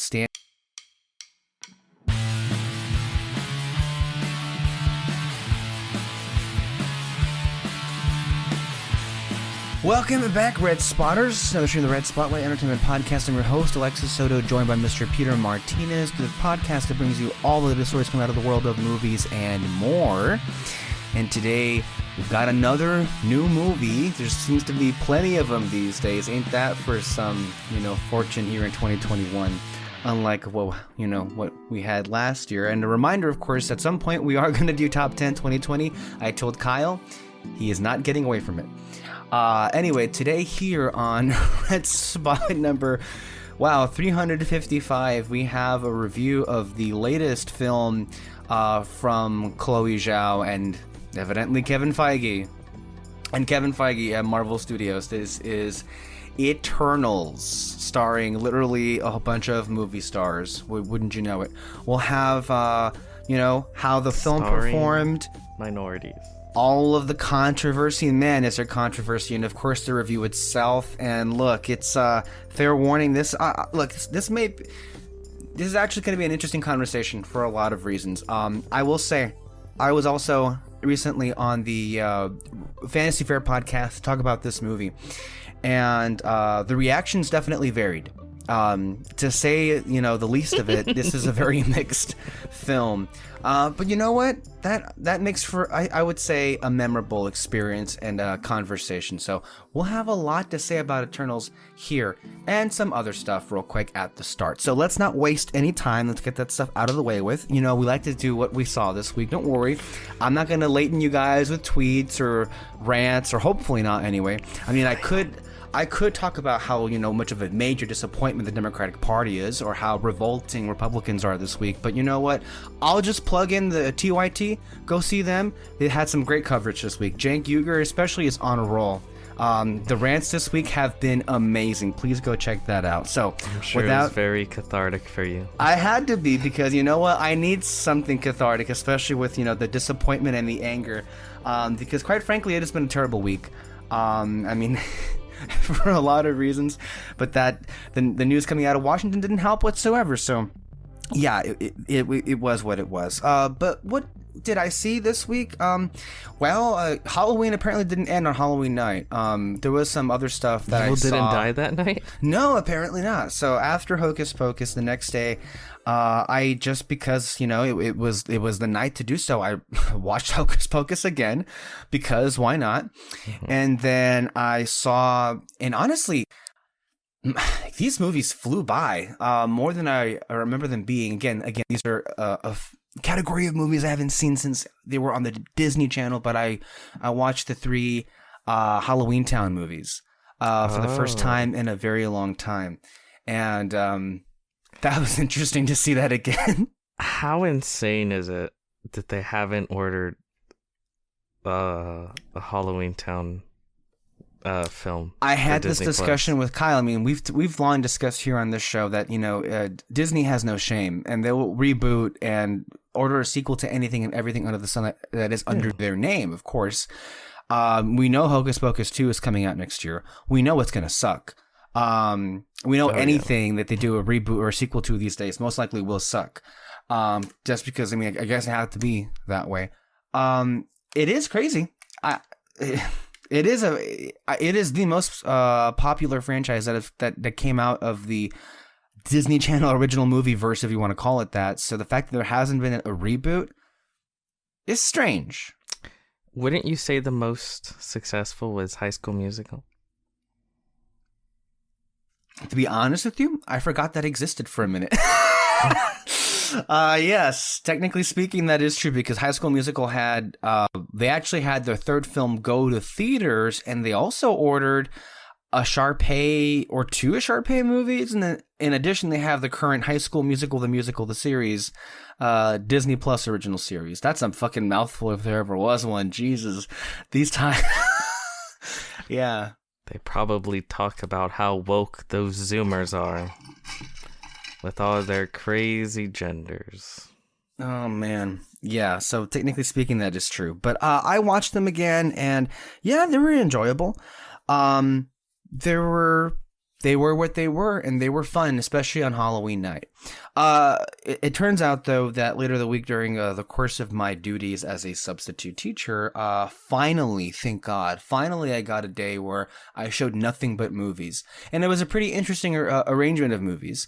outstanding. Welcome back, Red Spotters. Another stream of the Red Spotlight Entertainment Podcast. I'm your host, Alexis Soto, joined by Mr. Peter Martinez, the podcast that brings you all of the stories coming out of the world of movies and more. And today, we've got another new movie. There seems to be plenty of them these days. Ain't that for some, fortune here in 2021? Unlike, what we had last year. And a reminder, of course, at some point, we are going to do Top 10 2020. I told Kyle, he is not getting away from it. Anyway, today here on Red Spotlight number 355, we have a review of the latest film from Chloe Zhao and evidently Kevin Feige. And Kevin Feige at Marvel Studios. This is Eternals, starring literally a bunch of movie stars. Wouldn't you know it? We'll have, how the film performed. Minorities. All of the controversy, man, is there controversy, and of course the review itself. And look, it's fair warning. This is actually going to be an interesting conversation for a lot of reasons. I will say, I was also recently on the Fantasy Fair podcast to talk about this movie, and the reactions definitely varied. To say, the least of it, this is a very mixed film. But you know what? That makes for, I would say, a memorable experience and a conversation. So we'll have a lot to say about Eternals here and some other stuff real quick at the start. So let's not waste any time. Let's get that stuff out of the way with. We like to do what we saw this week. Don't worry. I'm not going to laden you guys with tweets or rants, or hopefully not anyway. I mean, I could talk about how, much of a major disappointment the Democratic Party is, or how revolting Republicans are this week. But you know what? I'll just plug in the TYT. Go see them. They had some great coverage this week. Cenk Uygur especially is on a roll. The rants this week have been amazing. Please go check that out. So, I'm sure it was very cathartic for you. I had to be, because you know what? I need something cathartic, especially with, the disappointment and the anger. Because quite frankly, it has been a terrible week. I mean... for a lot of reasons, but the news coming out of Washington didn't help whatsoever. So yeah, it was what it was. But what did I see this week? Halloween apparently didn't end on Halloween night. There was some other stuff that I saw. People didn't die that night? No, apparently not. So after Hocus Pocus, the next day, I just, because it was the night to do so, I watched Hocus Pocus again, because why not? Mm-hmm. And then I saw, and honestly, these movies flew by more than I remember them being. Again, these are a category of movies I haven't seen since they were on the Disney Channel, but I watched the 3 Halloween Town movies for the first time in a very long time, and that was interesting to see that again. How insane is it that they haven't ordered a Halloween Town film? I had this discussion with Kyle. I mean, we've long discussed here on this show that Disney has no shame, and they will reboot and order a sequel to anything and everything under the sun that is under their name. Of course, we know Hocus Pocus 2 is coming out next year. We know it's gonna suck. We know anything that they do a reboot or a sequel to these days most likely will suck. Just because, I mean, I guess it had to be that way. It is crazy. It is the most popular franchise that came out of the Disney Channel original movie verse, if you want to call it that. So the fact that there hasn't been a reboot is strange. Wouldn't you say the most successful was High School Musical? To be honest with you, I forgot that existed for a minute. Yes, technically speaking, that is true, because High School Musical had, they actually had their third film go to theaters, and they also ordered a Sharpay or 2 Sharpay movies, and then in addition, they have the current High School Musical, the series, Disney Plus original series. That's a fucking mouthful if there ever was one. Jesus, these times. Yeah. They probably talk about how woke those Zoomers are with all their crazy genders. Oh, man. Yeah, so technically speaking, that is true. But I watched them again, and yeah, they were enjoyable. There were they were what they were, and they were fun, especially on Halloween night. It turns out, though, that later the week during the course of my duties as a substitute teacher, finally, thank God, finally I got a day where I showed nothing but movies. And it was a pretty interesting arrangement of movies.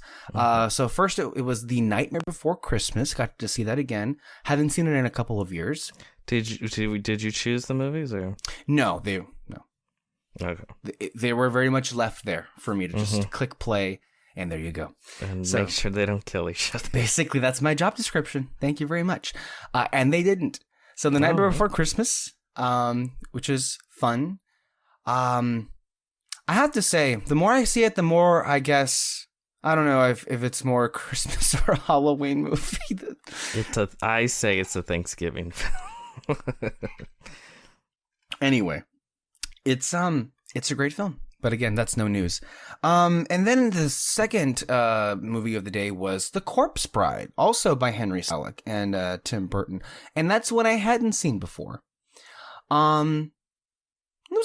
So first it was The Nightmare Before Christmas. Got to see that again. Haven't seen it in a couple of years. Did you choose the movies or? No. Okay. They were very much left there for me to just click play, and there you go. And make sure they don't kill each other. Basically, that's my job description. Thank you very much. And they didn't. So The Nightmare Before Christmas, which is fun. I have to say, the more I see it, the more I guess, I don't know if it's more a Christmas or a Halloween movie. I say it's a Thanksgiving film. Anyway. It's a great film, but again, that's no news. And then the second movie of the day was The Corpse Bride, also by Henry Selick and Tim Burton, and that's one I hadn't seen before. It was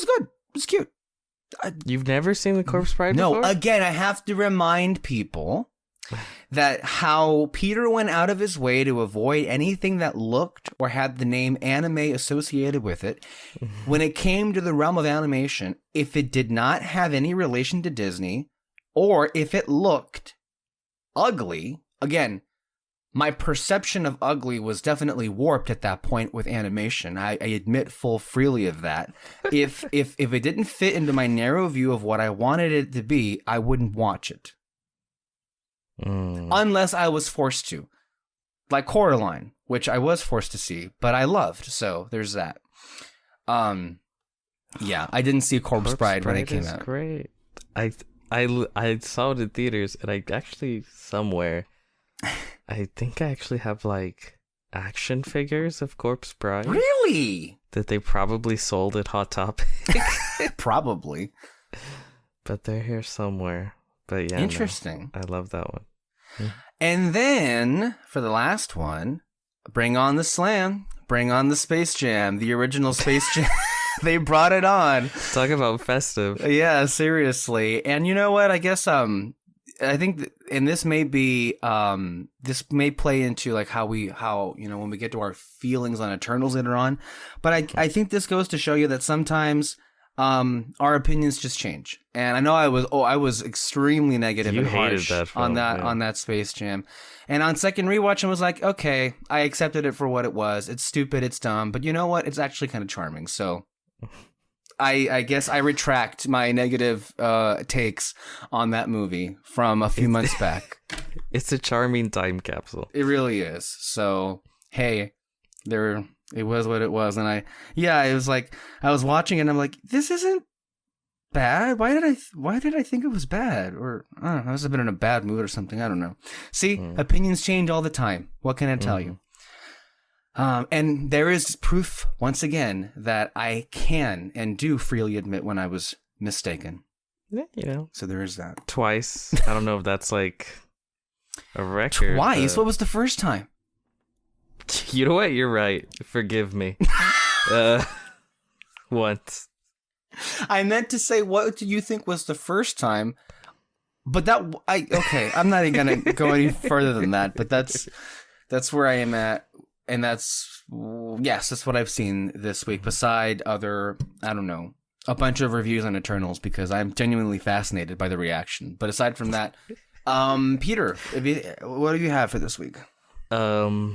good. It was cute. You've never seen The Corpse Bride before? No, again, I have to remind people that how Peter went out of his way to avoid anything that looked or had the name anime associated with it. When it came to the realm of animation, if it did not have any relation to Disney, or if it looked ugly, again, my perception of ugly was definitely warped at that point with animation. I admit full freely of that. If it didn't fit into my narrow view of what I wanted it to be, I wouldn't watch it. Unless I was forced to. Like Coraline, which I was forced to see, but I loved, so there's that. Yeah, I didn't see Corpse Bride when it came out. Great. I saw it in theaters, and I actually somewhere, I think I actually have like action figures of Corpse Bride. Really? That they probably sold at Hot Topic. Probably. But they're here somewhere. But yeah, interesting. No, I love that one. And then for the last one, bring on the slam, bring on the Space Jam, the original Space Jam. They brought it on. Talk about festive. Yeah, seriously. And you know what? I guess I think and this may be this may play into like how when we get to our feelings on Eternals later on, but I think this goes to show you that sometimes our opinions just change. And I know I was extremely negative and harsh on that Space Jam. And on second rewatch, I was like, okay, I accepted it for what it was. It's stupid, it's dumb, but you know what? It's actually kind of charming. So I guess I retract my negative takes on that movie from a few months back. It's a charming time capsule. It really is. So, hey, it was what it was. And it was like, I was watching it and I'm like, this isn't bad. Why did I think it was bad? Or, I don't know, I must have been in a bad mood or something. I don't know. See, opinions change all the time. What can I tell you? And there is proof, once again, that I can and do freely admit when I was mistaken. Yeah, you know. So there is that. Twice. I don't know if that's like a record. Twice? What was the first time? You know what? You're right. Forgive me. Once. I meant to say, what do you think was the first time? But I'm not even going to go any further than that. But that's where I am at. And that's what I've seen this week, beside other, I don't know, a bunch of reviews on Eternals, because I'm genuinely fascinated by the reaction. But aside from that, Peter, what do you have for this week? I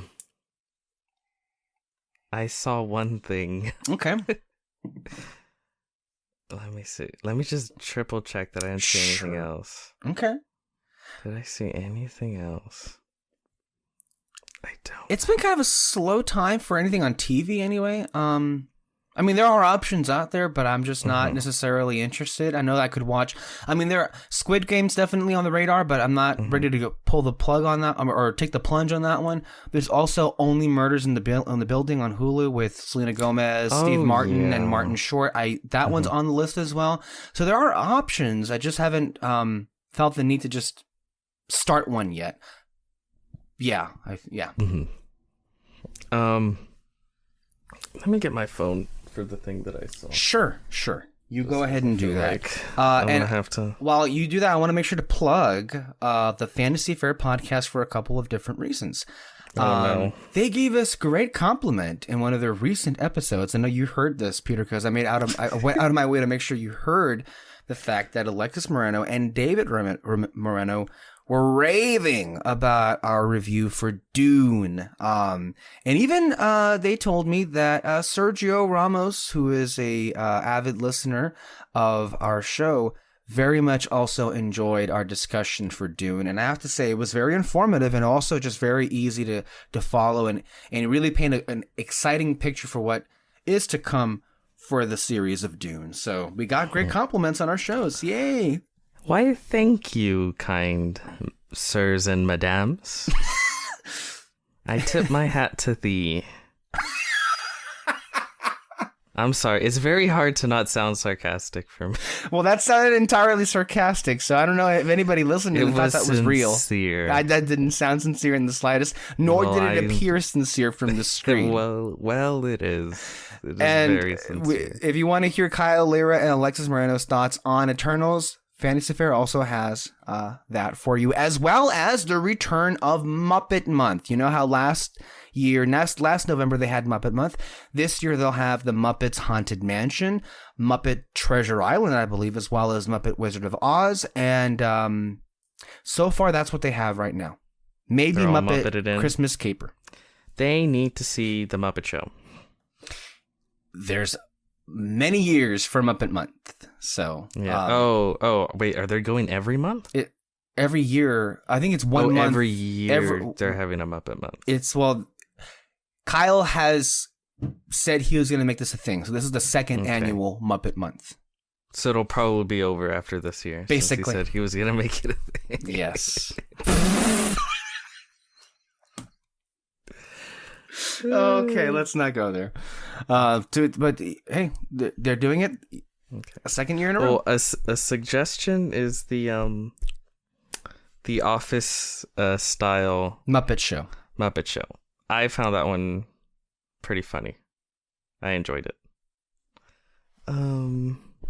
saw one thing. Okay. Let me see. Let me just triple check that I didn't see anything else. Okay. Did I see anything else? I don't. It's been kind of a slow time for anything on TV anyway. I mean, there are options out there, but I'm just not necessarily interested. I know that I could watch. I mean, there are Squid Game's definitely on the radar, but I'm not ready to pull the plug on that or take the plunge on that one. There's also Only Murders in the Building on Hulu with Selena Gomez, Steve Martin, and Martin Short. That one's on the list as well. So there are options. I just haven't felt the need to just start one yet. Yeah. Let me get my phone for the thing that I saw. Sure. You go ahead and do that. Like, I'm gonna have to. While you do that, I want to make sure to plug the Fantasy Fair podcast for a couple of different reasons. No. They gave us great compliment in one of their recent episodes. I know you heard this, Peter, because I went out of my way to make sure you heard the fact that Alexis Moreno and David Moreno were raving about our review for Dune. And even they told me that Sergio Ramos, who is a avid listener of our show, very much also enjoyed our discussion for Dune. And I have to say, it was very informative and also just very easy to follow and really paint an exciting picture for what is to come for the series of Dune. So we got great compliments on our shows. Yay! Why, thank you, kind sirs and madams. I tip my hat to thee. I'm sorry. It's very hard to not sound sarcastic for me. Well, that sounded entirely sarcastic, so I don't know if anybody listened to it thought that was real. Sincere. That didn't sound sincere in the slightest, nor did it appear sincere from the screen. Well, it is. It is And very sincere. if you want to hear Kyle, Lira, and Alexis Moreno's thoughts on Eternals, Fantasy Fair also has that for you, as well as the return of Muppet Month. You know how last November they had Muppet Month. This year they'll have the Muppets Haunted Mansion, Muppet Treasure Island, I believe, as well as Muppet Wizard of Oz. And so far that's what they have right now. Maybe Muppet Christmas Caper. They need to see the Muppet Show. There's many years for Muppet Month, so yeah. Wait, are they going every month? Every year, I think it's one month. Every year they're having a Muppet Month. Kyle has said he was going to make this a thing, so this is the second annual Muppet Month. So it'll probably be over after this year. Basically, he said he was going to make it a thing. Yes. Okay, let's not go there. But hey, they're doing it a second year in a row. Well, a suggestion is the Office style Muppet Show. I found that one pretty funny. I enjoyed it.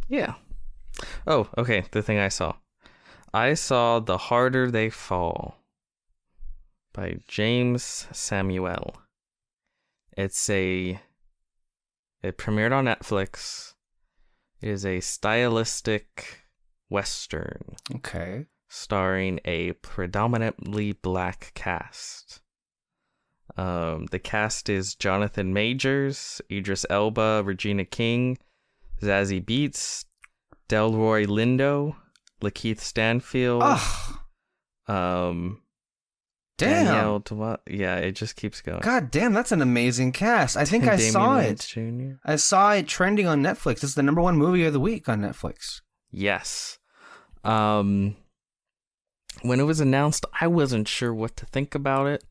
Yeah. Oh, okay. The thing I saw The Harder They Fall by James Samuel. It premiered on Netflix. It is a stylistic Western. Okay. Starring a predominantly black cast. The cast is Jonathan Majors, Idris Elba, Regina King, Zazie Beetz, Delroy Lindo, Lakeith Stanfield. Damn. Danielle, yeah, it just keeps going. God damn, that's an amazing cast. I think I saw it. Jr. I saw it trending on Netflix. It's the #1 movie of the week on Netflix. Yes. When it was announced, I wasn't sure what to think about it.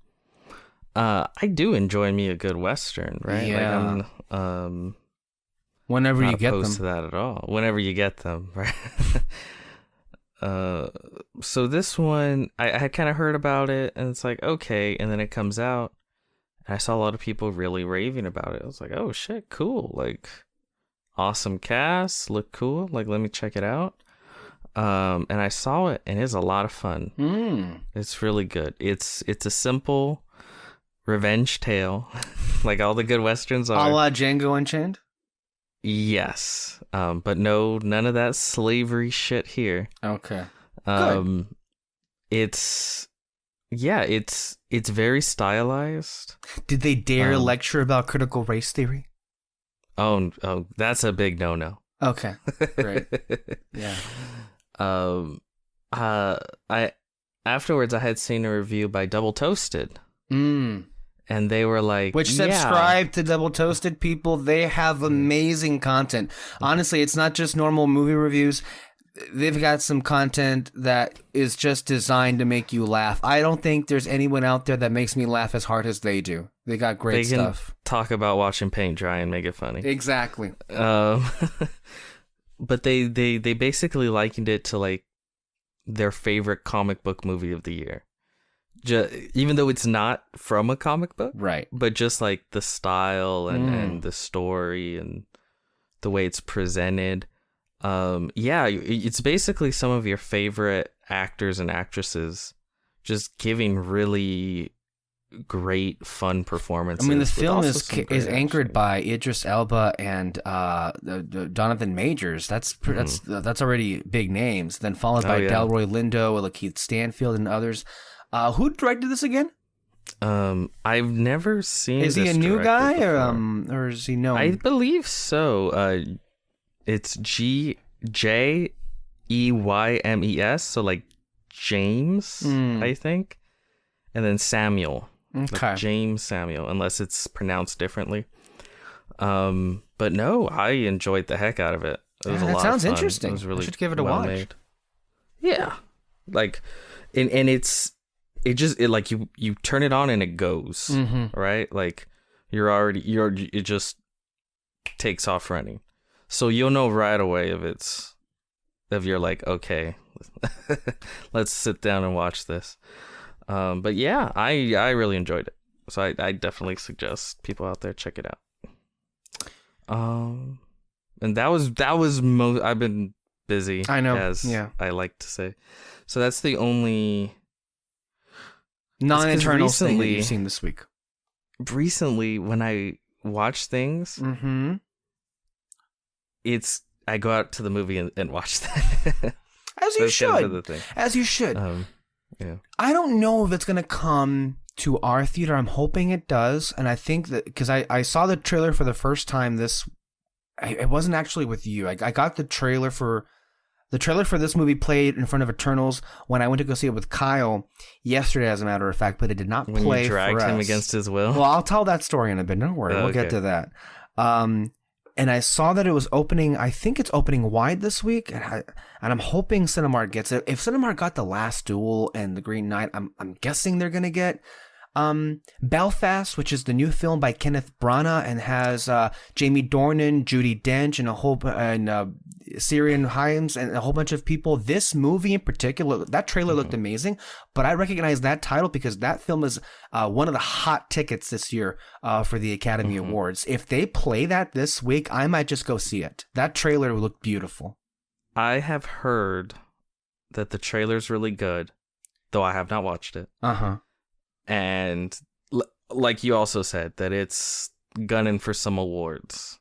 I do enjoy me a good Western, right? Yeah. Like Whenever not you get opposed them. to that at all. Whenever you get them, right? So this one, I had kind of heard about it, and it's like, okay, and then it comes out, and I saw a lot of people really raving about it. I was like, oh shit, cool, like, awesome cast, look cool, like, let me check it out. And I saw it, and it's a lot of fun. It's really good. It's a simple revenge tale, like all the good Westerns are. A la Django Unchained? Yes, but none of that slavery shit here. Okay. Good. It's very stylized. Did they dare lecture about critical race theory? Oh, that's a big no. Okay, great. Yeah. Afterwards I had seen a review by Double Toasted. And they were like, subscribe to Double Toasted, people. They have amazing content. Honestly, it's not just normal movie reviews. They've got some content that is just designed to make you laugh. I don't think there's anyone out there that makes me laugh as hard as they do. They got great stuff. Can talk about watching paint dry and make it funny. Exactly. But they basically likened it to like their favorite comic book movie of the year. Even though it's not from a comic book, right? But just like the style and the story and the way it's presented, Yeah, it's basically some of your favorite actors and actresses just giving really great, fun performances. I mean, the film is anchored by Idris Elba and the Jonathan Majors. That's already big names. Then followed by Delroy Lindo, Lakeith Stanfield, and others. Who directed this again? I've never seen. Is he a new guy or is he known? I believe so. It's Jeymes, so like James, I think, and then Samuel. Okay. Like James Samuel, unless it's pronounced differently. But no, I enjoyed the heck out of it. It was a lot of fun. That sounds interesting. It was really I should give it a watch. Made. Yeah, like, and it you turn it on and it goes, right? Like it just takes off running, so you'll know right away if you're like, okay, let's sit down and watch this. But yeah, I really enjoyed it. So I definitely suggest people out there check it out. And that was I've been busy. I know. As I like to say. So that's the only non-internal thing that you've seen this week. Recently, when I watch things, I go out to the movie and watch that. As you should. As you should. Yeah. I don't know if it's going to come to our theater. I'm hoping it does. And I think that because I saw the trailer for the first time it wasn't actually with you. I got the trailer for this movie played in front of Eternals when I went to go see it with Kyle yesterday, as a matter of fact, but it did not play for us. When you dragged him against his will? Well, I'll tell that story in a bit. Don't worry. We'll get to that. And I saw that it was opening. I think it's opening wide this week, and I'm hoping Cinemark gets it. If Cinemark got The Last Duel and The Green Knight, I'm guessing they're gonna get Belfast, which is the new film by Kenneth Branagh and has Jamie Dornan, Judi Dench, and Syrian Himes and a whole bunch of people. This movie in particular, that trailer looked amazing, but I recognize that title because that film is one of the hot tickets this year for the Academy Awards. If they play that this week, I might just go see it. That trailer looked beautiful. I have heard that the trailer's really good, though I have not watched it. And like you also said, that it's gunning for some awards.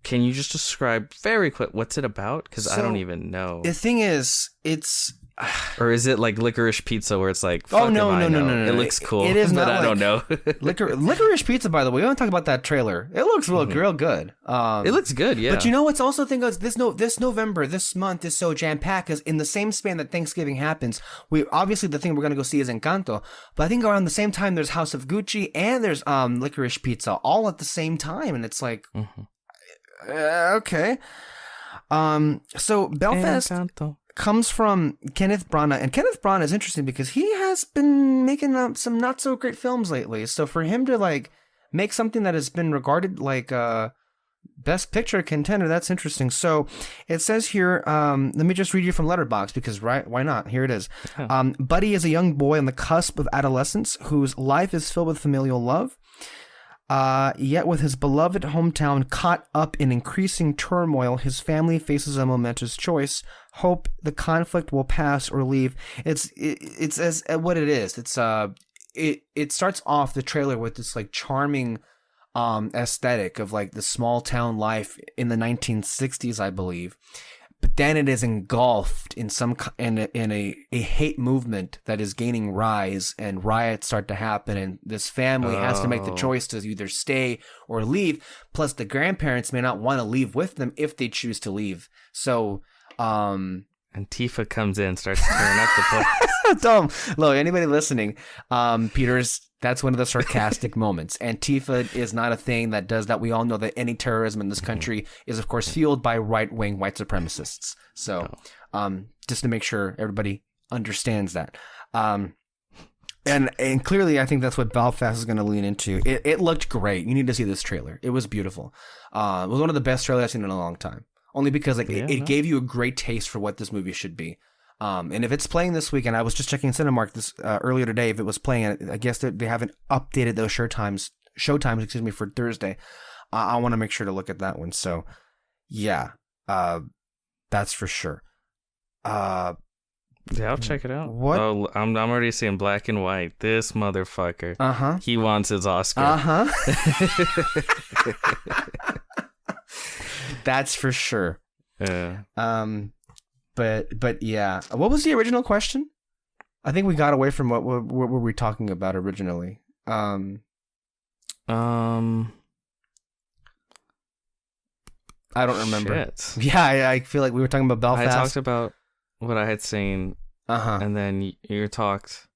Can you just describe very quick what's it about? Because I don't even know. The thing is, it's... Or is it like Licorice Pizza where it's like, oh, no. It looks cool, it is but not I don't know. Licorice Pizza, by the way, we don't talk about that trailer. It looks real good. It looks good, yeah. But you know what's also thing is this November, this month is so jam-packed because in the same span that Thanksgiving happens, obviously the thing we're going to go see is Encanto, but I think around the same time there's House of Gucci and there's Licorice Pizza all at the same time, and it's like, okay. So Belfast... Encanto comes from Kenneth Branagh, and Kenneth Branagh is interesting because he has been making some not so great films lately. So for him to like make something that has been regarded like best picture contender, that's interesting. So it says here, let me just read you from Letterboxd because why not? Here it is. Buddy is a young boy on the cusp of adolescence whose life is filled with familial love. Yet with his beloved hometown caught up in increasing turmoil, his family faces a momentous choice. Hope the conflict will pass or leave. It's as what it is. It starts off the trailer with this like charming aesthetic of like the small town life in the 1960s, I believe. But then it is engulfed in a hate movement that is gaining rise, and riots start to happen, and this family has to make the choice to either stay or leave. Plus, the grandparents may not want to leave with them if they choose to leave. So, Antifa comes in, starts tearing up the place. Tom, look, anybody listening, that's one of the sarcastic moments. Antifa is not a thing that does that. We all know that any terrorism in this country is, of course, fueled by right-wing white supremacists. So, just to make sure everybody understands that. And clearly, I think that's what Belfast is going to lean into. It looked great. You need to see this trailer. It was beautiful. It was one of the best trailers I've seen in a long time. Only because it gave you a great taste for what this movie should be. And if it's playing this week, and I was just checking Cinemark this earlier today, if it was playing, I guess they haven't updated those showtimes, for Thursday. I want to make sure to look at that one. So, yeah, that's for sure. Yeah, I'll check it out. What? Oh, I'm already seeing black and white. This motherfucker. He wants his Oscar. That's for sure. Yeah. But yeah. What was the original question? I think we got away from what were we talking about originally. I don't remember. Shit. Yeah, I feel like we were talking about Belfast. I talked about what I had seen, and then you talked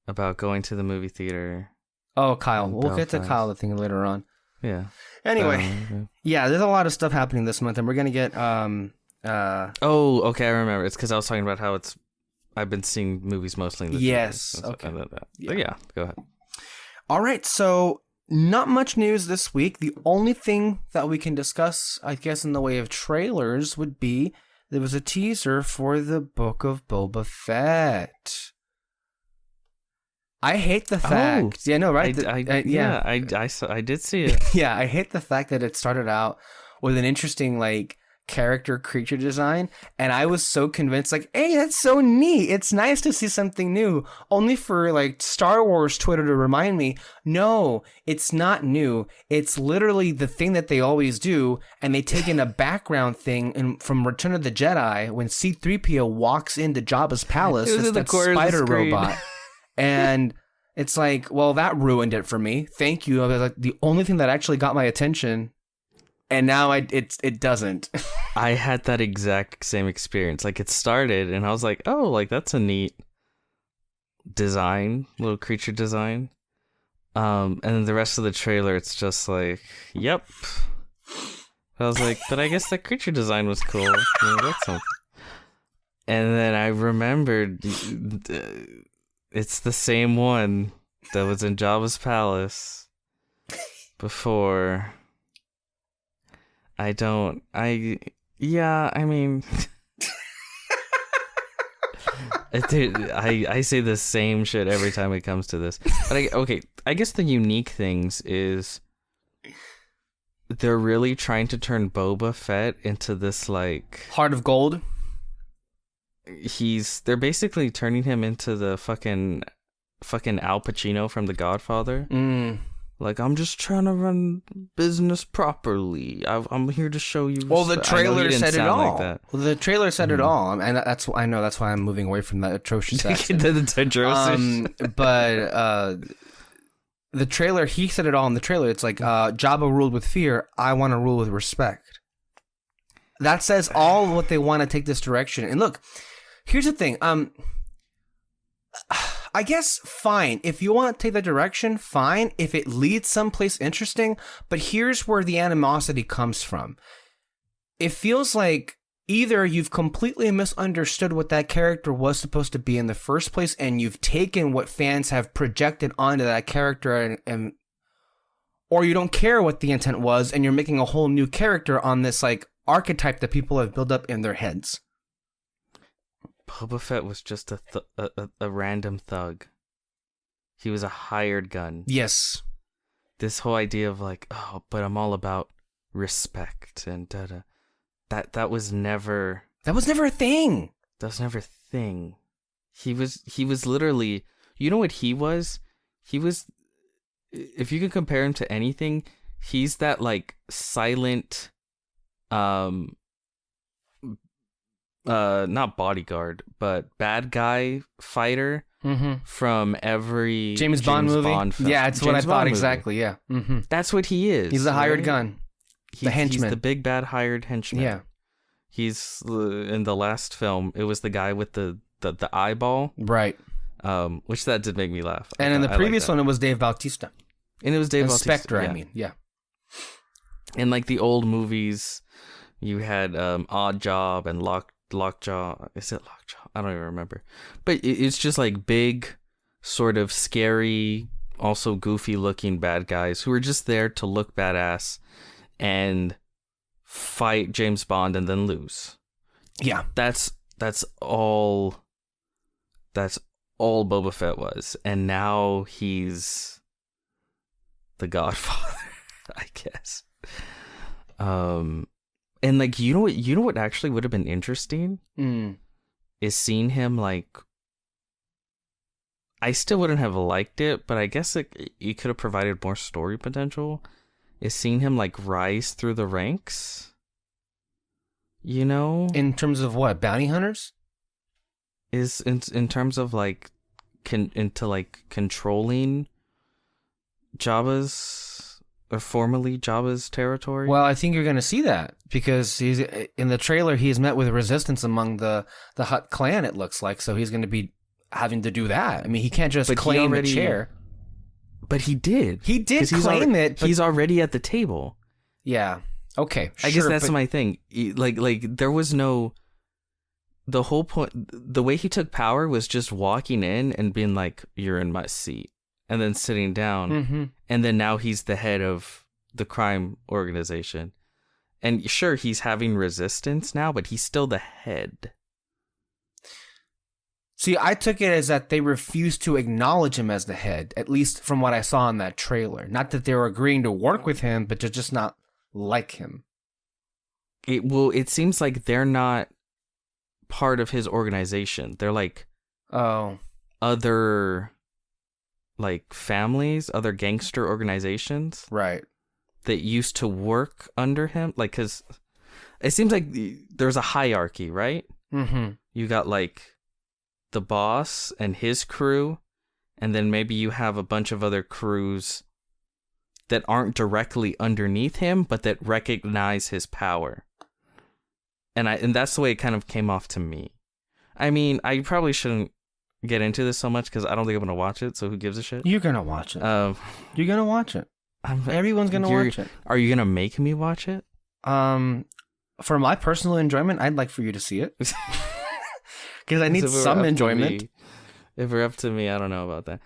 about going to the movie theater. Oh, Kyle. We'll get to Kyle the thing later on. Yeah. Anyway, yeah, there's a lot of stuff happening this month, and we're gonna get Oh, okay, I remember. It's because I was talking about how I've been seeing movies mostly in the yes. theaters. Okay. But yeah, go ahead. All right, so not much news this week. The only thing that we can discuss, I guess, in the way of trailers would be there was a teaser for the Book of Boba Fett. I hate the fact. Yeah, no, right? I did see it. Yeah, I hate the fact that it started out with an interesting, like, character creature design, and I was so convinced, like, hey, that's so neat, it's nice to see something new, only for like Star Wars Twitter to remind me, no, it's not new, it's literally the thing that they always do, and they take in a background thing from Return of the Jedi when C-3PO walks into Jabba's palace. It's that spider robot. And it's like, well, that ruined it for me, thank you. I was like, the only thing that actually got my attention, and now it doesn't. I had that exact same experience. Like, it started, and I was like, oh, like, that's a neat design, little creature design. And then the rest of the trailer, it's just like, yep. I was like, but I guess that creature design was cool. That's something. And then I remembered it's the same one that was in Jabba's palace before. I mean, I say the same shit every time it comes to this. But I guess the unique things is they're really trying to turn Boba Fett into this, like, Heart of Gold. They're basically turning him into the fucking Al Pacino from The Godfather. Like, I'm just trying to run business properly. I'm here to show you. Well, the trailer said it all. Like that. Well, the trailer said it all, and that's why I'm moving away from that atrocious accent. But the trailer, he said it all in the trailer. It's like Jabba ruled with fear. I want to rule with respect. That says all what they want to take this direction. And look, here's the thing. I guess fine. If you want to take that direction, fine. If it leads someplace interesting, but here's where the animosity comes from. It feels like either you've completely misunderstood what that character was supposed to be in the first place, and you've taken what fans have projected onto that character, and or you don't care what the intent was, and you're making a whole new character on this, like, archetype that people have built up in their heads. Boba Fett was just a random thug. He was a hired gun. Yes. This whole idea of, like, oh, but I'm all about respect and da-da. That was never... That was never a thing. That was never a thing. He was literally... You know what he was? He was... If you can compare him to anything, he's that, like, silent... not bodyguard, but bad guy fighter from every James Bond movie. Yeah, it's what I thought exactly. Yeah, that's what he is. He's the hired gun, the henchman. He's the big bad hired henchman. Yeah, he's in the last film. It was the guy with the eyeball, right? Which that did make me laugh. And in the previous one, it was Dave Bautista. And it was Dave Bautista. Spectre, yeah. I mean, yeah. In, like, the old movies, you had Odd Job and Lockjaw. Is it Lockjaw? I don't even remember. But it's just, like, big, sort of scary, also goofy looking bad guys who are just there to look badass and fight James Bond and then lose. Yeah. That's all Boba Fett was. And now he's the Godfather. I guess. And like you know what actually would have been interesting is seeing him like. I still wouldn't have liked it, but I guess you could have provided more story potential. Is seeing him like rise through the ranks. You know, In terms of what, bounty hunters? is in terms of like into like controlling Jabba's or formerly Jabba's territory. Well, I think you're going to see that because he's in the trailer. He's met with resistance among the Hutt clan. It looks like so he's going to be having to do that. I mean, he can't just claim the chair. But he did. He did claim it. But he's already at the table. Yeah. Okay. I guess that's my thing. Like there was no. The whole point, the way he took power was just walking in and being like, "You're in my seat," and then sitting down, and then now he's the head of the crime organization, and sure he's having resistance now, but he's still the head. See, I took it as that they refused to acknowledge him as the head, at least from what I saw in that trailer. Not that they were agreeing to work with him, but to just not like him. It seems like they're not part of his organization. They're like other like families, other gangster organizations. Right. That used to work under him. Like, cause it seems like there's a hierarchy, right? Mm-hmm. You got like the boss and his crew, and then maybe you have a bunch of other crews that aren't directly underneath him, but that recognize his power. And that's the way it kind of came off to me. I mean, I probably shouldn't get into this so much because I don't think I'm gonna watch it. So who gives a shit? You're gonna watch it. You're gonna watch it. Everyone's gonna watch it. Are you gonna make me watch it? For my personal enjoyment, I'd like for you to see it because I need some enjoyment. If we're up to me, I don't know about that.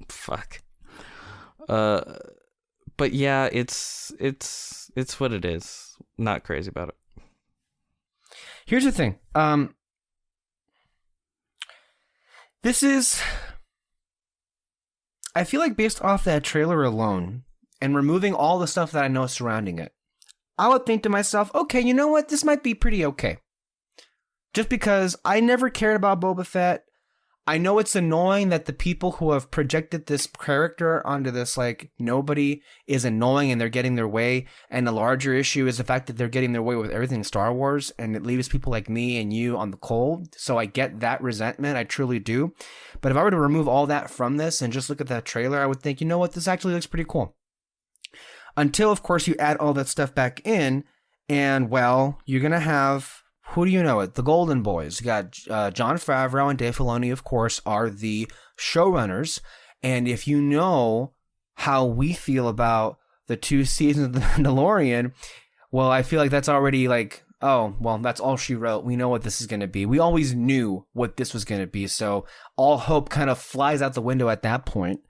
Fuck. But yeah, it's what it is. Not crazy about it. Here's the thing. This is... I feel like based off that trailer alone, and removing all the stuff that I know surrounding it, I would think to myself, okay, you know what? This might be pretty okay. Just because I never cared about Boba Fett. I know it's annoying that the people who have projected this character onto this, like, nobody is annoying and they're getting their way. And the larger issue is the fact that they're getting their way with everything Star Wars, and it leaves people like me and you on the cold. So I get that resentment. I truly do. But if I were to remove all that from this and just look at that trailer, I would think, you know what? This actually looks pretty cool. Until, of course, you add all that stuff back in, and, well, you're going to have... Who do you know it? The Golden Boys. You got Jon Favreau and Dave Filoni, of course, are the showrunners. And if you know how we feel about the 2 seasons of The Mandalorian, well, I feel like that's already like, oh, well, that's all she wrote. We know what this is going to be. We always knew what this was going to be. So all hope kind of flies out the window at that point.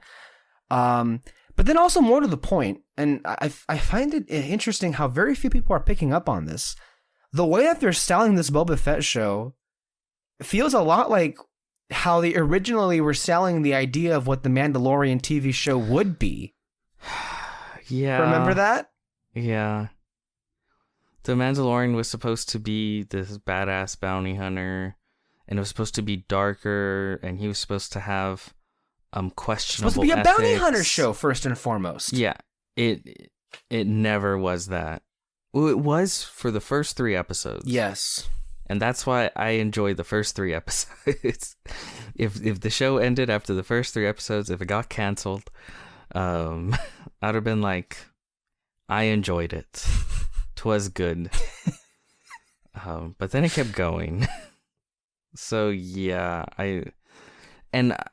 But then also more to the point, and I find it interesting how very few people are picking up on this. The way that they're selling this Boba Fett show feels a lot like how they originally were selling the idea of what the Mandalorian TV show would be. Yeah. Remember that? Yeah. The Mandalorian was supposed to be this badass bounty hunter, and it was supposed to be darker, and he was supposed to have questionable ethics. Supposed to be a ethics. bounty hunter show, first and foremost. Yeah. It never was that. Well, it was for the first 3 episodes. Yes. And that's why I enjoyed the first 3 episodes. If the show ended after the first 3 episodes, if it got canceled, I'd have been like, I enjoyed it. 'Twas good. But then it kept going. So yeah, I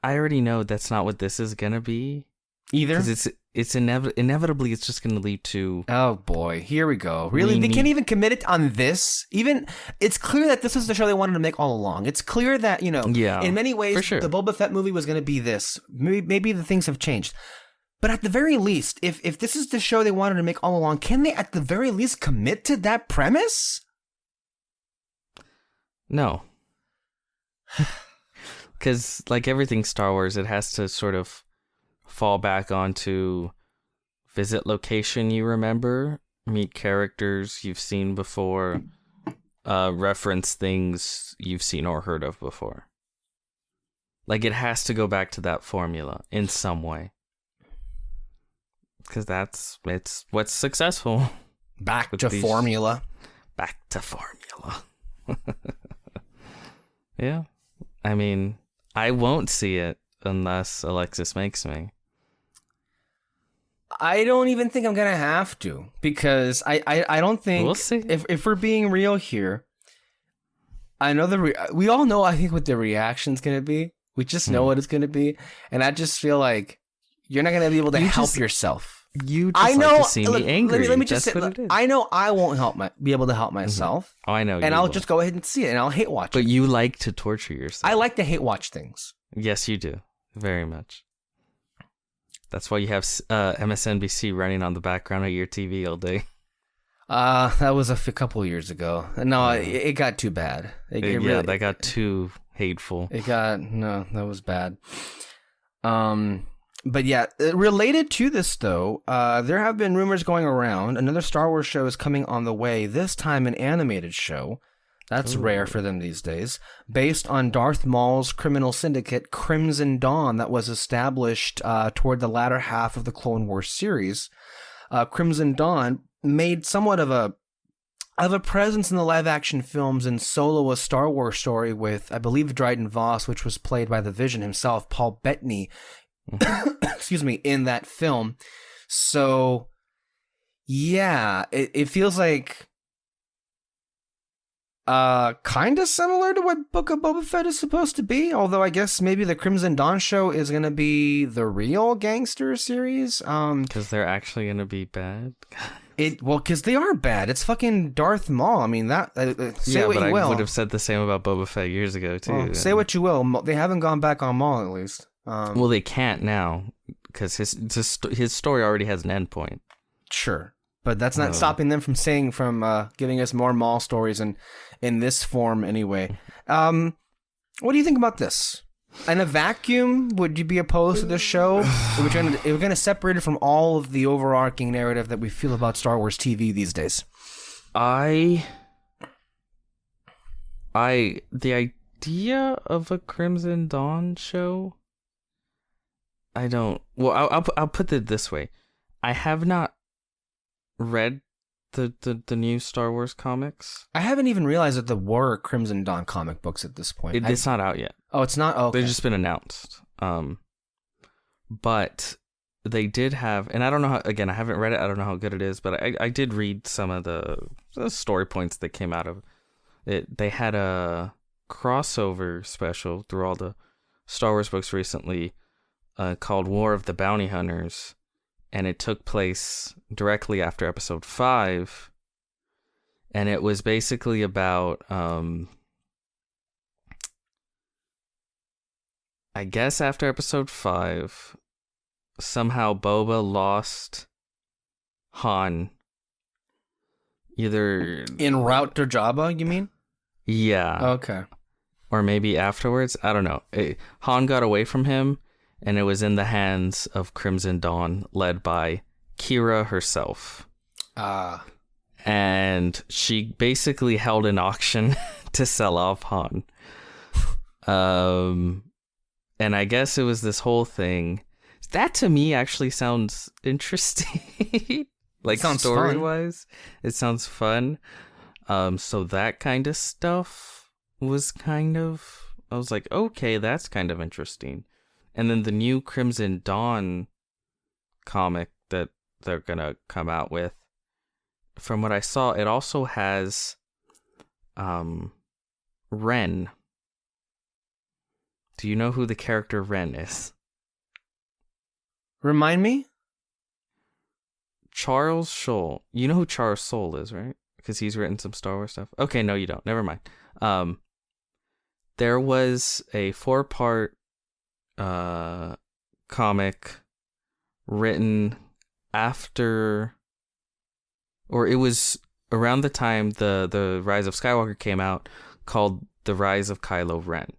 already know that's not what this is gonna be. Either? Because it's inevitably it's just going to lead to... Oh boy, here we go. Really? They can't even commit it on this? Even, it's clear that this is the show they wanted to make all along. It's clear that, in many ways, for sure. The Boba Fett movie was going to be this. Maybe the things have changed. But at the very least, if this is the show they wanted to make all along, can they at the very least commit to that premise? No. Because like everything Star Wars, it has to sort of fall back onto visit location you remember, meet characters you've seen before, reference things you've seen or heard of before. Like, it has to go back to that formula in some way. Because it's what's successful. Back to formula. Back to formula. Yeah. I mean, I won't see it unless Alexis makes me. I don't even think I'm gonna have to, because I don't think, we'll see. If we're being real here, I know we all know, I think, what the reaction's gonna be. We just know what it's gonna be, and I just feel like you're not gonna be able to help yourself. You just like to see me angry. Let me just say, I know I won't be able to help myself. Oh, I know. And I'll just go ahead and see it, and I'll hate watch it. But you like to torture yourself. I like to hate watch things. Yes, you do. Very much. That's why you have MSNBC running on the background of your TV all day. That was a couple years ago. No, it got too bad. That got too hateful. No, that was bad. But yeah, related to this though, there have been rumors going around. Another Star Wars show is coming on the way, this time an animated show. That's rare for them these days. Based on Darth Maul's criminal syndicate, Crimson Dawn, that was established toward the latter half of the Clone Wars series. Crimson Dawn made somewhat of a presence in the live-action films and solo a Star Wars story with, I believe, Dryden Voss, which was played by the Vision himself, Paul Bettany, excuse me, in that film. So, yeah, it feels like kind of similar to what Book of Boba Fett is supposed to be, although I guess maybe the Crimson Dawn show is going to be the real gangster series. Because they're actually going to be bad? Because they are bad. It's fucking Darth Maul. I mean, that say what you will. I would have said the same about Boba Fett years ago, too. Well, say what you will. They haven't gone back on Maul, at least. Well, they can't now, because his story already has an endpoint. Sure. But that's not stopping them from giving us more Maul stories in this form anyway. What do you think about this? In a vacuum, would you be opposed to this show? If we're going to separate it from all of the overarching narrative that we feel about Star Wars TV these days. The idea of a Crimson Dawn show, I don't. Well, I'll put it this way: I have not read the new Star Wars comics. I haven't even realized that there were Crimson Dawn comic books at this point. It's not out yet. Oh, it's not? Oh, okay. They've just been announced. But they did have, and I don't know how, again, I haven't read it, I don't know how good it is, but I did read some of the story points that came out of it. They had a crossover special through all the Star Wars books recently called War of the Bounty Hunters, and it took place directly after episode 5, and it was basically about I guess after episode 5, somehow Boba lost Han. Either en route to Jabba, you mean? Yeah. Okay. Or maybe afterwards. I don't know. Han got away from him, and it was in the hands of Crimson Dawn, led by Kira herself. And she basically held an auction to sell off Han. And I guess it was this whole thing. That to me actually sounds interesting. Like story-wise, it sounds fun. So that kind of stuff was I was like, okay, that's kind of interesting. And then the new Crimson Dawn comic that they're gonna come out with, from what I saw, it also has Ren. Do you know who the character Ren is? Remind me? Charles Soule. You know who Charles Soule is, right? Because he's written some Star Wars stuff. Okay, no, you don't. Never mind. There was a 4-part comic written after, or it was around the time the Rise of Skywalker came out, called The Rise of Kylo Ren.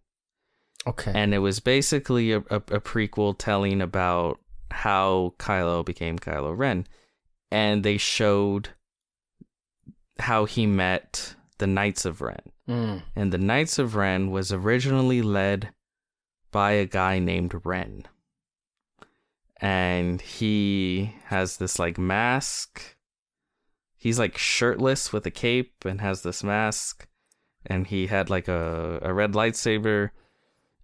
Okay. And it was basically a prequel telling about how Kylo became Kylo Ren. And they showed how he met the Knights of Ren. And the Knights of Ren was originally led by a guy named Ren. And he has this like mask. He's like shirtless with a cape and has this mask. And he had like a red lightsaber.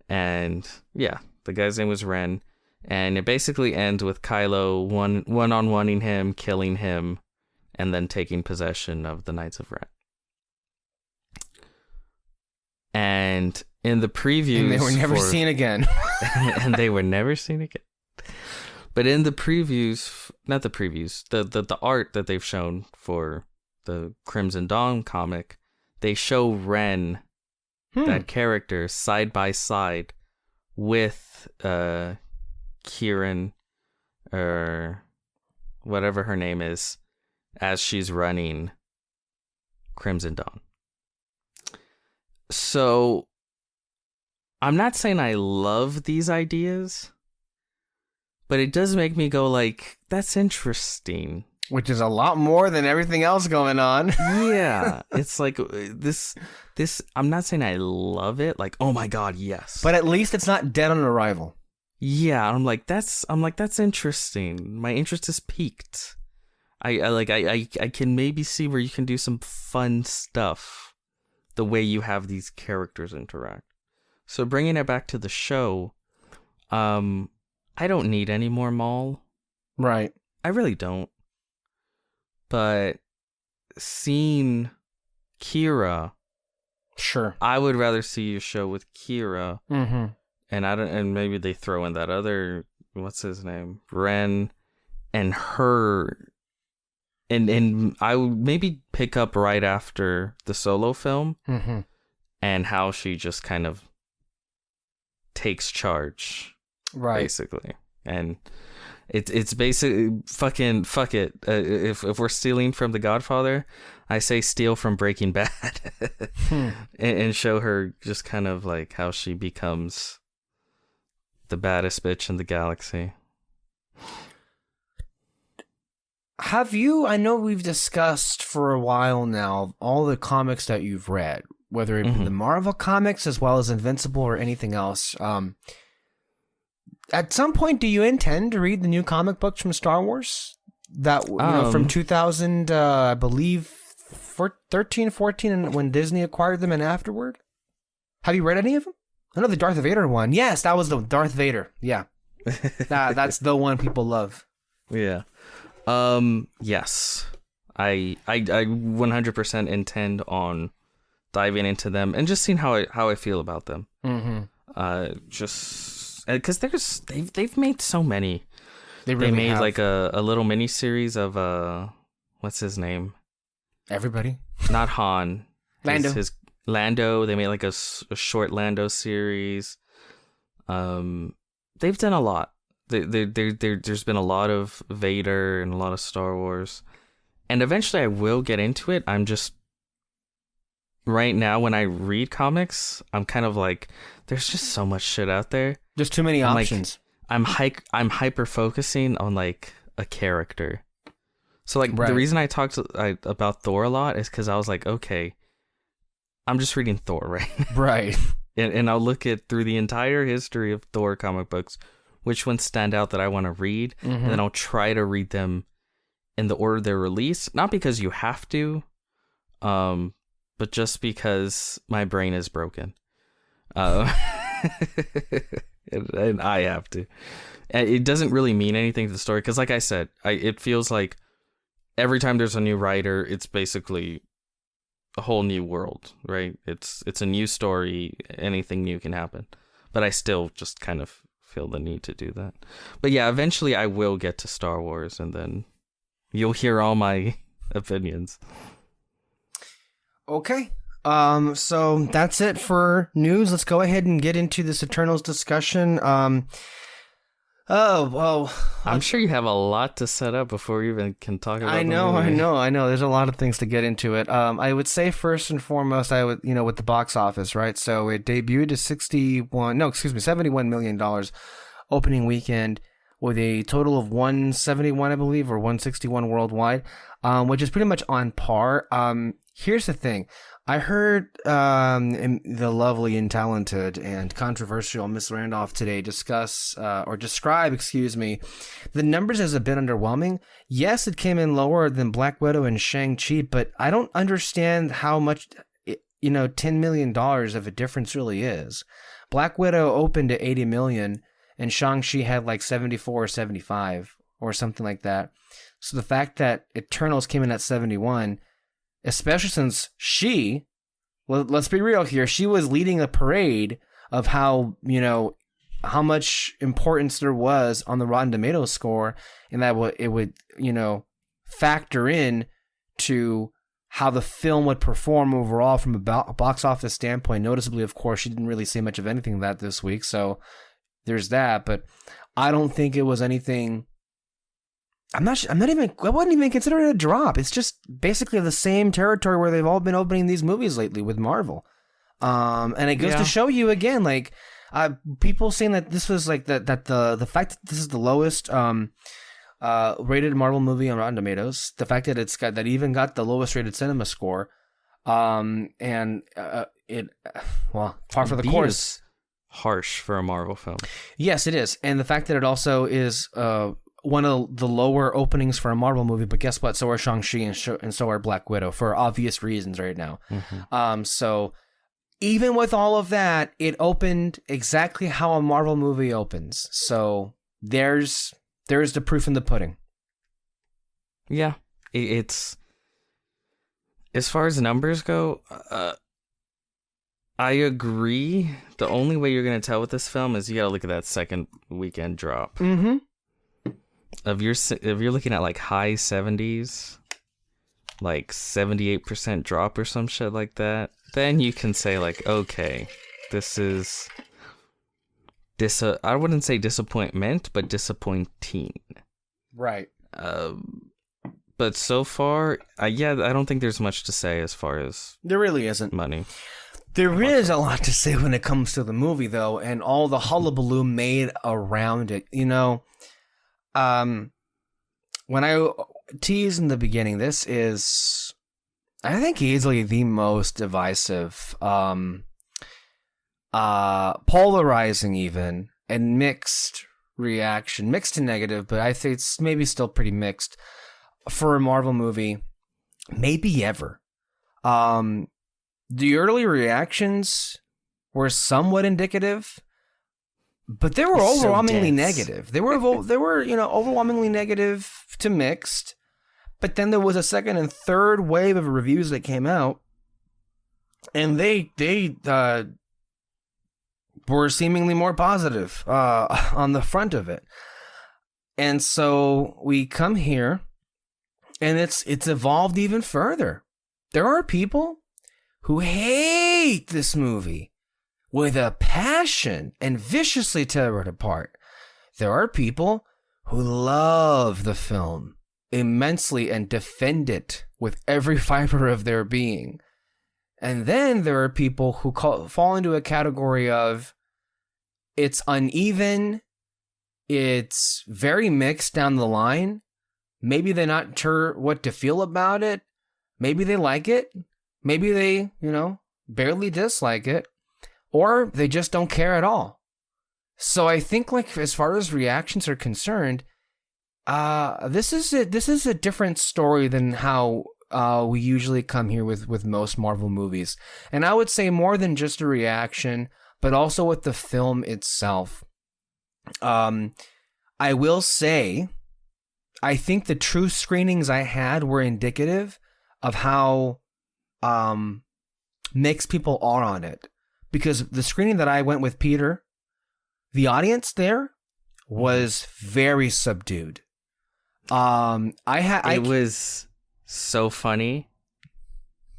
And yeah, the guy's name was Ren. And it basically ends with Kylo one-on-oneing him, killing him, and then taking possession of the Knights of Ren. And in the previews... And they were never seen again. And they were never seen again. But in the previews, not the previews, the art that they've shown for the Crimson Dawn comic, they show Ren, that character, side by side with Kieran, or whatever her name is, as she's running Crimson Dawn. So, I'm not saying I love these ideas, but it does make me go like, that's interesting. Which is a lot more than everything else going on. Yeah, it's like this. I'm not saying I love it. Like, oh my god, yes. But at least it's not dead on arrival. Yeah, I'm like that's interesting. My interest is piqued. I can maybe see where you can do some fun stuff, the way you have these characters interact. So bringing it back to the show, I don't need any more Maul. Right. I really don't. But seeing Kira, sure, I would rather see a show with Kira, and maybe they throw in that other, what's his name, Ren, and her, and I would maybe pick up right after the Solo film, and how she just kind of takes charge, right, basically, and. It's basically fuck it. If we're stealing from The Godfather, I say steal from Breaking Bad, and show her just kind of like how she becomes the baddest bitch in the galaxy. Have you? I know we've discussed for a while now all the comics that you've read, whether it be the Marvel comics as well as Invincible or anything else. At some point, do you intend to read the new comic books from Star Wars? That from 2000, I believe, 13, 14, and when Disney acquired them and afterward? Have you read any of them? I know the Darth Vader one. Yes, that was the Darth Vader. Yeah. That's the one people love. Yeah. Yes. I 100% intend on diving into them and just seeing how I feel about them. Just... Because they've made so many. They made have. Like a little mini series of what's his name? Everybody. Not Han. Lando. His Lando. They made like a short Lando series. They've done a lot. There's been a lot of Vader and a lot of Star Wars, and eventually I will get into it. I'm just right now when I read comics, I'm kind of like, there's just so much shit out there. There's too many options. I'm hyper focusing on like a character. So like right. The reason I talked about Thor a lot is because I was like, okay, I'm just reading Thor, right? Right. and I'll look at through the entire history of Thor comic books, which ones stand out that I want to read, and then I'll try to read them in the order they're released. Not because you have to, but just because my brain is broken. And I have to. It doesn't really mean anything to the story because, like I said, it feels like every time there's a new writer, it's basically a whole new world, right? It's a new story. Anything new can happen, but I still just kind of feel the need to do that. But yeah, eventually I will get to Star Wars, and then you'll hear all my opinions. Okay. So that's it for news. Let's go ahead and get into this Eternals discussion. I'm sure you have a lot to set up before we even can talk about I know. There's a lot of things to get into it. I would say first and foremost, with the box office, right? So it debuted to $71 million opening weekend, with a total of 171, I believe, or 161 worldwide, which is pretty much on par. Here's the thing. I heard the lovely and talented and controversial Miss Randolph today describe, the numbers as a bit underwhelming. Yes, it came in lower than Black Widow and Shang-Chi, but I don't understand how much, $10 million of a difference really is. Black Widow opened at 80 million and Shang-Chi had like 74 or 75 or something like that. So the fact that Eternals came in at 71, especially since let's be real here, she was leading a parade of how much importance there was on the Rotten Tomatoes score, and that it would factor in to how the film would perform overall from a box office standpoint. Noticeably, of course, she didn't really say much of anything of that this week, so there's that. But I don't think it was anything. I wouldn't even consider it a drop. It's just basically the same territory where they've all been opening these movies lately with Marvel. And it goes to show you again, like, people saying that this was like the fact that this is the lowest rated Marvel movie on Rotten Tomatoes, the fact that that even got the lowest rated cinema score, far for the course. Harsh for a Marvel film. Yes, it is. And the fact that it also is one of the lower openings for a Marvel movie, but guess what? So are Shang-Chi and so are Black Widow, for obvious reasons right now. Mm-hmm. So even with all of that, it opened exactly how a Marvel movie opens. So there's the proof in the pudding. Yeah, it's as far as numbers go, I agree. The only way you're going to tell with this film is you got to look at that second weekend drop. Mm-hmm. If you're looking at like high 70s, like 78% drop or some shit like that, then you can say like, okay, this is I wouldn't say disappointment, but disappointing. Right. But so far, I don't think there's much to say as far as there really isn't money. There is a lot to say when it comes to the movie, though, and all the hullabaloo made around it. When I teased in the beginning, this is, I think, easily the most divisive, polarizing even, and mixed reaction, mixed to negative, but I think it's maybe still pretty mixed for a Marvel movie, maybe ever. The early reactions were somewhat indicative, but they were overwhelmingly negative. They were overwhelmingly negative to mixed. But then there was a second and third wave of reviews that came out, and they were seemingly more positive on the front of it. And so we come here, and it's evolved even further. There are people who hate this movie with a passion and viciously tear it apart. There are people who love the film immensely and defend it with every fiber of their being. And then there are people who fall into a category of it's uneven, it's very mixed down the line. Maybe they're not sure what to feel about it. Maybe they like it. Maybe they, barely dislike it. Or they just don't care at all. So I think, like, as far as reactions are concerned, this is a different story than how we usually come here with most Marvel movies. And I would say more than just a reaction, but also with the film itself. I will say, I think the true screenings I had were indicative of how mixed people are on it. Because the screening that I went with Peter, the audience there was very subdued. It was so funny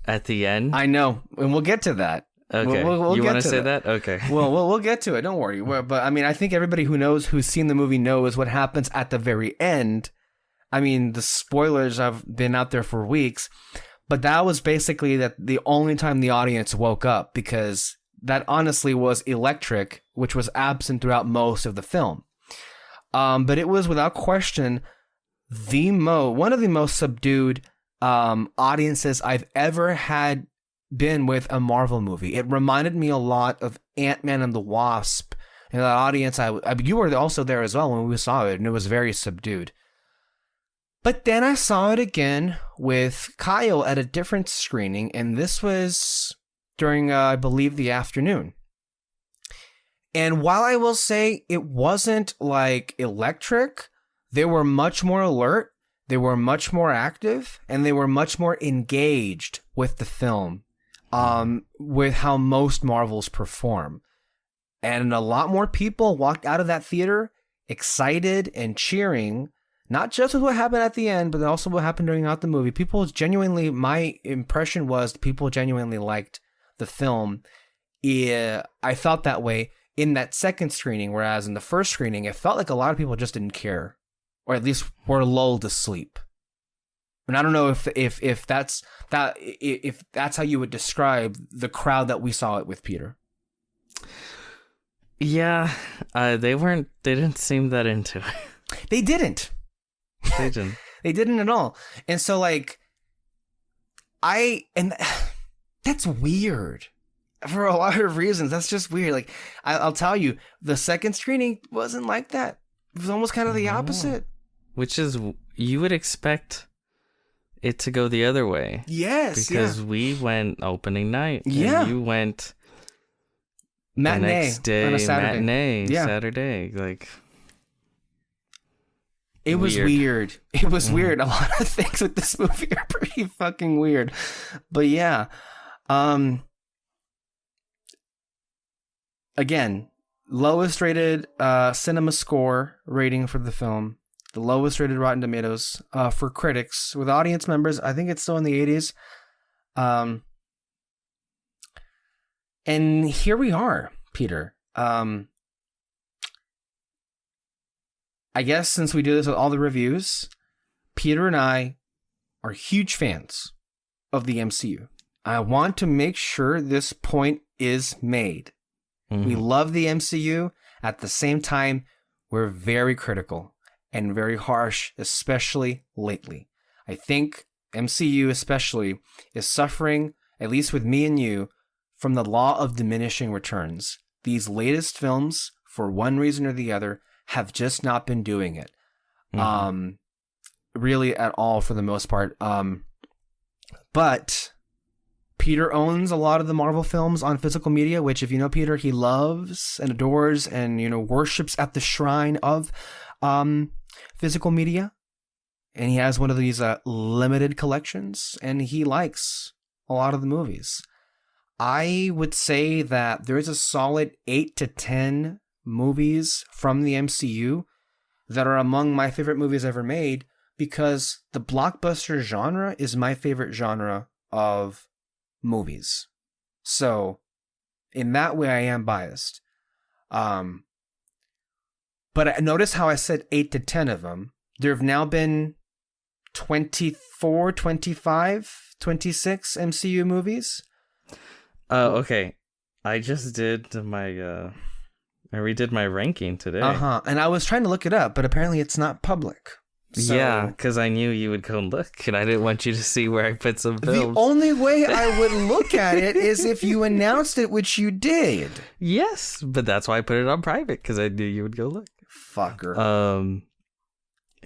at the end. I know, and we'll get to that. Okay, we'll you get want to say that? Okay. Well, we'll get to it. Don't worry. But I mean, I think everybody who's seen the movie knows what happens at the very end. I mean, the spoilers have been out there for weeks, but that was basically the only time the audience woke up, because that honestly was electric, which was absent throughout most of the film. But it was without question one of the most subdued audiences I've ever had been with a Marvel movie. It reminded me a lot of Ant-Man and the Wasp. And that audience, you were also there as well when we saw it, and it was very subdued. But then I saw it again with Kyle at a different screening, and this was during, I believe, the afternoon. And while I will say it wasn't like electric, they were much more alert, they were much more active, and they were much more engaged with the film, with how most Marvels perform. And a lot more people walked out of that theater excited and cheering, not just with what happened at the end, but also what happened during the movie. My impression was people genuinely liked the film. Yeah, I felt that way in that second screening, whereas in the first screening, it felt like a lot of people just didn't care, or at least were lulled to sleep. And I don't know if that's how you would describe the crowd that we saw it with, Peter. Yeah, they didn't seem that into it. They didn't. They didn't. They didn't at all. And so that's weird. For a lot of reasons, that's just weird. Like, I'll tell you, the second screening wasn't like that. It was almost kind of the opposite. Which is, you would expect it to go the other way. Yes, because we went opening night. Yeah. And you went matinee the next day on a Saturday. Matinee, yeah. Saturday. Like, it was weird. It was weird. A lot of things with this movie are pretty fucking weird. But yeah. Again, lowest rated cinema score rating for the film. The lowest rated Rotten Tomatoes for critics. With audience members, I think it's still in the 80s. And here we are, Peter. I guess since we do this with all the reviews, Peter and I are huge fans of the MCU. I want to make sure this point is made. Mm-hmm. We love the MCU. At the same time, we're very critical and very harsh, especially lately. I think MCU especially is suffering, at least with me and you, from the law of diminishing returns. These latest films, for one reason or the other, have just not been doing it. Mm-hmm. Really at all for the most part. But Peter owns a lot of the Marvel films on physical media, which, if you know Peter, he loves and adores and, worships at the shrine of physical media. And he has one of these limited collections, and he likes a lot of the movies. I would say that there's a solid 8 to 10 movies from the MCU that are among my favorite movies ever made, because the blockbuster genre is my favorite genre of movies. So in that way, I am biased. But notice how I said 8 to 10 of them. There have now been 24, 25, 26 MCU movies. Okay. I just did I redid my ranking today. And I was trying to look it up, but apparently it's not public. So, yeah, because I knew you would go and look, and I didn't want you to see where I put some films. The only way I would look at it is if you announced it, which you did. Yes, but that's why I put it on private, because I knew you would go look. Fucker.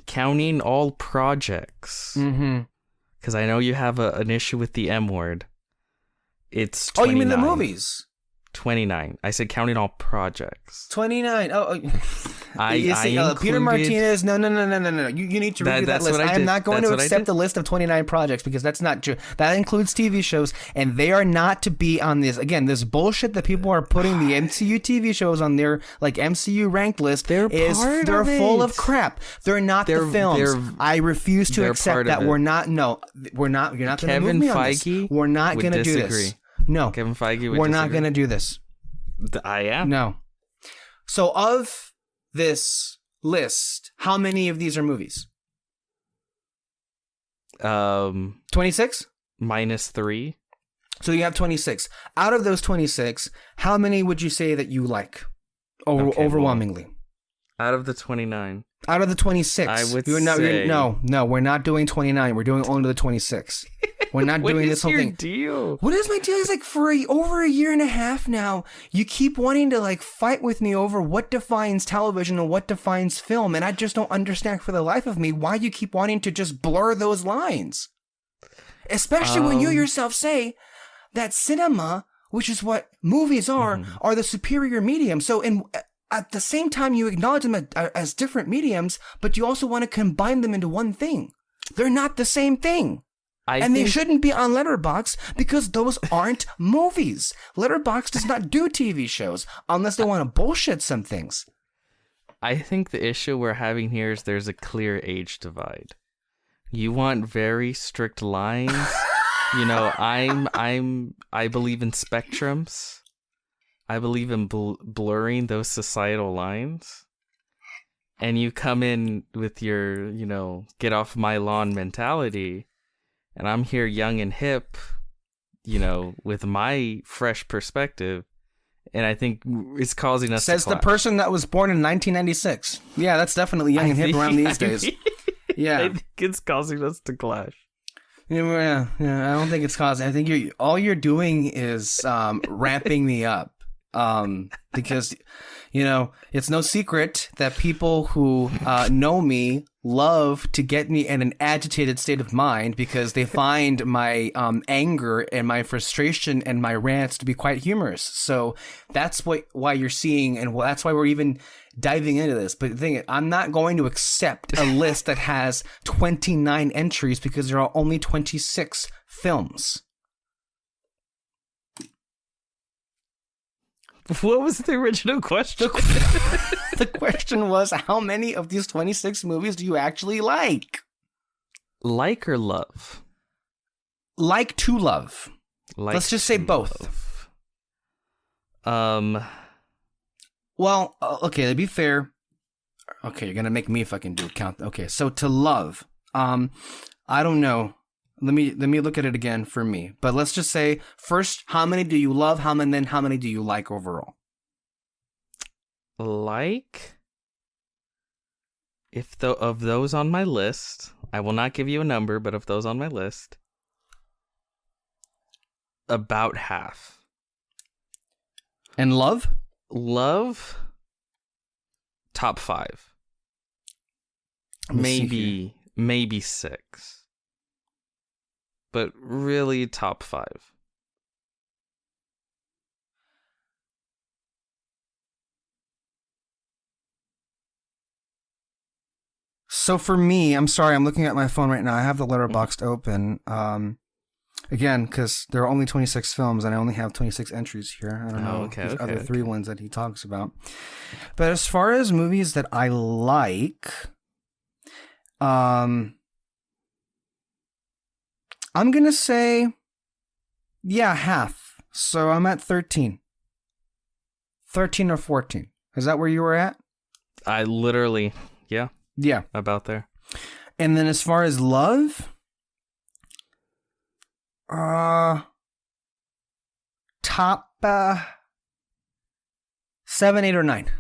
Counting all projects. Mm-hmm. Because I know you have an issue with the M word. It's 29. Oh, you mean the movies? 29. I said counting all projects. 29. Oh, I included... Peter Martinez. No. You need to review that list. I am not going to accept the list of 29 projects, because that's not true. That includes TV shows, and they are not to be on this. Again, this bullshit that people are putting the MCU TV shows on their MCU ranked list. They're full of crap. They're not the films. I refuse to accept that. We're not. No, we're not. You're not going to move me on this. We're not going to do this. No, Kevin Feige would we're not going to do this. I am. No. So of this list, how many of these are movies? 26? Minus 3. So you have 26. Out of those 26, how many would you say that you like? Overwhelmingly. Out of the 29. Out of the 26. I would say... say... No, we're not doing 29. We're doing only the 26. We're not doing this whole thing. What is your deal? What is my deal? Is like for over a year and a half now, you keep wanting to like fight with me over what defines television and what defines film, and I just don't understand for the life of me why you keep wanting to just blur those lines. Especially when you yourself say that cinema, which is what movies are the superior medium. So at the same time, you acknowledge them as different mediums, but you also want to combine them into one thing. They're not the same thing. They shouldn't be on Letterboxd because those aren't movies. Letterboxd does not do TV shows unless they want to bullshit some things. I think the issue we're having here is there's a clear age divide. You want very strict lines. You know, I believe in spectrums. I believe in blurring those societal lines. And you come in with your, you know, get off my lawn mentality. And I'm here young and hip, you know, with my fresh perspective. And I think it's causing us Says to clash. the person that was born in 1996. Yeah, that's definitely young and hip around these days. Yeah. I think it's causing us to clash. Yeah, I don't think it's causing. I think all you're doing is ramping me up. Because, you know, it's no secret that people who know me love to get me in an agitated state of mind because they find my anger and my frustration and my rants to be quite humorous. So that's why you're seeing, and that's why we're even diving into this. But the thing is, I'm not going to accept a list that has 29 entries because there are only 26 films. What was the original question? The question was, how many of these 26 movies do you actually like? Like or love? Like to love. Let's just say both. Love. Well, okay, to be fair. Okay, you're going to make me fucking do a count. Okay, so to love. I don't know. Let me look at it again for me. But let's just say first, how many do you love? How many do you like overall? Like, of those on my list, I will not give you a number, but of those on my list, about half. And love? Love, top 5. Maybe 6. But really top 5. So for me, I'm sorry, I'm looking at my phone right now. I have the Letterboxd open. Again, because there are only 26 films and I only have 26 entries here. I don't know the other 3 ones that he talks about. But as far as movies that I like, I'm going to say, half. So I'm at 13. 13 or 14. Is that where you were at? I literally, yeah, about there. And then as far as love, top 7, 8, or 9.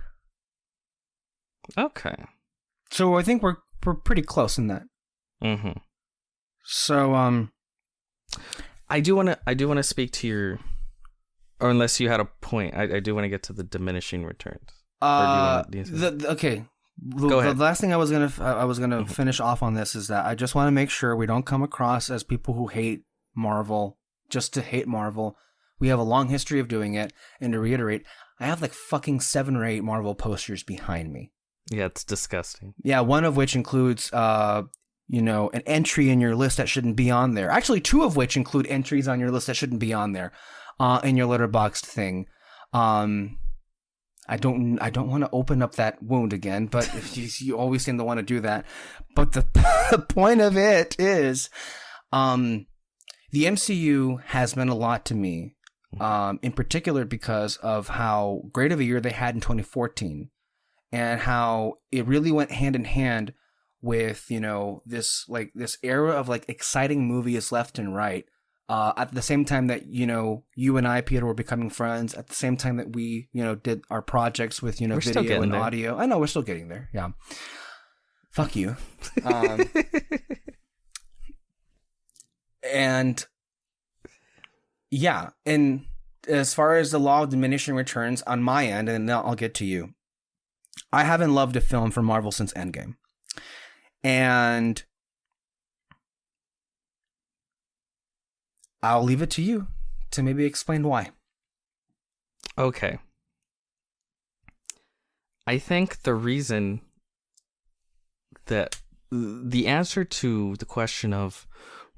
Okay. So I think we're pretty close in that. Mm-hmm. So I do want to speak to your, or unless you had a point, I do want to get to the diminishing returns. Okay. Go ahead. The last thing I was gonna finish off on this is that I just want to make sure we don't come across as people who hate Marvel just to hate Marvel. We have a long history of doing it, and to reiterate, I have like fucking 7 or 8 Marvel posters behind me. Yeah, it's disgusting. Yeah, one of which includes an entry in your list that shouldn't be on there. Actually, 2 of which include entries on your list that shouldn't be on there, in your Letterboxd thing. I don't want to open up that wound again, but if you always seem to want to do that. But the point of it is, the MCU has meant a lot to me, in particular because of how great of a year they had in 2014, and how it really went hand in hand with, this era of like exciting movies left and right. At the same time that, you and I, Peter, were becoming friends, at the same time that we, did our projects with, We're still video getting and there. audio. I know we're still getting there. Yeah. Fuck you. And yeah. And as far as the law of diminishing returns on my end, and now I'll get to you, I haven't loved a film from Marvel since Endgame. And I'll leave it to you to maybe explain why. Okay. I think the reason that the answer to the question of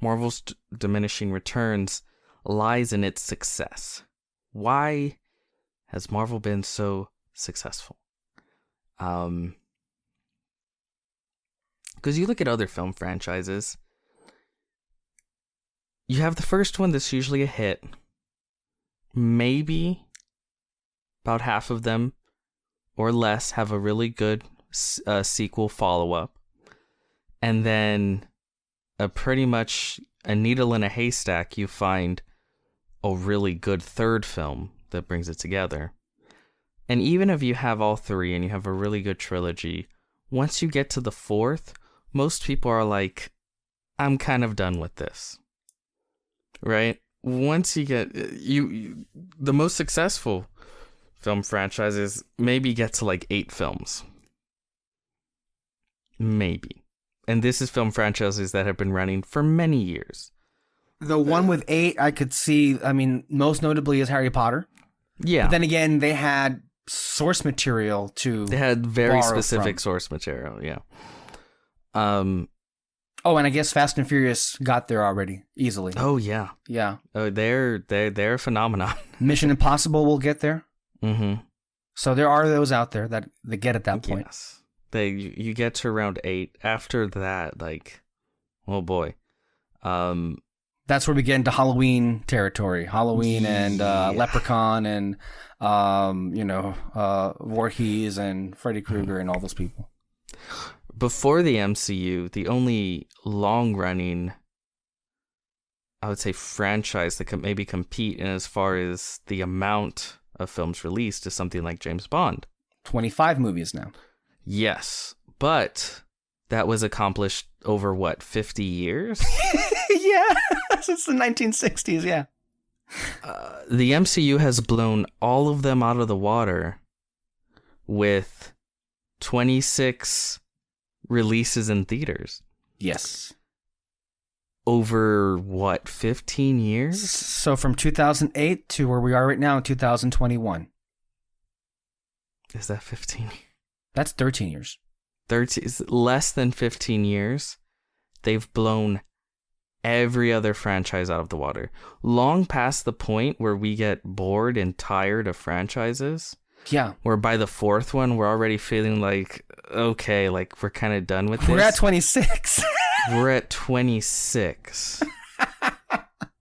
Marvel's diminishing returns lies in its success. Why has Marvel been so successful? Because you look at other film franchises, you have the first one that's usually a hit. Maybe about half of them or less have a really good sequel follow-up. And then pretty much a needle in a haystack, you find a really good third film that brings it together. And even if you have all three and you have a really good trilogy, once you get to the fourth, most people are like, I'm kind of done with this. Right? Once you get the most successful film franchises maybe get to like 8 films. Maybe. And this is film franchises that have been running for many years. The one with 8, I could see, I mean, most notably is Harry Potter. Yeah. But then again, they had source material to They had very borrow specific from. source material, yeah. Oh, and I guess Fast and Furious got there already, easily. Oh yeah. Yeah. Oh, they're a phenomenon. Mission Impossible will get there. Mm-hmm. So there are those out there that get at that point. Yes. You get to around 8. After that, like, oh boy. That's where we get into Halloween territory. Halloween and Leprechaun and Voorhees and Freddy Krueger and all those people. Before the MCU, the only long-running, I would say, franchise that could maybe compete in as far as the amount of films released is something like James Bond. 25 movies now. Yes, but that was accomplished over, 50 years? Yeah, since the 1960s, yeah. The MCU has blown all of them out of the water with 26 releases in theaters. Yes. Over, 15 years? So from 2008 to where we are right now in 2021. Is that 15? That's 13 years. 13 is less than 15 years. They've blown every other franchise out of the water. Long past the point where we get bored and tired of franchises. Yeah. Where by the fourth one, we're already feeling like, okay, like we're kind of done with this. We're at 26. We're at 26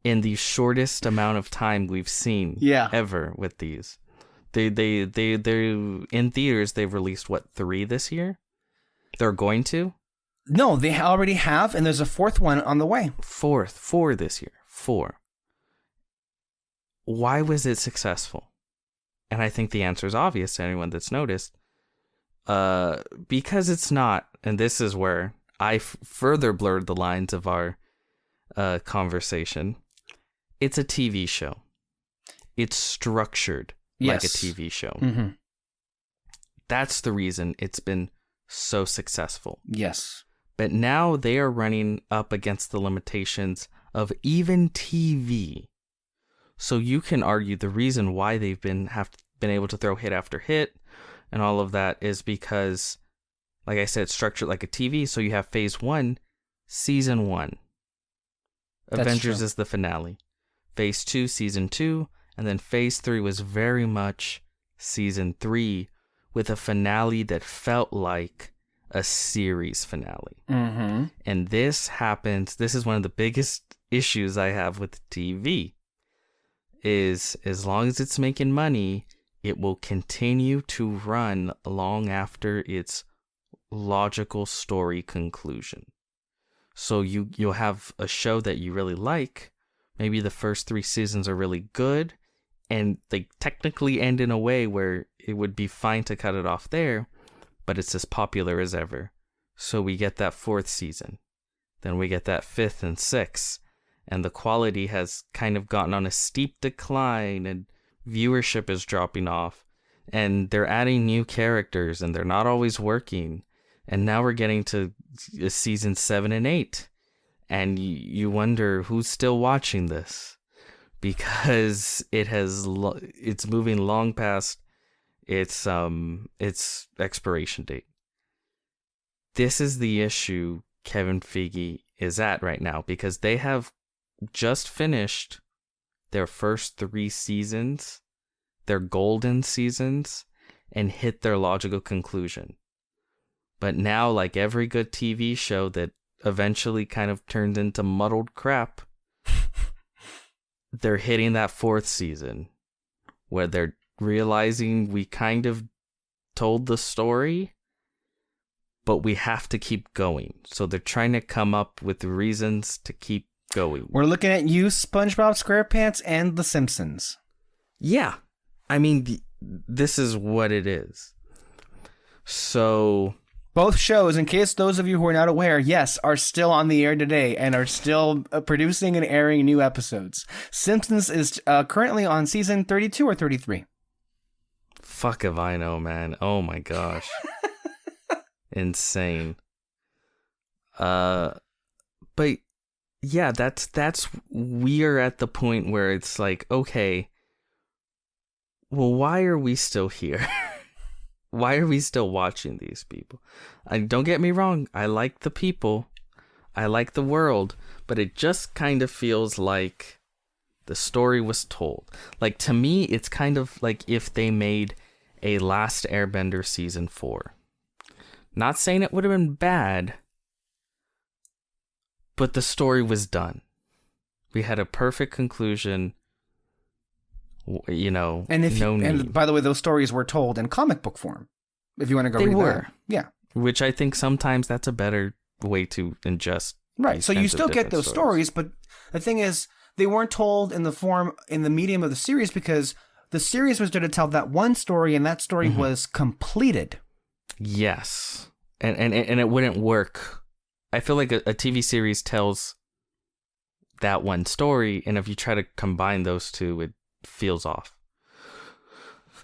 in the shortest amount of time we've seen ever with these. They're in theaters. They've released 3 this year. They're going to. No, they already have, and there's a 4th one on the way. 4 this year. 4. Why was it successful? And I think the answer is obvious to anyone that's noticed. Because it's not, and this is where I further blurred the lines of our conversation. It's a TV show. It's structured like a TV show. Mm-hmm. That's the reason it's been so successful. Yes. But now they are running up against the limitations of even TV. So you can argue the reason why they've been able to throw hit after hit and all of that is because, like I said, it's structured like a TV. So you have Phase 1, Season 1. Avengers is the finale. Phase 2, Season 2. And then Phase 3 was very much Season 3 with a finale that felt like a series finale. Mm-hmm. And this is one of the biggest issues I have with TV, is as long as it's making money, it will continue to run long after its logical story conclusion. So you'll have a show that you really like, maybe the first 3 seasons are really good, and they technically end in a way where it would be fine to cut it off there, but it's as popular as ever. So we get that 4th season. Then we get that 5th and 6th. And the quality has kind of gotten on a steep decline, and viewership is dropping off. And they're adding new characters, and they're not always working. And now we're getting to season 7 and 8. And you wonder who's still watching this, because it's moving long past its expiration date. This is the issue Kevin Feige is at right now, because they have just finished their first 3 seasons, their golden seasons, and hit their logical conclusion. But now, like every good TV show that eventually kind of turned into muddled crap, they're hitting that 4th season where they're realizing we kind of told the story, but we have to keep going. So they're trying to come up with reasons to keep going. We're looking at you, SpongeBob SquarePants, and The Simpsons. Yeah. I mean, this is what it is. So both shows, in case those of you who are not aware, yes, are still on the air today and are still producing and airing new episodes. Simpsons is currently on season 32 or 33. Fuck if I know, man. Oh my gosh. Insane. But yeah, that's we are at the point where it's like, okay, well, why are we still here? Why are we still watching these people? Don't get me wrong, I like the people, I like the world, but it just kind of feels like the story was told. Like, to me, it's kind of like if they made a Last Airbender season 4. Not saying it would have been bad, but the story was done. We had a perfect conclusion. You know, and by the way, those stories were told in comic book form. If you want to go read that. Yeah. Which I think sometimes that's a better way to ingest. Right. So you still get those stories, but the thing is, they weren't told in the medium of the series, because the series was there to tell that one story, and that story was completed. Yes. And it wouldn't work. I feel like a TV series tells that one story, and if you try to combine those two, it feels off.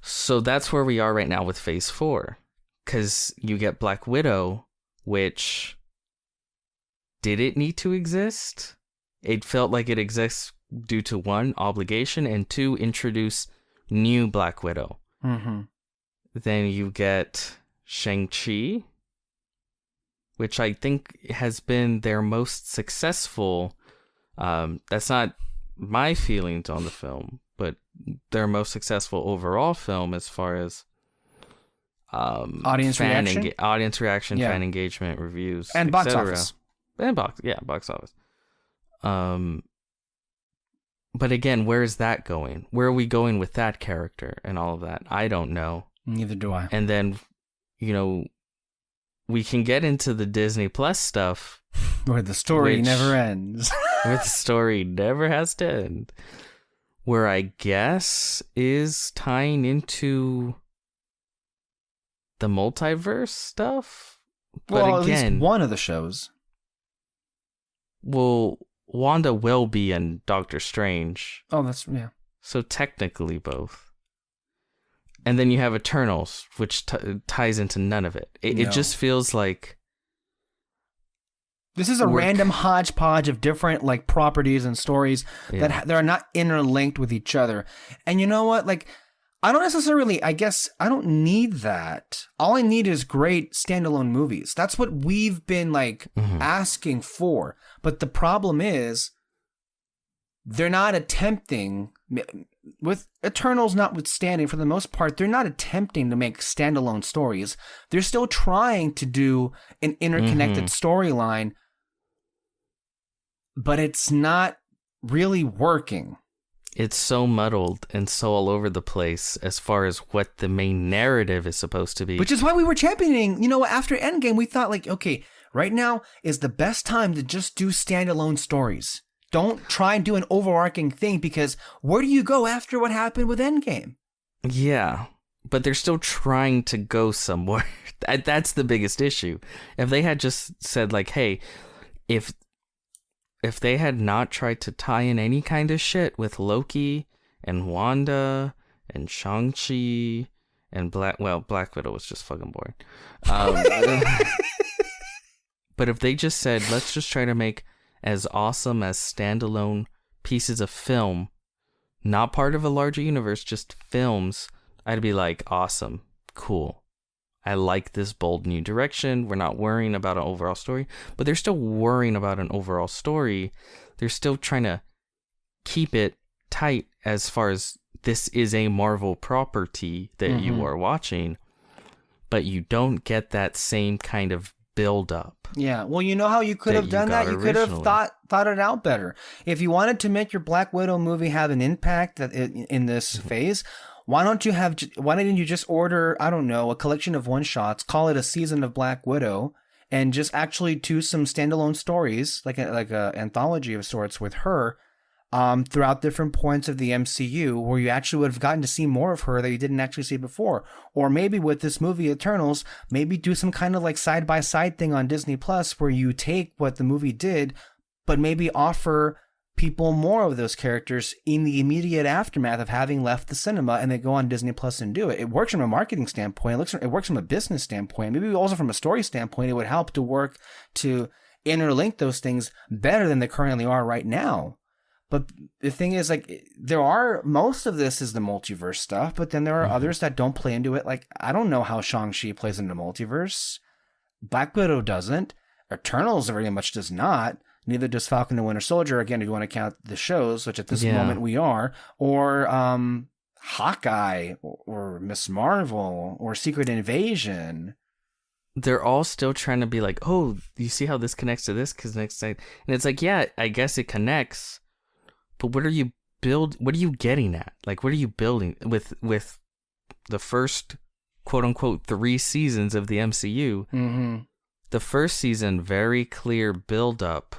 So that's where we are right now with Phase 4. Because you get Black Widow, which, did it need to exist? It felt like it exists due to 1, obligation, and 2, introduce new Black Widow. Mm-hmm. Then you get Shang-Chi, which I think has been their most successful. That's not my feelings on the film, but their most successful overall film as far as audience reaction, fan engagement, reviews, and box office. And box office. But again, where is that going? Where are we going with that character and all of that? I don't know. Neither do I. And then, we can get into the Disney Plus stuff. Where the story never ends. Where the story never has to end. Where I guess is tying into the multiverse stuff. But well, again, at least one of the shows. Well, Wanda will be in Doctor Strange. Oh, that's, yeah. So technically both. And then you have Eternals, which ties into none of it. It just feels like... This is a random hodgepodge of different properties and stories that are not interlinked with each other. And you know what? I don't necessarily, I guess, I don't need that. All I need is great standalone movies. That's what we've been asking for. But the problem is, they're not attempting, with Eternals notwithstanding, for the most part, they're not attempting to make standalone stories. They're still trying to do an interconnected storyline, but it's not really working. It's so muddled and so all over the place as far as what the main narrative is supposed to be. Which is why we were championing, after Endgame, we thought okay, right now is the best time to just do standalone stories. don't try and do an overarching thing, because where do you go after what happened with Endgame? Yeah, but they're still trying to go somewhere. That's the biggest issue. If they had just said like, hey, if they had not tried to tie in any kind of shit with Loki and Wanda and Shang-Chi and Black Widow was just fucking boring. But if they just said, let's just try to make as awesome as standalone pieces of film, not part of a larger universe, just films, I'd be like, awesome, cool. I like this bold new direction. We're not worrying about an overall story, but they're still worrying about an overall story. They're still trying to keep it tight as far as this is a Marvel property that you are watching, but you don't get that same kind of build up. Yeah, well, you know how you could have done that? You could have thought it out better. If you wanted to make your Black Widow movie have an impact in this phase, why didn't you just order, I don't know, a collection of one-shots, call it a season of Black Widow, and just actually do some standalone stories, like a anthology of sorts with her, throughout different points of the MCU, where you actually would have gotten to see more of her that you didn't actually see before. Or maybe with this movie Eternals, maybe do some kind of like side-by-side thing on Disney Plus where you take what the movie did, but maybe offer people more of those characters in the immediate aftermath of having left the cinema, and they go on Disney Plus and do it. It works from a marketing standpoint. It works from a business standpoint. Maybe also from a story standpoint, it would help to work to interlink those things better than they currently are right now. But the thing is, like, most of this is the multiverse stuff, but then there are others that don't play into it. Like, I don't know how Shang-Chi plays into multiverse. Black Widow doesn't. Eternals very much does not. Neither does Falcon and Winter Soldier, again, if you want to count the shows, which at this moment we are. Or Hawkeye, or Miss Marvel, or Secret Invasion. They're all still trying to be like, oh, you see how this connects to this? Because next time, and it's like, yeah, I guess it connects. But what are you getting at? Like, what are you building with the first quote unquote 3 seasons of the MCU? Mm-hmm. The first season, very clear build up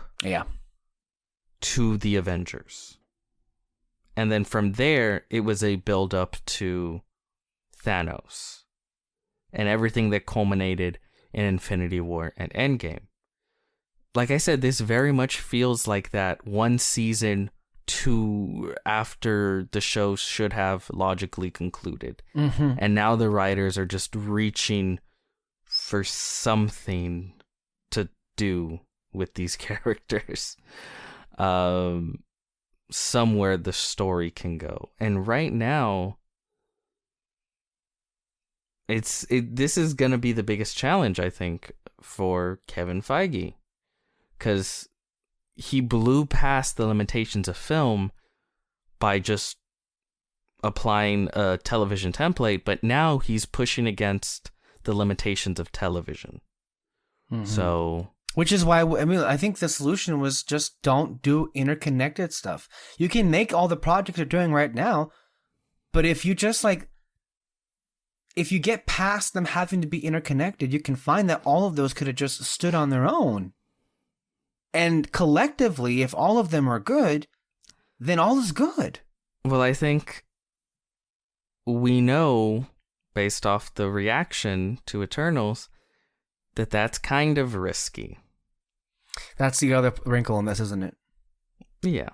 to the Avengers. And then from there, it was a build up to Thanos and everything that culminated in Infinity War and Endgame. Like I said, this very much feels like that one season to after the show should have logically concluded. Mm-hmm. And now the writers are just reaching for something to do with these characters. Somewhere the story can go. And right now, this is going to be the biggest challenge, I think, for Kevin Feige. Because he blew past the limitations of film by just applying a television template, but now he's pushing against the limitations of television. Mm-hmm. So, which is why, I mean, I think the solution was just don't do interconnected stuff. You can make all the projects you're doing right now, but if you just if you get past them having to be interconnected, you can find that all of those could have just stood on their own. And collectively, if all of them are good, then all is good. Well, I think we know, based off the reaction to Eternals, that that's kind of risky. That's the other wrinkle in this, isn't it? Yeah.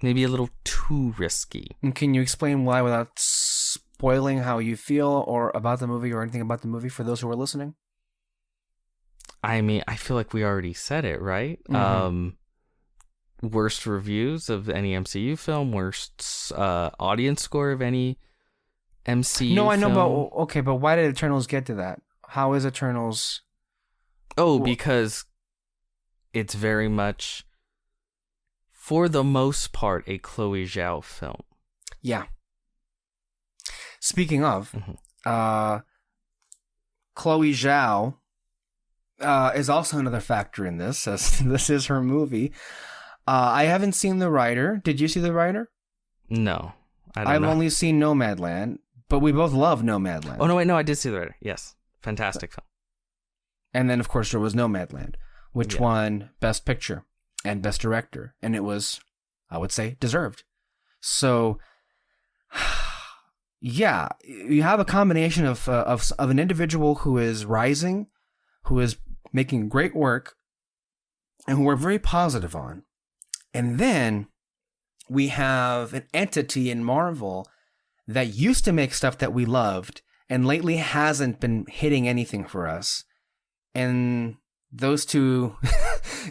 Maybe a little too risky. And can you explain why without spoiling how you feel or about the movie or anything about the movie for those who are listening? I mean, I feel like we already said it, right? Mm-hmm. Worst reviews of any MCU film, worst audience score of any MCU No, I know, film. but why did Eternals get to that? How is Eternals... Oh, because it's very much, for the most part, a Chloe Zhao film. Yeah. Speaking of, Chloe Zhao is also another factor in this, as this is her movie. I haven't seen The Rider. Did you see The Rider? No, I've only seen Nomadland, but we both love Nomadland. Oh, no, wait, no, I did see The Rider. Yes. Fantastic film. And then, of course, there was Nomadland, which won Best Picture. and Best Director, and it was, I would say, deserved. So, yeah, you have a combination of an individual who is rising, who is making great work, and who we're very positive on. And then we have an entity in Marvel that used to make stuff that we loved and lately hasn't been hitting anything for us. And those two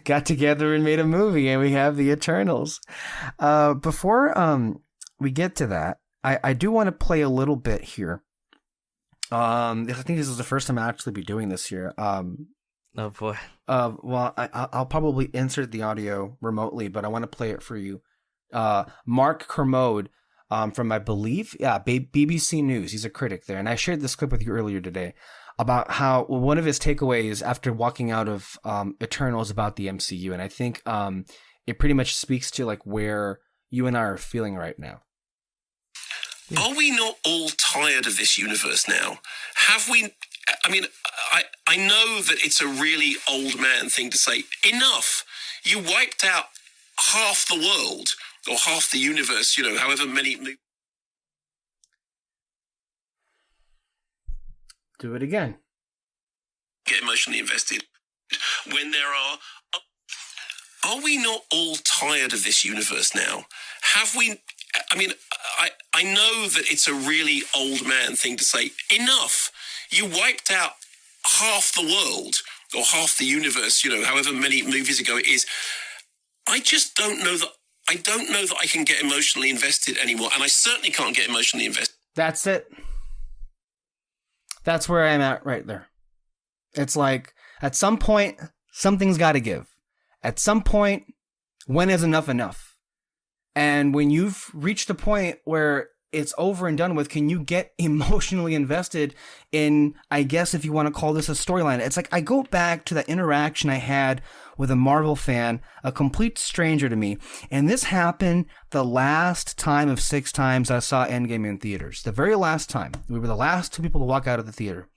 got together and made a movie, and we have the Eternals. Before we get to that, I do want to play a little bit here. I think this is the first time I'll actually be doing this here. Oh boy. Well, I'll probably insert the audio remotely, but I want to play it for you. Mark Kermode, from, I believe, BBC News. He's a critic there, and I shared this clip with you earlier today about how one of his takeaways after walking out of Eternals about the MCU, and I think it pretty much speaks to like where you and I are feeling right now. Are we not all tired of this universe now? Have we? I mean, I know that it's a really old man thing to say. Enough. You wiped out half the world or half the universe, however many. Do it again. Get emotionally invested when there are we not all tired of this universe now? Have we? I mean, I know that it's a really old man thing to say. Enough. You wiped out half the world or half the universe, however many movies ago it is. I just don't know that. I don't know that I can get emotionally invested anymore, and I certainly can't get emotionally invested. That's it. That's where I'm at right there. It's like, at some point, something's got to give. At some point, when is enough enough? And when you've reached a point where it's over and done with, can you get emotionally invested in, I guess if you want to call this a storyline? It's like, I go back to that interaction I had with a Marvel fan, a complete stranger to me. And this happened the last time of 6 times I saw Endgame in theaters. The very last time. We were the last 2 people to walk out of the theater.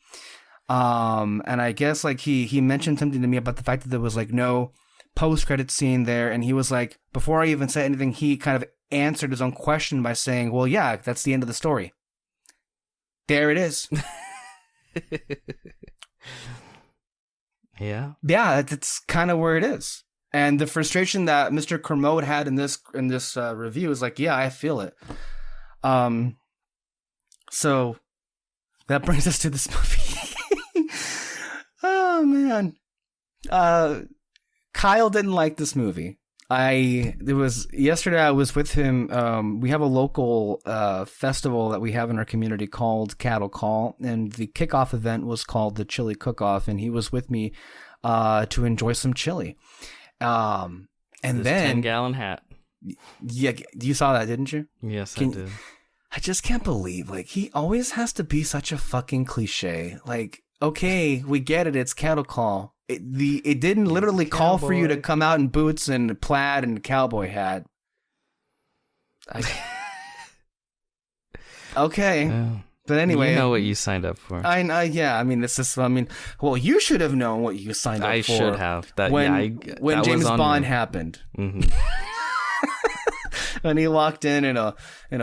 And I guess like he mentioned something to me about the fact that there was like no post-credit scene there. And he was like, before I even said anything, he kind of answered his own question by saying, well, yeah, that's the end of the story. There it is. Yeah. Yeah, that's kind of where it is. And the frustration that Mr. Kermode had in this review is like, yeah, I feel it. So that brings us to this movie. Oh man. Kyle didn't like this movie. Yesterday I was with him. We have a local festival that we have in our community called Cattle Call, and the kickoff event was called the Chili Cook-Off, and he was with me to enjoy some chili. And this then 10-gallon hat. Yeah, you saw that, didn't you? Yes, I did. I just can't believe, like, he always has to be such a fucking cliche. Like, okay, we get it, it's Cattle Call. It didn't literally call for you to come out in boots and plaid and cowboy hat. Okay. Oh. But anyway, you know what you signed up for. Yeah. I mean, well, you should have known what you signed up for. I should have. When James Bond happened. Mm-hmm. When he walked in a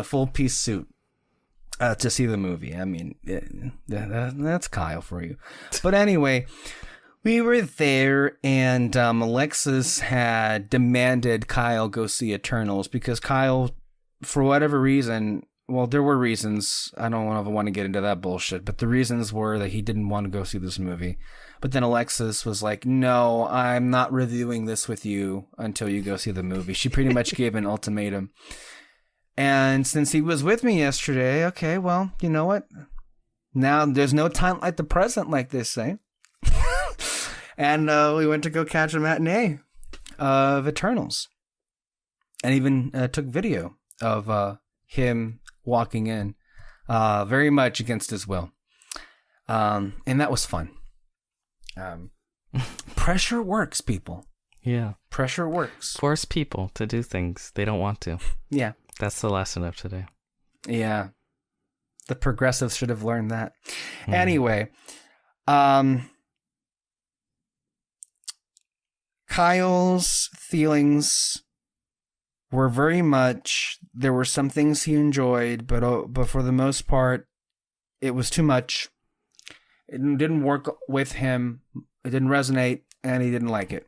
full piece suit to see the movie. I mean, that's Kyle for you. But anyway, we were there, and Alexis had demanded Kyle go see Eternals because Kyle, for whatever reason, well, there were reasons. I don't want to get into that bullshit, but the reasons were that he didn't want to go see this movie. But then Alexis was like, no, I'm not reviewing this with you until you go see the movie. She pretty much gave an ultimatum. And since he was with me yesterday, okay, well, you know what? Now there's no time like the present, like they say. And we went to go catch a matinee of Eternals. And even took video of him walking in, very much against his will. And that was fun. Pressure works, people. Yeah. Pressure works. Force people to do things they don't want to. Yeah. That's the lesson of today. Yeah. The progressives should have learned that. Anyway, Kyle's feelings were very much, there were some things he enjoyed, but for the most part, it was too much. It didn't work with him. It didn't resonate, and he didn't like it.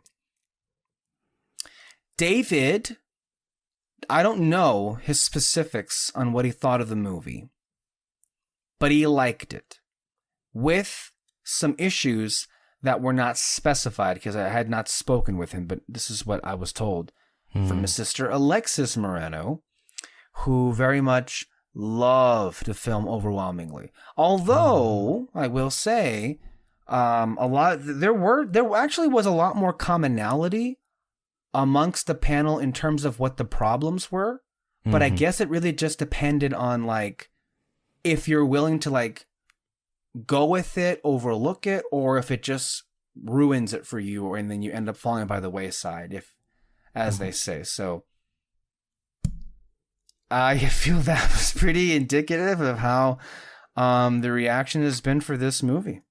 David, I don't know his specifics on what he thought of the movie, but he liked it, with some issues that were not specified because I had not spoken with him, but this is what I was told from his sister Alexis Moreno, who very much loved the film overwhelmingly. Although I will say, there actually was a lot more commonality amongst the panel in terms of what the problems were, but I guess it really just depended on like if you're willing to like go with it, overlook it, or if it just ruins it for you, and then you end up falling by the wayside, if, as they say. So I feel that was pretty indicative of how the reaction has been for this movie.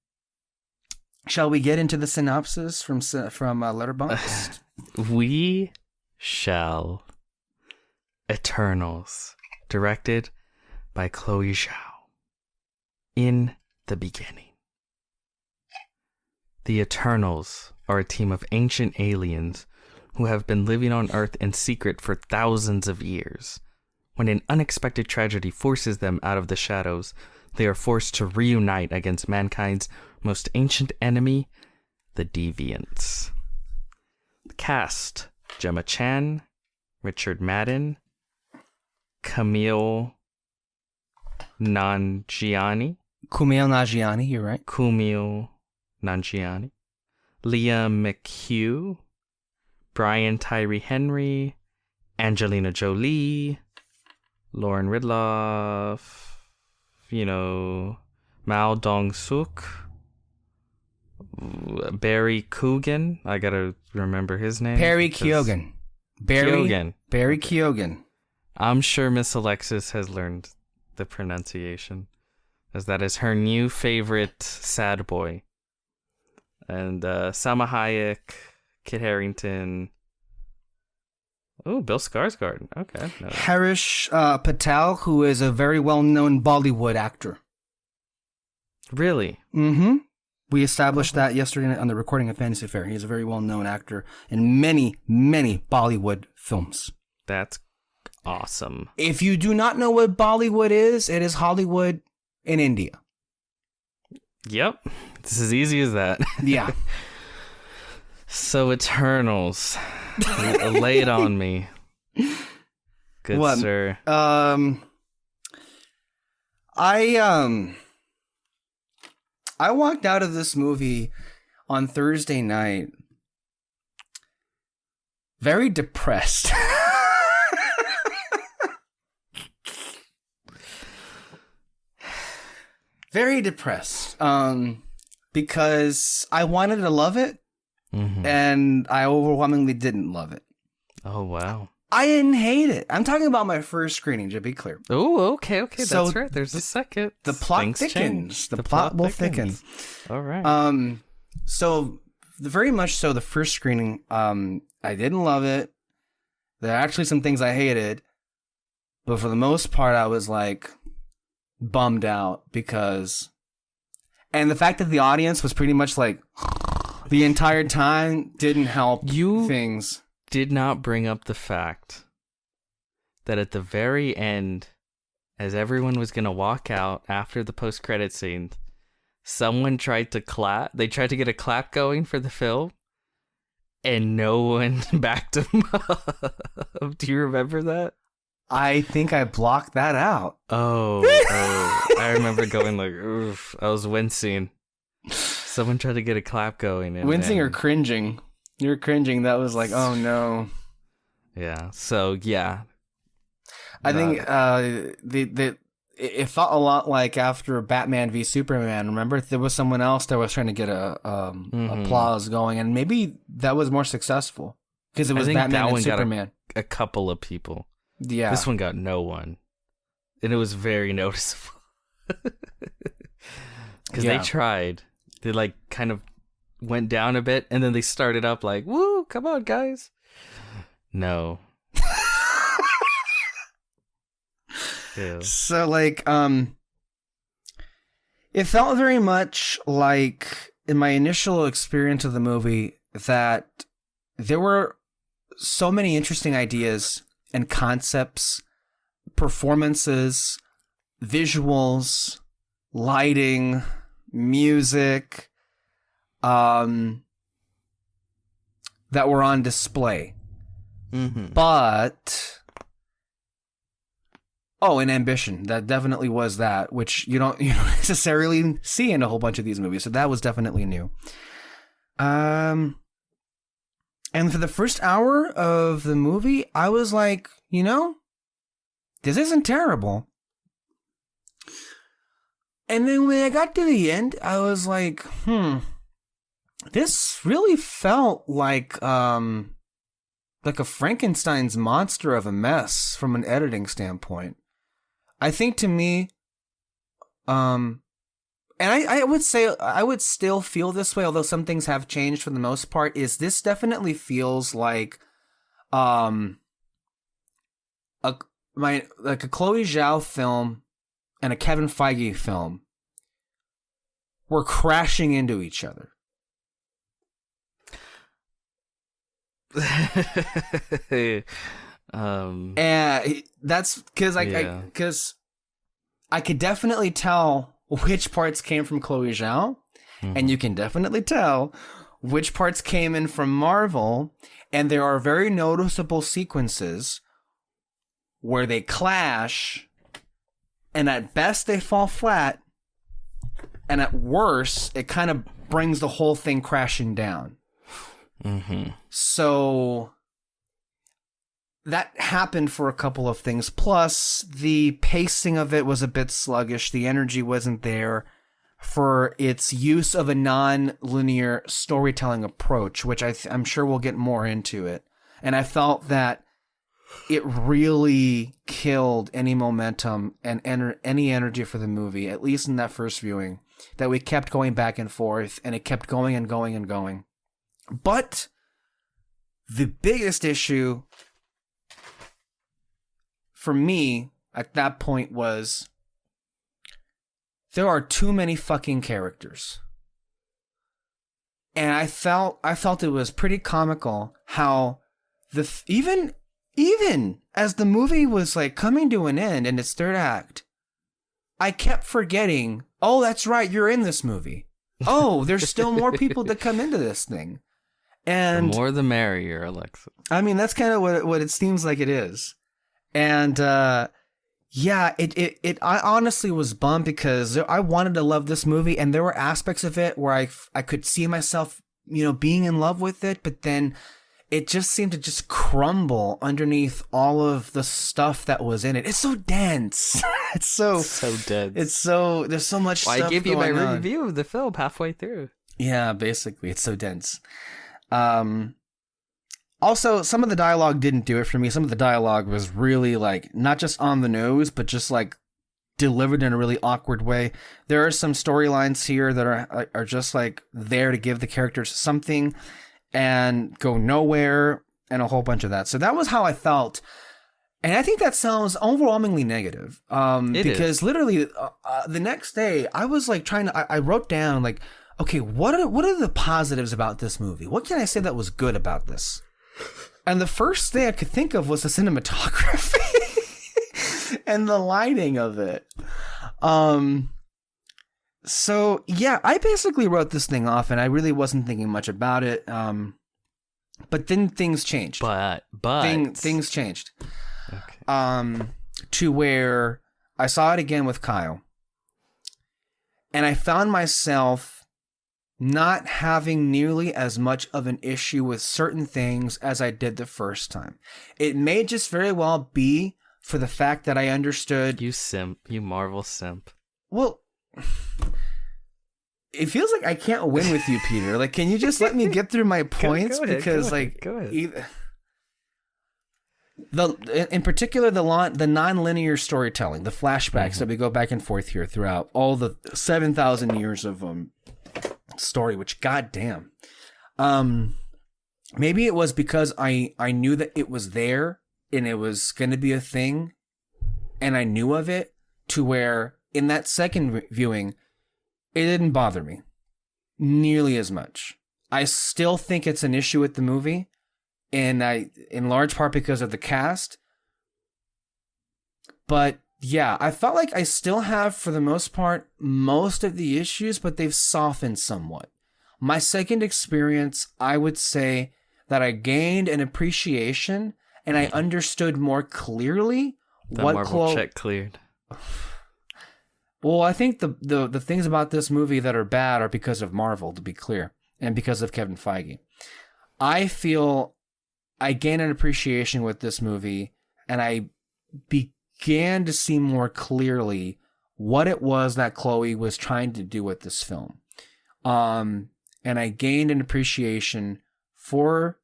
Shall we get into the synopsis from Letterboxd? We shall. Eternals, directed by Chloe Zhao. In the beginning. The Eternals are a team of ancient aliens who have been living on Earth in secret for thousands of years. When an unexpected tragedy forces them out of the shadows, they are forced to reunite against mankind's most ancient enemy, the Deviants. The cast: Gemma Chan, Richard Madden, Kumail Nanjiani, you're right. Kumail Nanjiani, Leah McHugh, Brian Tyree Henry, Angelina Jolie, Lauren Ridloff, Mao Dong-suk, Barry Keoghan. I gotta remember his name. Barry Keoghan. Barry Keoghan. I'm sure Miss Alexis has learned the pronunciation, as that is her new favorite sad boy. And Salma Hayek, Kit Harington. Oh, Bill Skarsgård. Okay. No. Harish Patel, who is a very well-known Bollywood actor. Really? Mm-hmm. We established that yesterday on the recording of Fantasy Fair. He's a very well-known actor in many, many Bollywood films. That's awesome. If you do not know what Bollywood is, it is Hollywood in India. Yep. It's as easy as that. Yeah. So Eternals. Lay it on me. Good what? Sir. I walked out of this movie on Thursday night very depressed. Very depressed. Because I wanted to love it, and I overwhelmingly didn't love it. Oh, wow. I didn't hate it. I'm talking about my first screening, to be clear. Oh, okay. So that's right. There's a second. The plot Things thickens. change. The plot will thicken. All right. So very much so, the first screening, I didn't love it. There are actually some things I hated, but for the most part, I was like bummed out because, and the fact that the audience was pretty much like the entire time didn't help things. Did not bring up the fact that at the very end, as everyone was going to walk out after the post-credit scene, someone tried to clap. They tried to get a clap going for the film, and no one backed them up. Do you remember that? I think I blocked that out. Oh, I remember going like, oof, I was wincing. Someone tried to get a clap going. And wincing or cringing? You're cringing. That was like, oh no. Yeah. So yeah. I think it felt a lot like after Batman v Superman. Remember, there was someone else that was trying to get applause going, and maybe that was more successul because it was Batman and Superman. A couple of people. Yeah. This one got no one, and it was very noticeable because they tried. They like kind of went down a bit, and then they started up like, woo, come on, guys. No. Ew. So like it felt very much like in my initial experience of the movie that there were so many interesting ideas and concepts, performances, visuals, lighting, music, that were on display. Mm-hmm. But and ambition. That definitely was that, which you don't necessarily see in a whole bunch of these movies. So that was definitely new. And for the first hour of the movie, I was like, this isn't terrible. And then when I got to the end, I was like, this really felt like a Frankenstein's monster of a mess from an editing standpoint. I think to me, and I would say I would still feel this way, although some things have changed for the most part, is this definitely feels like a Chloe Zhao film and a Kevin Feige film were crashing into each other. And that's because I could definitely tell which parts came from Chloe Zhao, and you can definitely tell which parts came in from Marvel, and there are very noticeable sequences where they clash, and at best they fall flat, and at worst it kind of brings the whole thing crashing down. Mm-hmm. So that happened for a couple of things. Plus, the pacing of it was a bit sluggish. The energy wasn't there for its use of a non-linear storytelling approach, which I'm sure we'll get more into it. And I felt that it really killed any momentum and any energy for the movie, at least in that first viewing, that we kept going back and forth, and it kept going and going and going. But the biggest issue for me at that point was there are too many fucking characters. And I felt it was pretty comical how even as the movie was like coming to an end in its third act, I kept forgetting, oh, that's right, you're in this movie. Oh, there's still more people to come into this thing. And the more the merrier, Alexa. I mean, that's kind of what it seems like it is. And yeah, I honestly was bummed because I wanted to love this movie, and there were aspects of it where I could see myself, being in love with it, but then it just seemed to just crumble underneath all of the stuff that was in it. It's so dense. It's so dense. There's so much stuff going on. I gave you my review of the film halfway through. Yeah, basically, it's so dense. Also, some of the dialogue didn't do it for me. Some of the dialogue was really like not just on the nose, but just like delivered in a really awkward way. There are some storylines here that are just like there to give the characters something and go nowhere, and a whole bunch of that. So that was how I felt. And I think that sounds overwhelmingly negative. Because literally the next day I was like I wrote down like, okay, what are the positives about this movie? What can I say that was good about this? And the first thing I could think of was the cinematography and the lighting of it. So yeah, I basically wrote this thing off, and I really wasn't thinking much about it. But then things changed. But things changed. Okay. To where I saw it again with Kyle, and I found myself not having nearly as much of an issue with certain things as I did the first time. It may just very well be for the fact that I understood. You Marvel simp. Well, it feels like I can't win with you, Peter. Like, can you just let me get through my points? Go ahead, because, go like, ahead. In particular, the non-linear storytelling, the flashbacks that we go back and forth here throughout all the 7,000 years of story, which goddamn. Maybe it was because I knew that it was there and it was going to be a thing, and I knew of it, to where in that second viewing, it didn't bother me nearly as much. I still think it's an issue with the movie, and in large part because of the cast. But yeah, I felt like I still have, for the most part, most of the issues, but they've softened somewhat. My second experience, I would say that I gained an appreciation and I understood more clearly that what Marvel check cleared. Well, I think the things about this movie that are bad are because of Marvel, to be clear, and because of Kevin Feige. I feel I gained an appreciation with this movie, and I began to see more clearly what it was that Chloe was trying to do with this film. And I gained an appreciation for,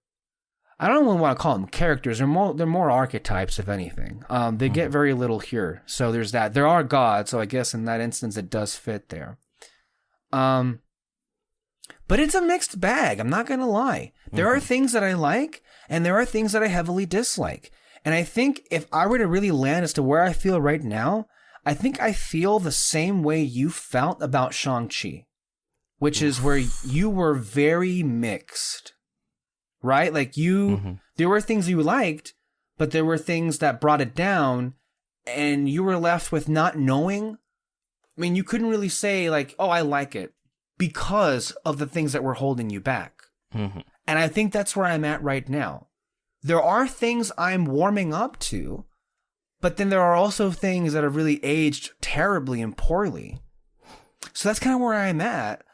I don't even want to call them characters. They're more archetypes, if anything. They get very little here. So there's that. There are gods, so I guess in that instance it does fit there. But it's a mixed bag. I'm not going to lie. There are things that I like, and there are things that I heavily dislike. And I think if I were to really land as to where I feel right now, I think I feel the same way you felt about Shang-Chi, which is where you were very mixed, right? Like there were things you liked, but there were things that brought it down, and you were left with not knowing. I mean, you couldn't really say like, oh, I like it, because of the things that were holding you back. And I think that's where I'm at right now. There are things I'm warming up to, but then there are also things that have really aged terribly and poorly. So that's kind of where I'm at.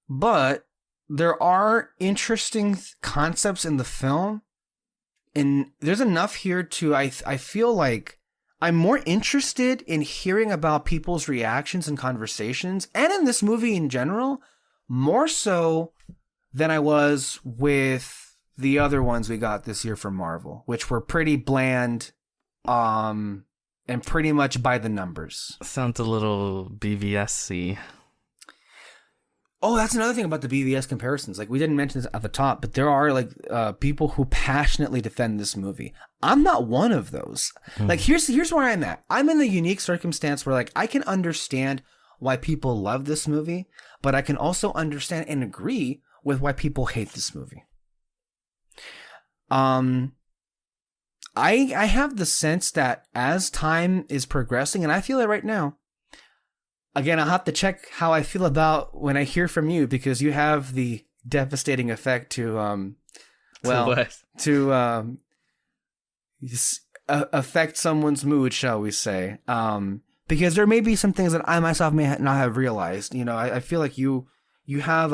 But there are interesting concepts in the film, and there's enough here to, I feel like I'm more interested in hearing about people's reactions and conversations, and in this movie in general, more so than I was with the other ones we got this year from Marvel, which were pretty bland, and pretty much by the numbers. Sounds a little BVS-y. Oh, that's another thing about the BVS comparisons. Like, we didn't mention this at the top, but there are like people who passionately defend this movie. I'm not one of those. Like, here's where I'm at. I'm in the unique circumstance where, like, I can understand why people love this movie, but I can also understand and agree with why people hate this movie. I have the sense that as time is progressing, and I feel it right now. Again, I'll have to check how I feel about when I hear from you, because you have the devastating effect to affect someone's mood, shall we say. Because there may be some things that I myself may not have realized. You know, I feel like you have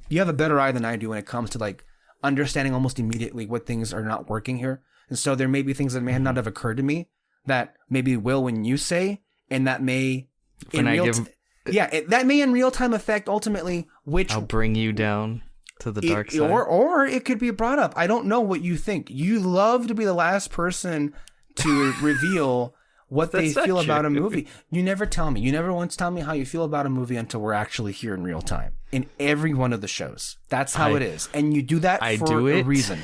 you have a better eye than I do when it comes to like understanding almost immediately what things are not working here. And so there may be things that may not have occurred to me that maybe will when you say, and that may that may in real time affect ultimately which I'll bring you down to the dark side. Or it could be brought up. I don't know what you think. You love to be the last person to reveal what they feel about a movie. You never tell me. You never once tell me how you feel about a movie until we're actually here in real time. In every one of the shows. That's how it is. And you do that for a reason.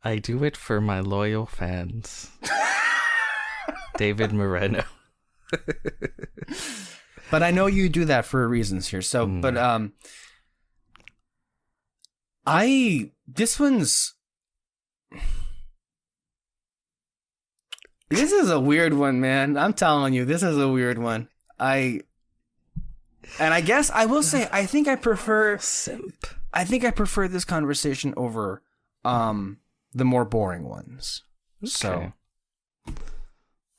I do it for my loyal fans. David Moreno. But I know you do that for reasons here. So, but this is a weird one, man. I'm telling you, this is a weird one. And I guess I will say, I think I prefer this conversation over the more boring ones. Okay. So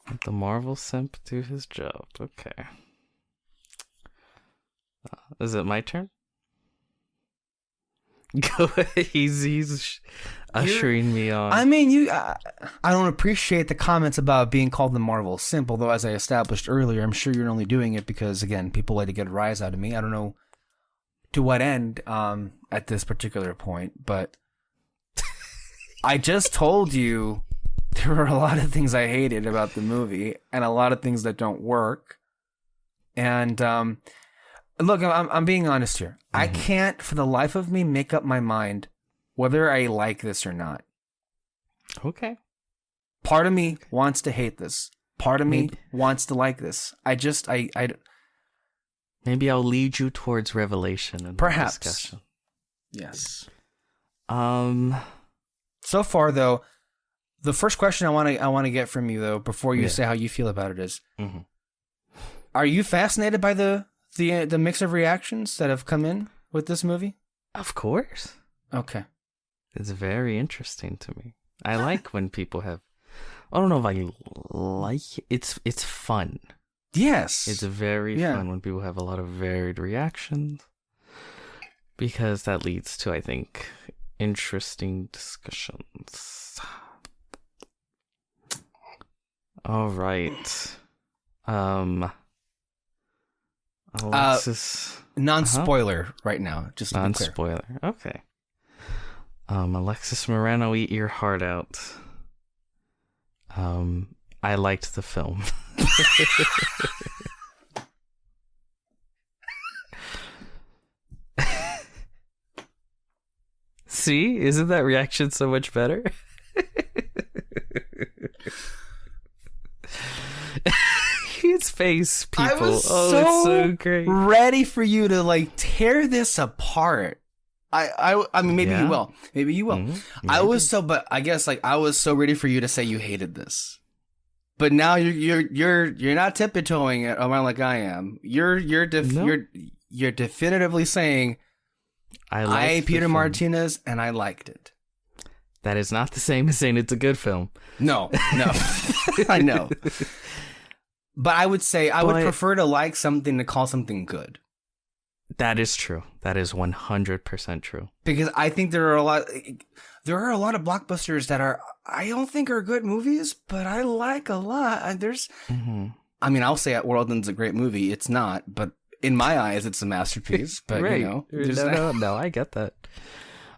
let the Marvel simp do his job. Okay. Is it my turn? Go ahead. He's ushering me on. I mean, I don't appreciate the comments about being called the Marvel simp, although as I established earlier, I'm sure you're only doing it because, again, people like to get a rise out of me. I don't know to what end at this particular point, but I just told you there were a lot of things I hated about the movie and a lot of things that don't work. And look, I'm being honest here. Mm-hmm. I can't, for the life of me, make up my mind whether I like this or not. Okay. Part of me wants to hate this. Part of me wants to like this. I maybe I'll lead you towards revelation and perhaps discussion. Yes. So far, though, the first question I want to get from you, though, before you say how you feel about it is, are you fascinated by the mix of reactions that have come in with this movie? Of course. Okay. It's very interesting to me. I like when people have. I don't know if I like it. It's fun. Yes. It's very fun when people have a lot of varied reactions, because that leads to, I think, interesting discussions. All right. Alexis. Non-spoiler right now, just to be clear. Non-spoiler. Okay. Alexis Moreno, eat your heart out. I liked the film. See? Isn't that reaction so much better? His face, people. I was it's so great. Ready for you to like tear this apart. I mean, maybe you will. Maybe you will. Mm-hmm. But I guess like I was so ready for you to say you hated this. But now you're not tiptoeing it around like I am. You're definitively saying I ate Peter Martinez and I liked it. That is not the same as saying it's a good film. No. I know. But I would say I would prefer to like something to call something good. That is true. That is 100% true. Because I think there are a lot of blockbusters that I don't think are good movies, but I like a lot. I mean, I'll say At Worldland's a great movie. It's not, but in my eyes, it's a masterpiece. But right. No, I get that.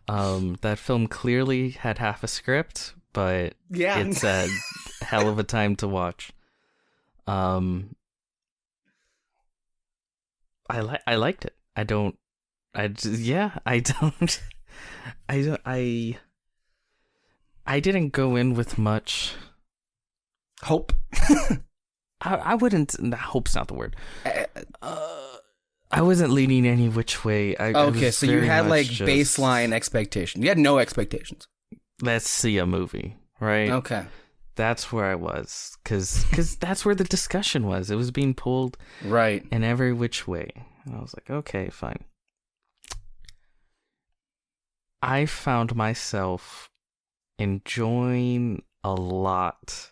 That film clearly had half a script, but it's a hell of a time to watch. I liked it. I didn't go in with much hope. I wouldn't. Hope's not the word. I wasn't leaning any which way. So you had like baseline expectations. You had no expectations. Let's see a movie, right? Okay. That's where I was, because that's where the discussion was. It was being pulled right in every which way. And I was like, okay, fine. I found myself enjoying a lot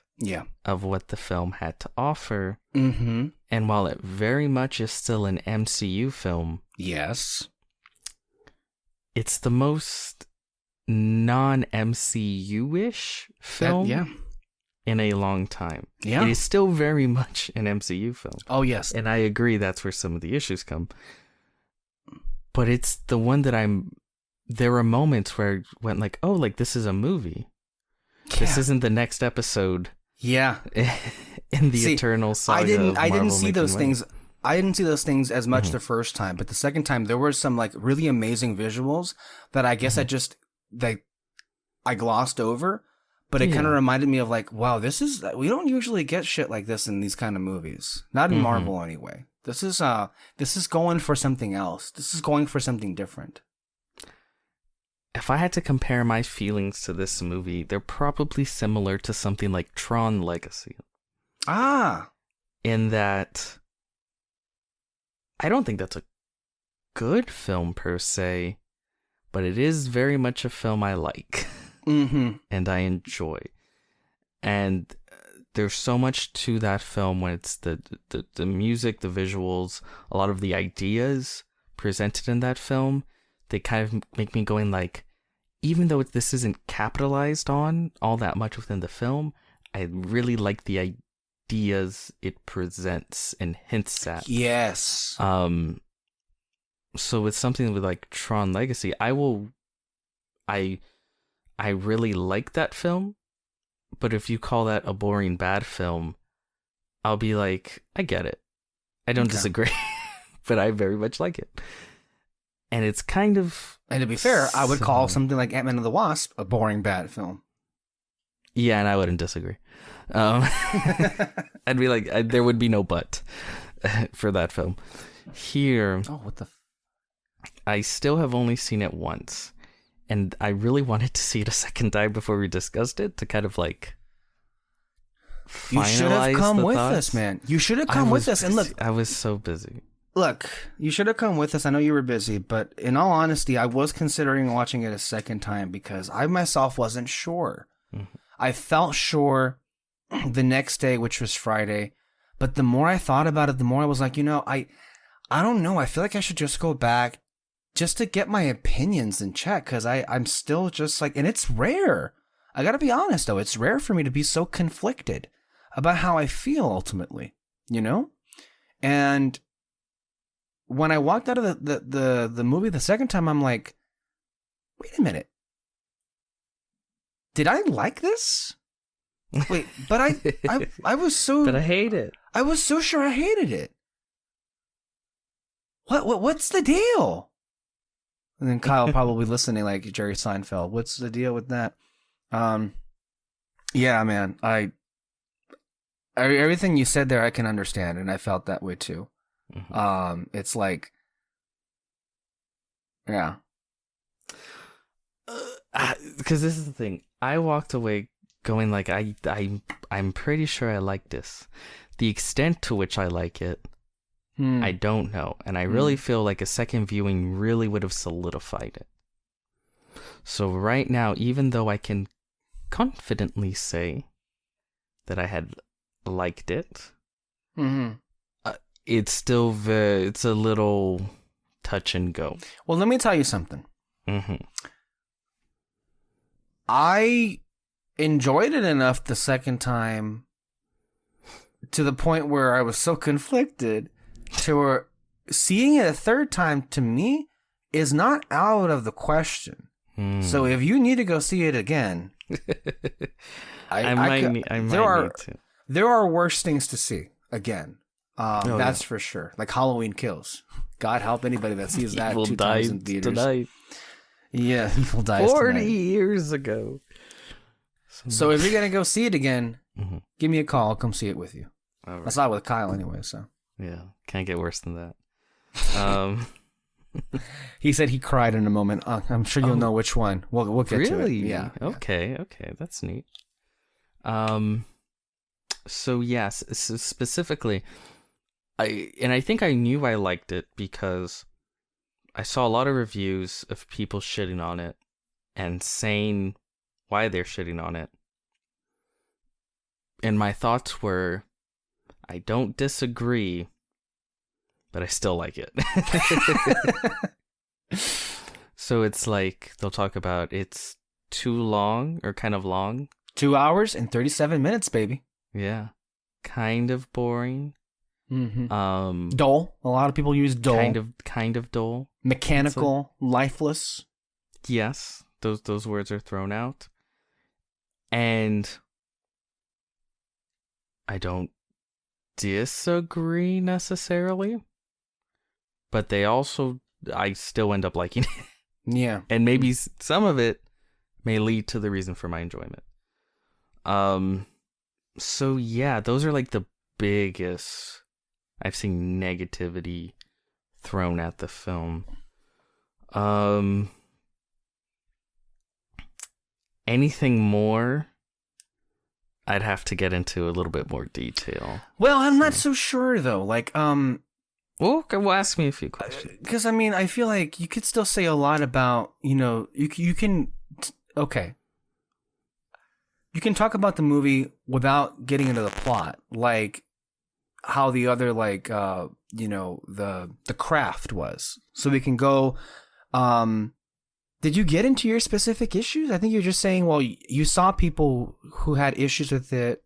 of what the film had to offer. Mm-hmm. And while it very much is still an MCU film, yes, it's the most non-MCU-ish film in a long time. Yeah. It is still very much an MCU film. Oh, yes. And I agree that's where some of the issues come. But it's the one that there were moments where I went like, oh, like this is a movie. Yeah. This isn't the next episode. Yeah. In the eternal saga I didn't see those things. I didn't see those things as much the first time, but the second time there were some like really amazing visuals that I guess I glossed over. But it kind of reminded me of like, wow, we don't usually get shit like this in these kind of movies. Not in Marvel anyway. This is going for something else. This is going for something different. If I had to compare my feelings to this movie, they're probably similar to something like Tron Legacy. Ah. In that I don't think that's a good film per se, but it is very much a film I like. Mm-hmm. And I enjoy. And there's so much to that film when it's the music, the visuals, a lot of the ideas presented in that film. They kind of make me going like, even though this isn't capitalized on all that much within the film, I really like the ideas it presents and hints at. Yes. So with something with like Tron Legacy, I really like that film, But if you call that a boring bad film, I'll be like, I get it. I don't disagree, but I very much like it. And it's kind of... And to be fair, I would call something like Ant-Man and the Wasp a boring bad film. Yeah, and I wouldn't disagree. I'd be like, there would be no but for that film. Here... Oh, what the... I still have only seen it once. And I really wanted to see it a second time before we discussed it to kind of like... You should have come with thoughts. us, man. You should have come with us. And look, I was so busy. Look, you should have come with us. I know you were busy, but in all honesty, I was considering watching it a second time because I myself wasn't sure. Mm-hmm. I felt sure the next day, which was Friday, but the more I thought about it, the more I was like, I don't know. I feel like I should just go back just to get my opinions in check because I'm still just like, and it's rare. I got to be honest, though. It's rare for me to be so conflicted about how I feel ultimately, And when I walked out of the movie the second time, I'm like, wait a minute. Did I like this? Wait, but I was so... But I hate it. I was so sure I hated it. What's the deal? And then Kyle probably listening like Jerry Seinfeld. What's the deal with that? Yeah, man. Everything you said there, I can understand, and I felt that way too. Mm-hmm. It's like, yeah. Because this is the thing. I walked away going like, I'm pretty sure I like this. The extent to which I like it, I don't know. And I really feel like a second viewing really would have solidified it. So right now, even though I can confidently say that I had liked it, it's still it's a little touch and go. Well, let me tell you something. Mm-hmm. I enjoyed it enough the second time to the point where I was so conflicted to where seeing it a third time to me is not out of the question. So if you need to go see it again, I might need to. There are worse things to see again. That's for sure. Like Halloween Kills. God help anybody that sees that Evil 2 times in theaters. Tonight. Yeah, Evil dies 40 tonight. years ago. So if you're gonna go see it again, give me a call. I'll come see it with you. All right. I saw it with Kyle anyway, so. Yeah, can't get worse than that. He said he cried in a moment. I'm sure you'll know which one. We'll get to it. Really? Yeah. Okay, that's neat. So yes, specifically, I think I knew I liked it because I saw a lot of reviews of people shitting on it and saying why they're shitting on it. And my thoughts were, I don't disagree, but I still like it. So it's like, they'll talk about it's too long or kind of long. 2 hours and 37 minutes, baby. Yeah. Kind of boring. Mm-hmm. Dull. A lot of people use dull. Kind of dull. Mechanical, lifeless. Yes. Those words are thrown out. And I don't disagree necessarily, but I still end up liking it. Yeah. And maybe some of it may lead to the reason for my enjoyment. So yeah, those are like the biggest I've seen negativity thrown at the film. Anything more, I'd have to get into a little bit more detail. Well, I'm not so sure though. Like, well, ask me a few questions. Because I mean, I feel like you could still say a lot about, you can, okay. You can talk about the movie without getting into the plot, like how the other, like, the craft was. So we can go, did you get into your specific issues? I think you're just saying, well, you saw people who had issues with it,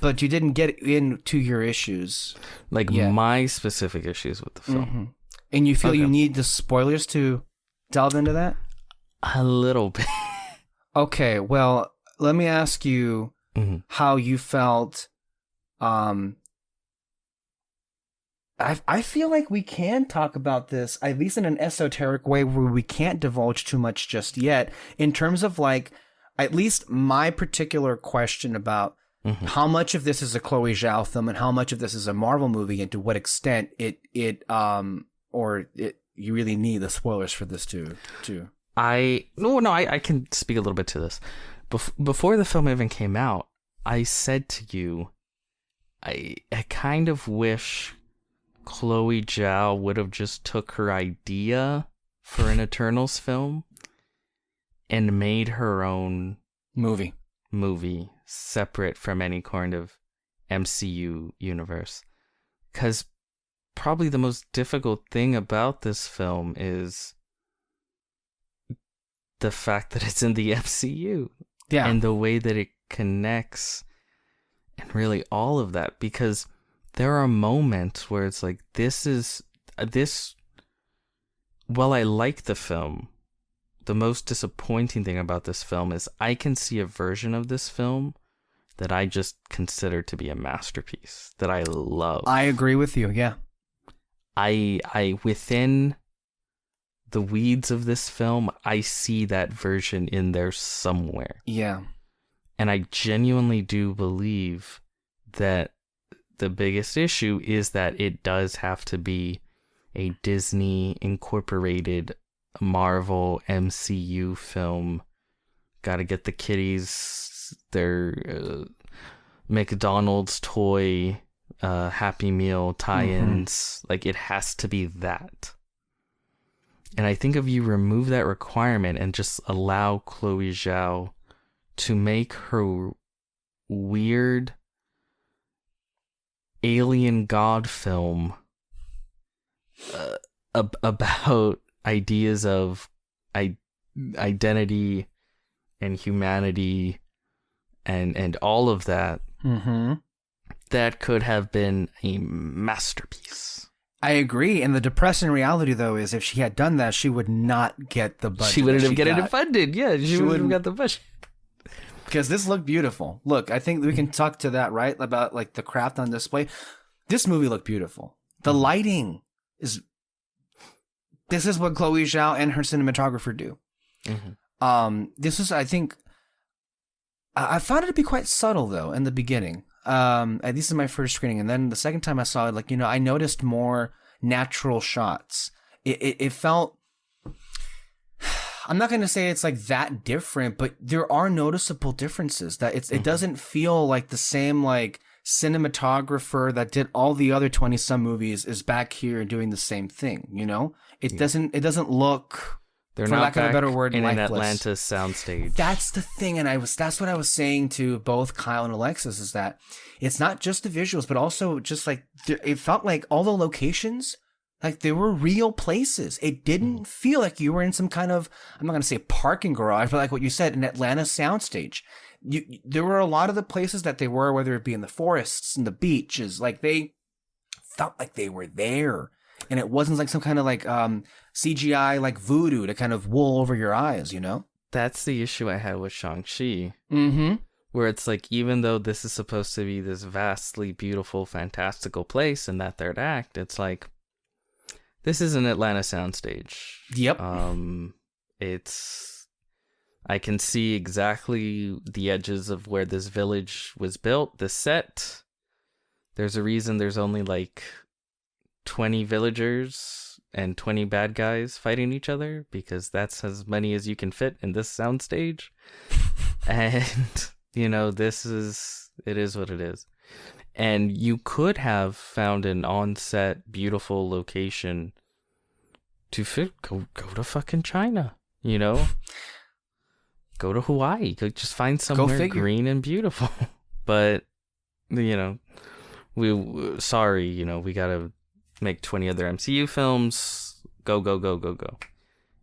but you didn't get into your issues. Like my specific issues with the film. Mm-hmm. And you feel you need the spoilers to delve into that? A little bit. Okay, well, let me ask you, how you felt. I feel like we can talk about this, at least in an esoteric way where we can't divulge too much just yet, in terms of like, at least my particular question about how much of this is a Chloe Zhao film and how much of this is a Marvel movie, and to what extent you really need the spoilers for this too. I can speak a little bit to this. Before the film even came out, I said to you, I kind of wish Chloe Zhao would have just took her idea for an Eternals film and made her own movie separate from any kind of MCU universe. Because probably the most difficult thing about this film is the fact that it's in the MCU. Yeah. And the way that it connects and really all of that. Because there are moments where it's like, while I like the film, the most disappointing thing about this film is I can see a version of this film that I just consider to be a masterpiece, that I love. I agree with you, yeah. I within the weeds of this film, I see that version in there somewhere. Yeah. And I genuinely do believe that the biggest issue is that it does have to be a Disney incorporated Marvel MCU film. Got to get the kiddies their McDonald's toy Happy Meal tie-ins. Like, it has to be that. And I think if you remove that requirement and just allow Chloe Zhao to make her weird alien god film about ideas of identity and humanity and all of that, that could have been a masterpiece. I agree. And the depressing reality, though, is if she had done that, she would not get the budget. She wouldn't have gotten it funded. Yeah, she wouldn't have got the budget. Because this looked beautiful. Look, I think we can talk to that, right? About like the craft on display. This movie looked beautiful. The lighting is... This is what Chloe Zhao and her cinematographer do. This is, I think... I found it to be quite subtle, though, in the beginning. At least in my first screening. And then the second time I saw it, like, you know, I noticed more natural shots. It felt... I'm not going to say it's like that different, but there are noticeable differences. That it doesn't feel like the same like cinematographer that did all the other 20-some movies is back here doing the same thing. You know, it doesn't look. They're for not lack of a better word, in lifeless. An Atlantis soundstage. That's the thing, and that's what I was saying to both Kyle and Alexis, is that it's not just the visuals, but also just like it felt like all the locations. Like, they were real places. It didn't feel like you were in some kind of, I'm not going to say parking garage, but like what you said, an Atlanta soundstage. There were a lot of the places that they were, whether it be in the forests and the beaches, like they felt like they were there. And it wasn't like some kind of like CGI, like voodoo to kind of wool over your eyes, you know? That's the issue I had with Shang-Chi. Where it's like, even though this is supposed to be this vastly beautiful, fantastical place in that third act, it's like, this is an Atlanta soundstage. Yep. I can see exactly the edges of where this village was built, the set. There's a reason there's only like 20 villagers and 20 bad guys fighting each other, because that's as many as you can fit in this soundstage. And, you know, it is what it is. And you could have found an on-set, beautiful location to fit. Go to fucking China, you know? Go to Hawaii. Go just find somewhere green and beautiful. But, you know, we gotta make 20 other MCU films. Go.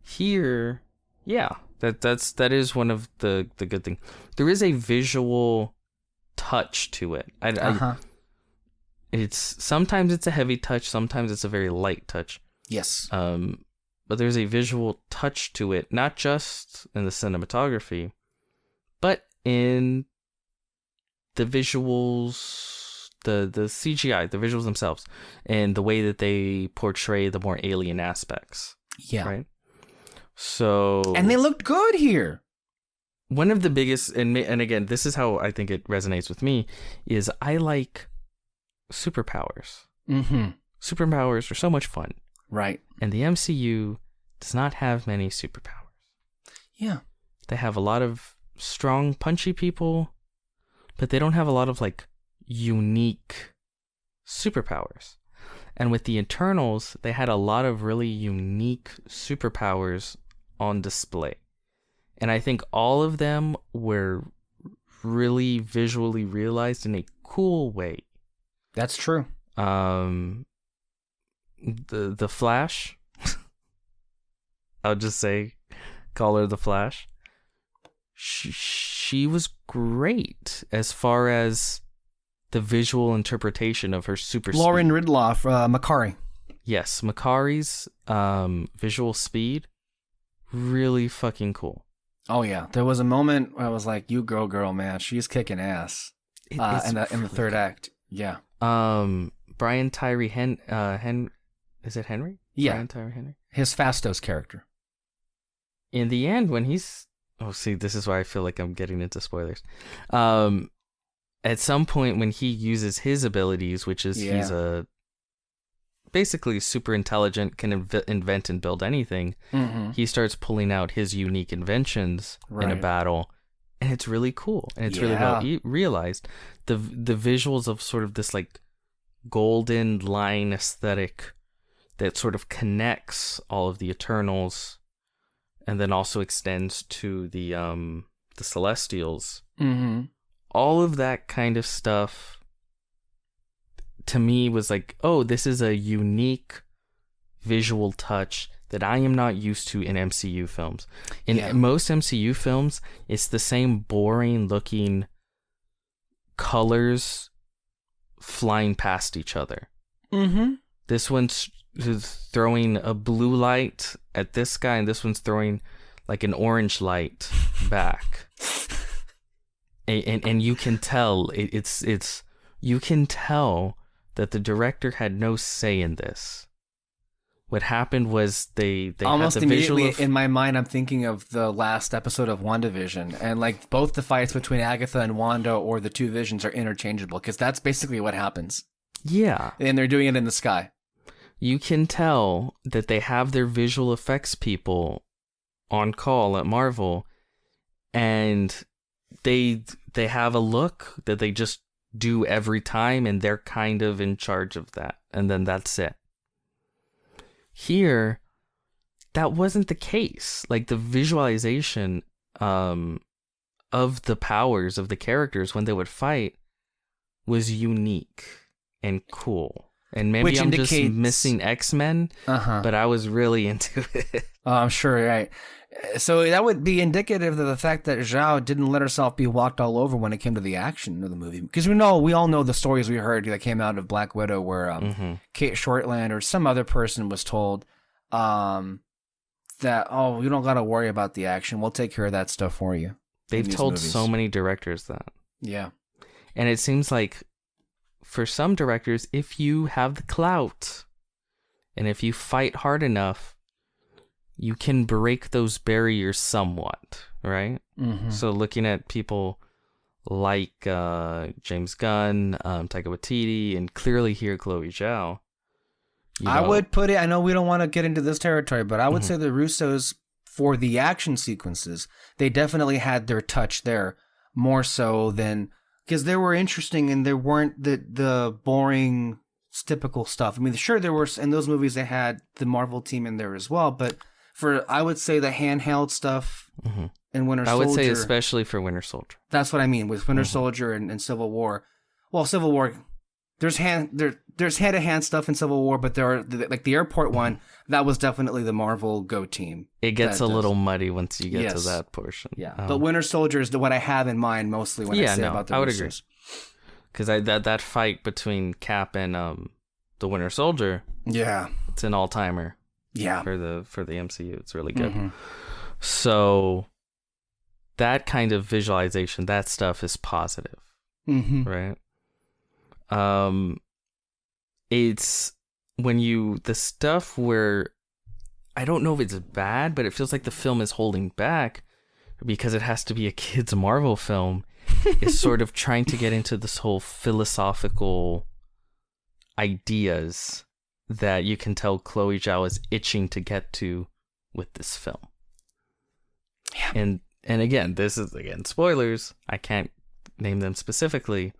Here, yeah, that is one of the good things. There is a visual touch to it. It's sometimes it's a heavy touch, sometimes it's a very light touch. Yes. But there's a visual touch to it, not just in the cinematography, but in the visuals, the CGI, the visuals themselves, and the way that they portray the more alien aspects. Yeah. Right. So. And they looked good here. One of the biggest, and again, this is how I think it resonates with me, is I like superpowers. Mm-hmm. Superpowers are so much fun. Right. And the MCU does not have many superpowers. Yeah. They have a lot of strong, punchy people, but they don't have a lot of like unique superpowers. And with the Eternals, they had a lot of really unique superpowers on display. And I think all of them were really visually realized in a cool way. That's true. The Flash, I'll just say, call her the Flash. She was great as far as the visual interpretation of her super Lauren speed. Ridloff, Makari. Yes, Makari's visual speed, really fucking cool. Oh yeah, there was a moment where I was like, "You girl, man, she's kicking ass." In the third act, yeah. Brian Tyree is it Henry? Yeah, Brian Tyree Henry. His Fastos character. In the end, when he's this is why I feel like I'm getting into spoilers. At some point when he uses his abilities, which is he's a basically super intelligent, can invent and build anything. Mm-hmm. He starts pulling out his unique inventions in a battle, and it's really cool, and it's really well realized. The visuals of sort of this like golden line aesthetic that sort of connects all of the Eternals, and then also extends to the Celestials. Mm-hmm. All of that kind of stuff to me was like, oh, this is a unique visual touch that I am not used to in MCU films. In most MCU films, it's the same boring looking colors flying past each other. Mm-hmm. This one's throwing a blue light at this guy, and this one's throwing like an orange light back. And you can tell it's you can tell that the director had no say in this. What happened was they almost had the immediately visual in my mind I'm thinking of the last episode of WandaVision, and like both the fights between Agatha and Wanda or the two visions are interchangeable, because that's basically what happens. Yeah. And they're doing it in the sky. You can tell that they have their visual effects people on call at Marvel, and they have a look that they just do every time, and they're kind of in charge of that, and then that's it. Here, that wasn't the case. Like, the visualization of the powers of the characters when they would fight was unique and cool. And maybe I'm just missing X-Men, but I was really into it. I'm sure, right. So that would be indicative of the fact that Zhao didn't let herself be walked all over when it came to the action of the movie. Because we all know the stories we heard that came out of Black Widow, where Kate Shortland or some other person was told that, oh, you don't got to worry about the action. We'll take care of that stuff for you. They've told so many directors that. Yeah. And it seems like for some directors, if you have the clout and if you fight hard enough, you can break those barriers somewhat, right? Mm-hmm. So looking at people like James Gunn, Taika Waititi, and clearly here Chloe Zhao. I would put it, I know we don't want to get into this territory, but I would say the Russos, for the action sequences, they definitely had their touch there, more so than, because they were interesting and there weren't the boring, typical stuff. I mean, sure, there were, in those movies, they had the Marvel team in there as well, but for, I would say, the handheld stuff in Winter Soldier. I would say especially for Winter Soldier. That's what I mean with Winter Soldier and Civil War. Well, Civil War, there's hand-to-hand stuff in Civil War, but there are, like the airport one, that was definitely the Marvel Go team. It gets a little muddy once you get to that portion. Yeah, but Winter Soldier is what I have in mind mostly when I say about the Russos. I would agree. Because that fight between Cap and the Winter Soldier, it's an all-timer. Yeah, for the MCU, it's really good. So that kind of visualization, that stuff is positive. Mm-hmm. right? It's the stuff where I don't know if it's bad, but it feels like the film is holding back because it has to be a kids Marvel film. Is sort of trying to get into this whole philosophical ideas that you can tell Chloe Zhao is itching to get to with this film. Yeah. And again, this is spoilers. I can't name them specifically,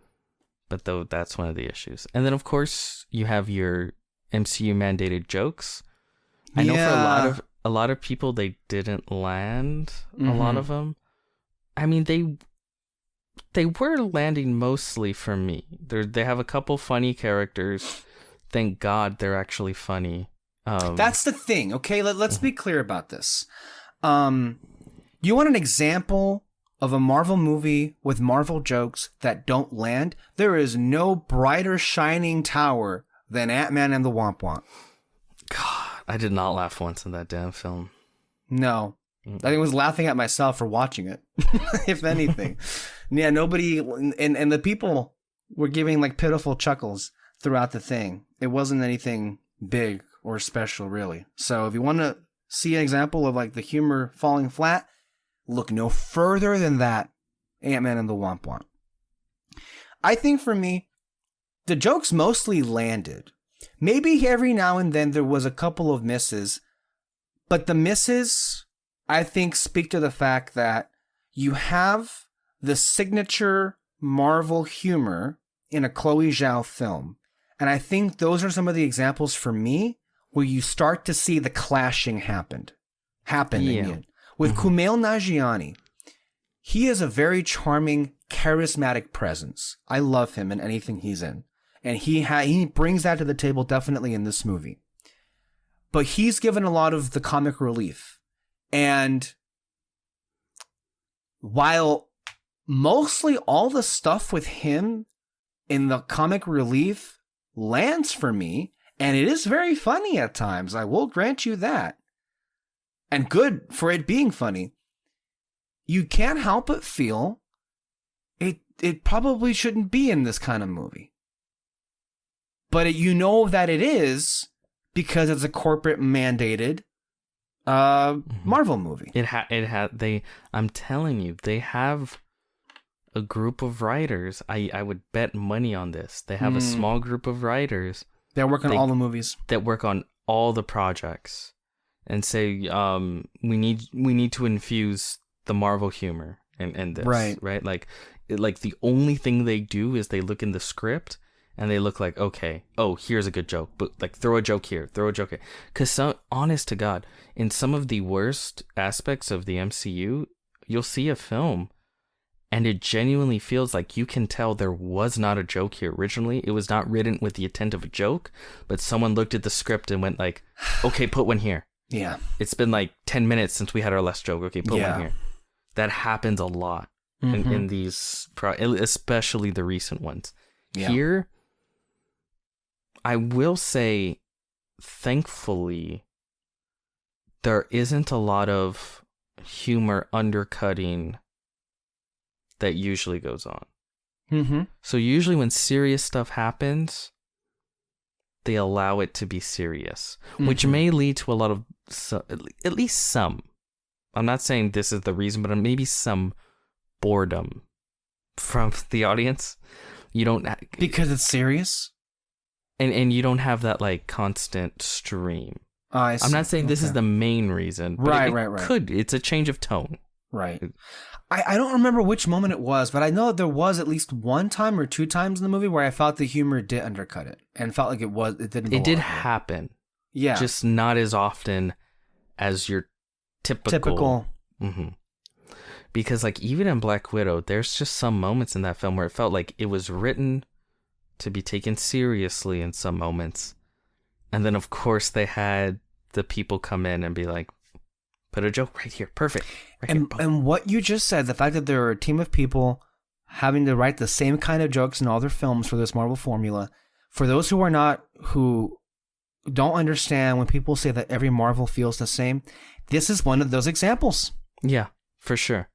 but though that's one of the issues. And then of course you have your MCU mandated jokes. I know for a lot of people they didn't land a lot of them. I mean they were landing mostly for me. They have a couple funny characters. Thank God they're actually funny. That's the thing. Okay, let's be clear about this. You want an example of a Marvel movie with Marvel jokes that don't land? There is no brighter shining tower than Ant-Man and the Womp Womp. God, I did not laugh once in that damn film. No. I was laughing at myself for watching it, if anything. Yeah, nobody... And the people were giving, like, pitiful chuckles throughout the thing. It wasn't anything big or special, really. So if you want to see an example of, like, the humor falling flat, look no further than that Ant-Man and the Womp Womp. I think for me, the jokes mostly landed. Maybe every now and then there was a couple of misses, but the misses, I think, speak to the fact that you have the signature Marvel humor in a Chloe Zhao film. And I think those are some of the examples for me where you start to see the clashing happen. With Kumail Nanjiani, he is a very charming, charismatic presence. I love him in anything he's in. And he brings that to the table definitely in this movie. But he's given a lot of the comic relief. And while mostly all the stuff with him in the comic relief lands for me, and it is very funny at times, I will grant you that. And good for it being funny. You can't help but feel it probably shouldn't be in this kind of movie. But you know that it is because it's a corporate mandated Marvel movie. I'm telling you, they have a group of writers. I would bet money on this. They have a small group of writers that work on all the movies. That work on all the projects. And say, we need to infuse the Marvel humor in this. Right? Like the only thing they do is they look in the script and they look like, okay, oh, here's a good joke, but like throw a joke here. Because honest to God, in some of the worst aspects of the MCU, you'll see a film and it genuinely feels like you can tell there was not a joke here originally. It was not written with the intent of a joke, but someone looked at the script and went like, okay, put one here. Yeah. It's been like 10 minutes since we had our last joke. Okay, put one here. That happens a lot in these, especially the recent ones. Yeah. Here, I will say, thankfully, there isn't a lot of humor undercutting that usually goes on. Mm-hmm. So usually when serious stuff happens, they allow it to be serious, which may lead to a lot of, at least some, I'm not saying this is the reason, but maybe some boredom from the audience. You don't... Because it's serious? And you don't have that, like, constant stream. I see. I'm not saying this is the main reason, but right. It's a change of tone. Right. I don't remember which moment it was, but I know that there was at least one time or two times in the movie where I felt the humor did undercut it and felt like it didn't. It did happen. Yeah. Just not as often as your typical. Mm-hmm. Because like even in Black Widow, there's just some moments in that film where it felt like it was written to be taken seriously in some moments. And then of course they had the people come in and be like, put a joke right here. Perfect. And what you just said, the fact that there are a team of people having to write the same kind of jokes in all their films for this Marvel formula, for those who don't understand when people say that every Marvel feels the same, this is one of those examples. Yeah, for sure.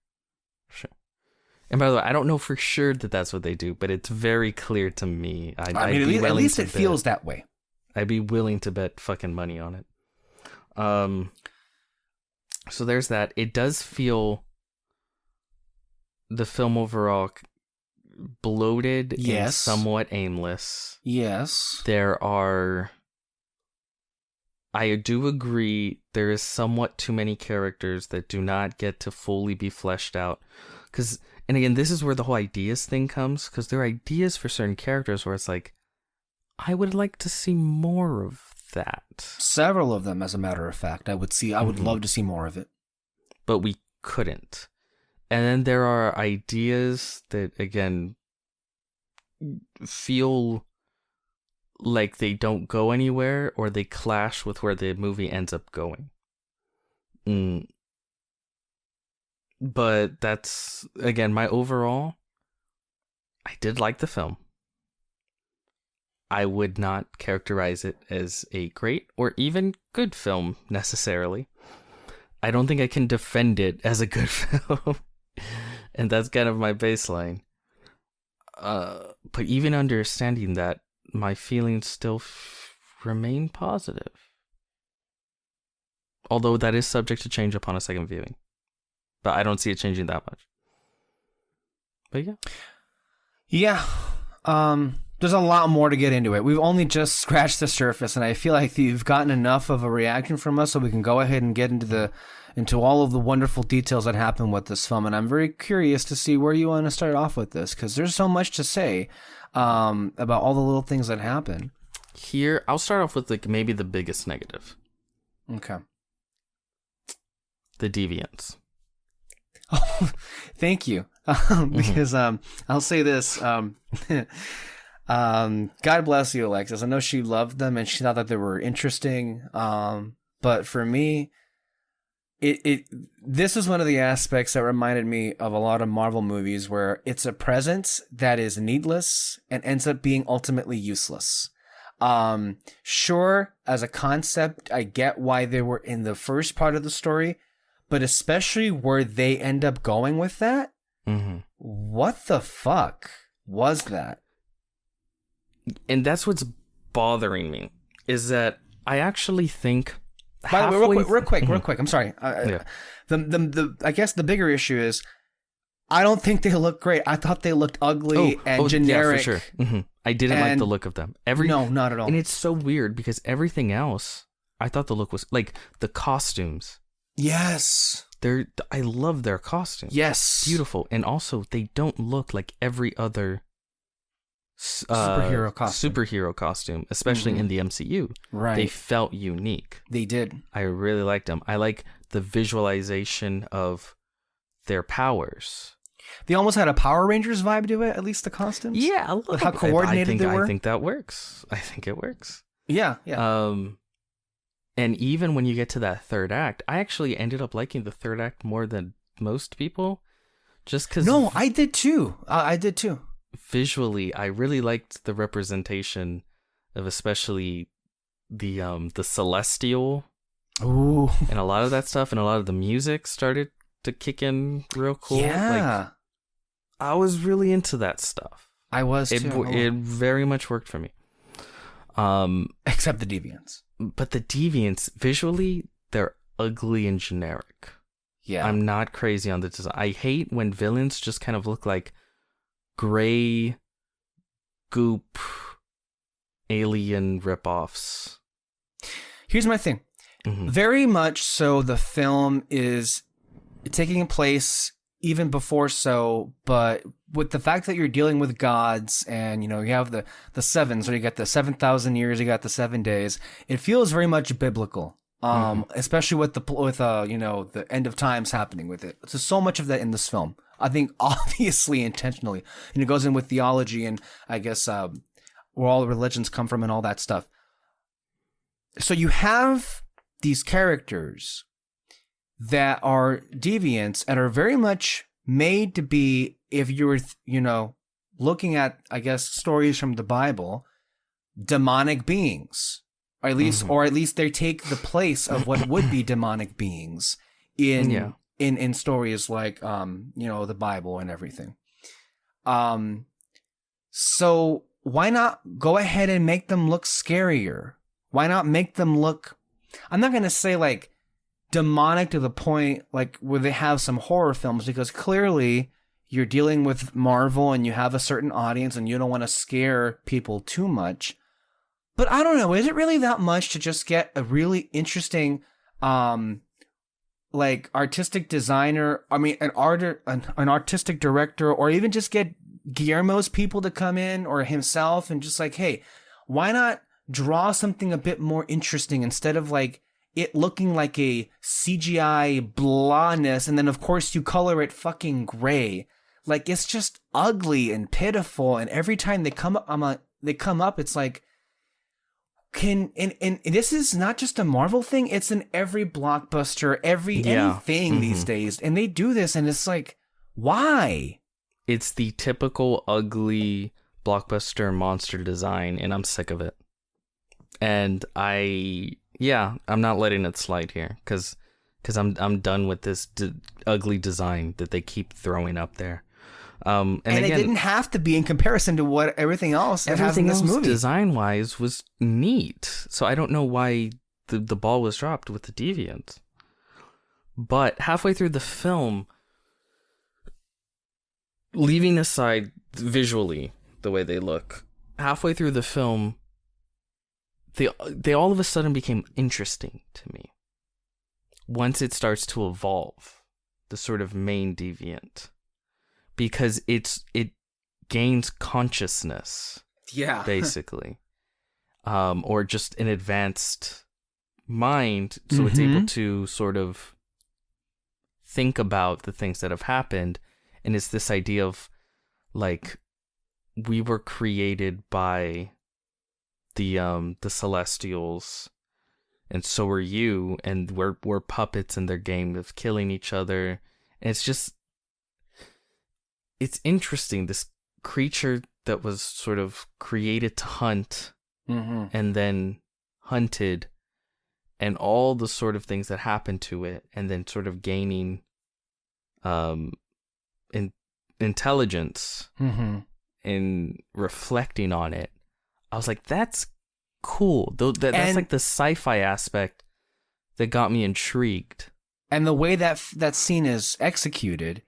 And by the way, I don't know for sure that that's what they do, but it's very clear to me. I mean, at least it feels that way. I'd be willing to bet fucking money on it. So there's that. It does feel the film overall bloated and somewhat aimless. Yes. I do agree there is somewhat too many characters that do not get to fully be fleshed out. And again, this is where the whole ideas thing comes, because there are ideas for certain characters where it's like, I would like to see more of that. Several of them, as a matter of fact. I would love to see more of it. But we couldn't. And then there are ideas that, again, feel like they don't go anywhere, or they clash with where the movie ends up going. But that's, again, my overall, I did like the film. I would not characterize it as a great or even good film necessarily. I don't think I can defend it as a good film. And that's kind of my baseline. But even understanding that, my feelings still remain positive. Although that is subject to change upon a second viewing. But I don't see it changing that much. But yeah. Yeah. There's a lot more to get into it. We've only just scratched the surface, and I feel like you've gotten enough of a reaction from us so we can go ahead and get into all of the wonderful details that happen with this film. And I'm very curious to see where you want to start off with this, because there's so much to say about all the little things that happen. Here, I'll start off with like maybe the biggest negative. Okay. The deviants. Oh, thank you. Because I'll say this. God bless you, Alexis. I know she loved them and she thought that they were interesting. But for me, this is one of the aspects that reminded me of a lot of Marvel movies where it's a presence that is needless and ends up being ultimately useless. Sure, as a concept, I get why they were in the first part of the story, but especially where they end up going with that. Mm-hmm. What the fuck was that? And that's what's bothering me, is that I actually think. By the way, real quick. I'm sorry. I guess the bigger issue is, I don't think they look great. I thought they looked ugly and generic. Yeah, for sure. Mm-hmm. I didn't like the look of them. No, not at all. And it's so weird because everything else, I thought the look was like the costumes. Yes. I love their costumes. Yes. Beautiful. And also, they don't look like every other superhero costume, especially in the MCU. Right. They felt unique. They did. I really liked them. I like the visualization of their powers. They almost had a Power Rangers vibe to it, at least the costumes. Yeah, a little with how coordinated they were. I think that works. I think it works. Yeah. And even when you get to that third act, I actually ended up liking the third act more than most people, just because. No, I did too. I did too. Visually, I really liked the representation of especially the celestial. Ooh. And a lot of that stuff, and a lot of the music started to kick in real cool. Yeah. Like, I was really into that stuff. I was too. It very much worked for me. Except the deviants. But the deviants, visually, they're ugly and generic. Yeah. I'm not crazy on the design. I hate when villains just kind of look like gray goop alien ripoffs. Here's my thing. Mm-hmm. Very much so the film is taking place even before so, but with the fact that you're dealing with gods and, you have the sevens, or you got the 7,000 years, you got the 7 days, it feels very much biblical. Especially with the end of times happening with it. There's so much of that in this film. I think obviously intentionally, and it goes in with theology and I guess where all the religions come from and all that stuff. So you have these characters that are deviants and are very much made to be, if you were, looking at, I guess, stories from the Bible, demonic beings. Or at least they take the place of what would be demonic beings in in stories like the Bible and everything. So why not go ahead and make them look scarier? Why not make them look, I'm not going to say like demonic to the point like where they have some horror films, because clearly you're dealing with Marvel and you have a certain audience and you don't want to scare people too much. But I don't know, is it really that much to just get a really interesting like artistic designer, an artistic director, or even just get Guillermo's people to come in, or himself, and just like, hey, why not draw something a bit more interesting instead of like it looking like a CGI blahness, and then of course you color it fucking gray. Like, it's just ugly and pitiful, and every time they come up, it's like, and this is not just a Marvel thing, it's in every blockbuster, anything these days, and they do this, and it's like, why? It's the typical ugly blockbuster monster design, and I'm sick of it. And I'm not letting it slide here, because I'm done with this ugly design that they keep throwing up there. And again, it didn't have to be in comparison to what everything else has in this movie. Design-wise was neat, so I don't know why the ball was dropped with the Deviants. But halfway through the film, leaving aside visually the way they look, halfway through the film, they all of a sudden became interesting to me. Once it starts to evolve, the sort of main Deviant. Because it gains consciousness, basically, or just an advanced mind, so it's able to sort of think about the things that have happened, and it's this idea of like we were created by the Celestials, and so are you, and we're puppets in their game of killing each other, and it's interesting, this creature that was sort of created to hunt and then hunted, and all the sort of things that happened to it, and then sort of gaining intelligence and reflecting on it. I was like, that's cool. That's like the sci-fi aspect that got me intrigued. And the way that scene is executed,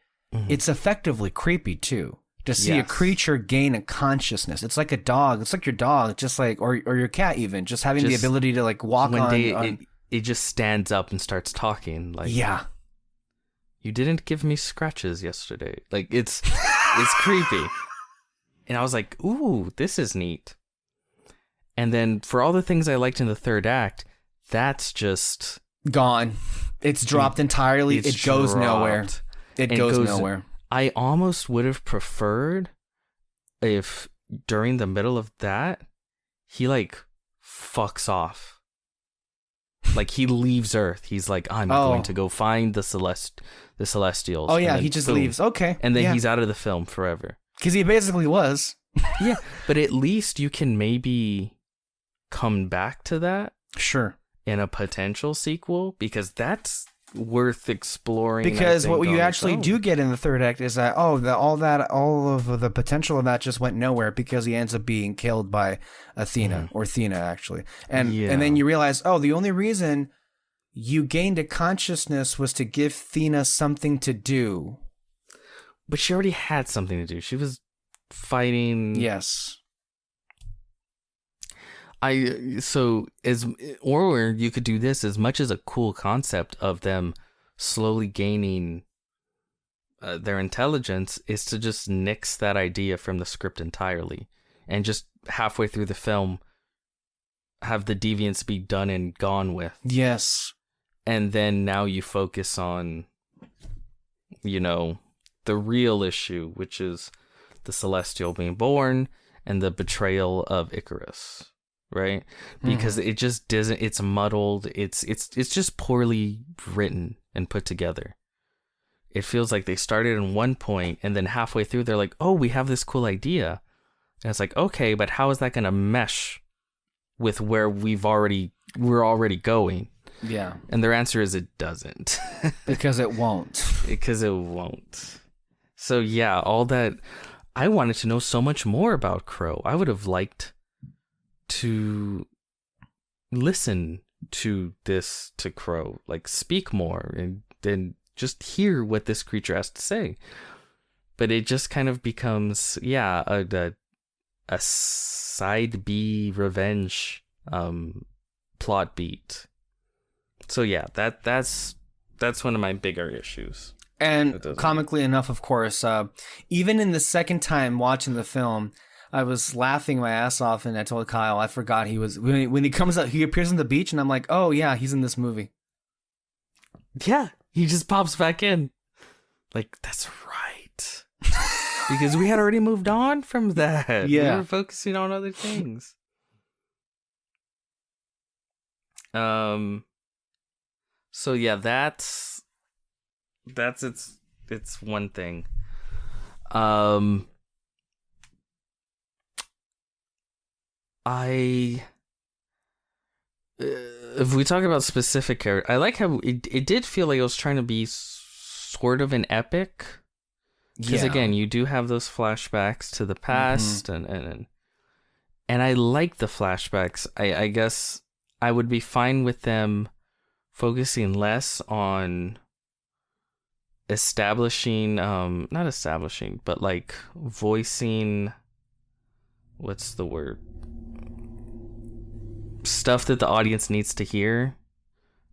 it's effectively creepy too. To see a creature gain a consciousness. It's like a dog. It's like your dog, just like or your cat even, just having the ability to like walk on. It just stands up and starts talking. Like, you didn't give me scratches yesterday. Like, it's creepy. And I was like, ooh, this is neat. And then for all the things I liked in the third act, that's just gone. It's dropped entirely. It goes nowhere. It goes nowhere. I almost would have preferred if during the middle of that, he like fucks off. Like, he leaves Earth. He's like, I'm going to go find the Celestials. Oh yeah, he just leaves. Okay. And then he's out of the film forever. Because he basically was. Yeah, but at least you can maybe come back to that. Sure. In a potential sequel, because that's worth exploring. Because what you actually do get in the third act is that all of the potential of that just went nowhere, because he ends up being killed by Athena, or Thena actually, and then you realize, the only reason you gained a consciousness was to give Thena something to do. But she already had something to do. She was fighting. Yes. Or you could do this as much as a cool concept of them slowly gaining their intelligence, is to just nix that idea from the script entirely, and just halfway through the film have the deviants be done and gone with. Yes. And then now you focus on, the real issue, which is the Celestial being born and the betrayal of Icarus. Right? Because it just doesn't, it's muddled, it's just poorly written and put together. It feels like they started in one point, and then halfway through they're like, oh, we have this cool idea. And it's like, okay, but how is that going to mesh with where we're already going? Yeah. And their answer is it doesn't. Because it won't. Because it won't. So yeah, all that. I wanted to know so much more about Crow. I would have liked to listen to Crow, like speak more and then just hear what this creature has to say. But it just kind of becomes, a side B revenge plot beat. So yeah, that's one of my bigger issues. And comically enough, of course, even in the second time watching the film, I was laughing my ass off, and I told Kyle I forgot he was when he comes out, he appears on the beach, and I'm like, oh yeah, he's in this movie. Yeah, he just pops back in. Like, that's right. Because we had already moved on from that. Yeah. We were focusing on other things. So yeah, that's it's one thing. If we talk about specific character, I like how it did feel like it was trying to be sort of an epic. Because again, you do have those flashbacks to the past, and I like the flashbacks. I guess I would be fine with them focusing less on not establishing, but like voicing, what's the word? Stuff that the audience needs to hear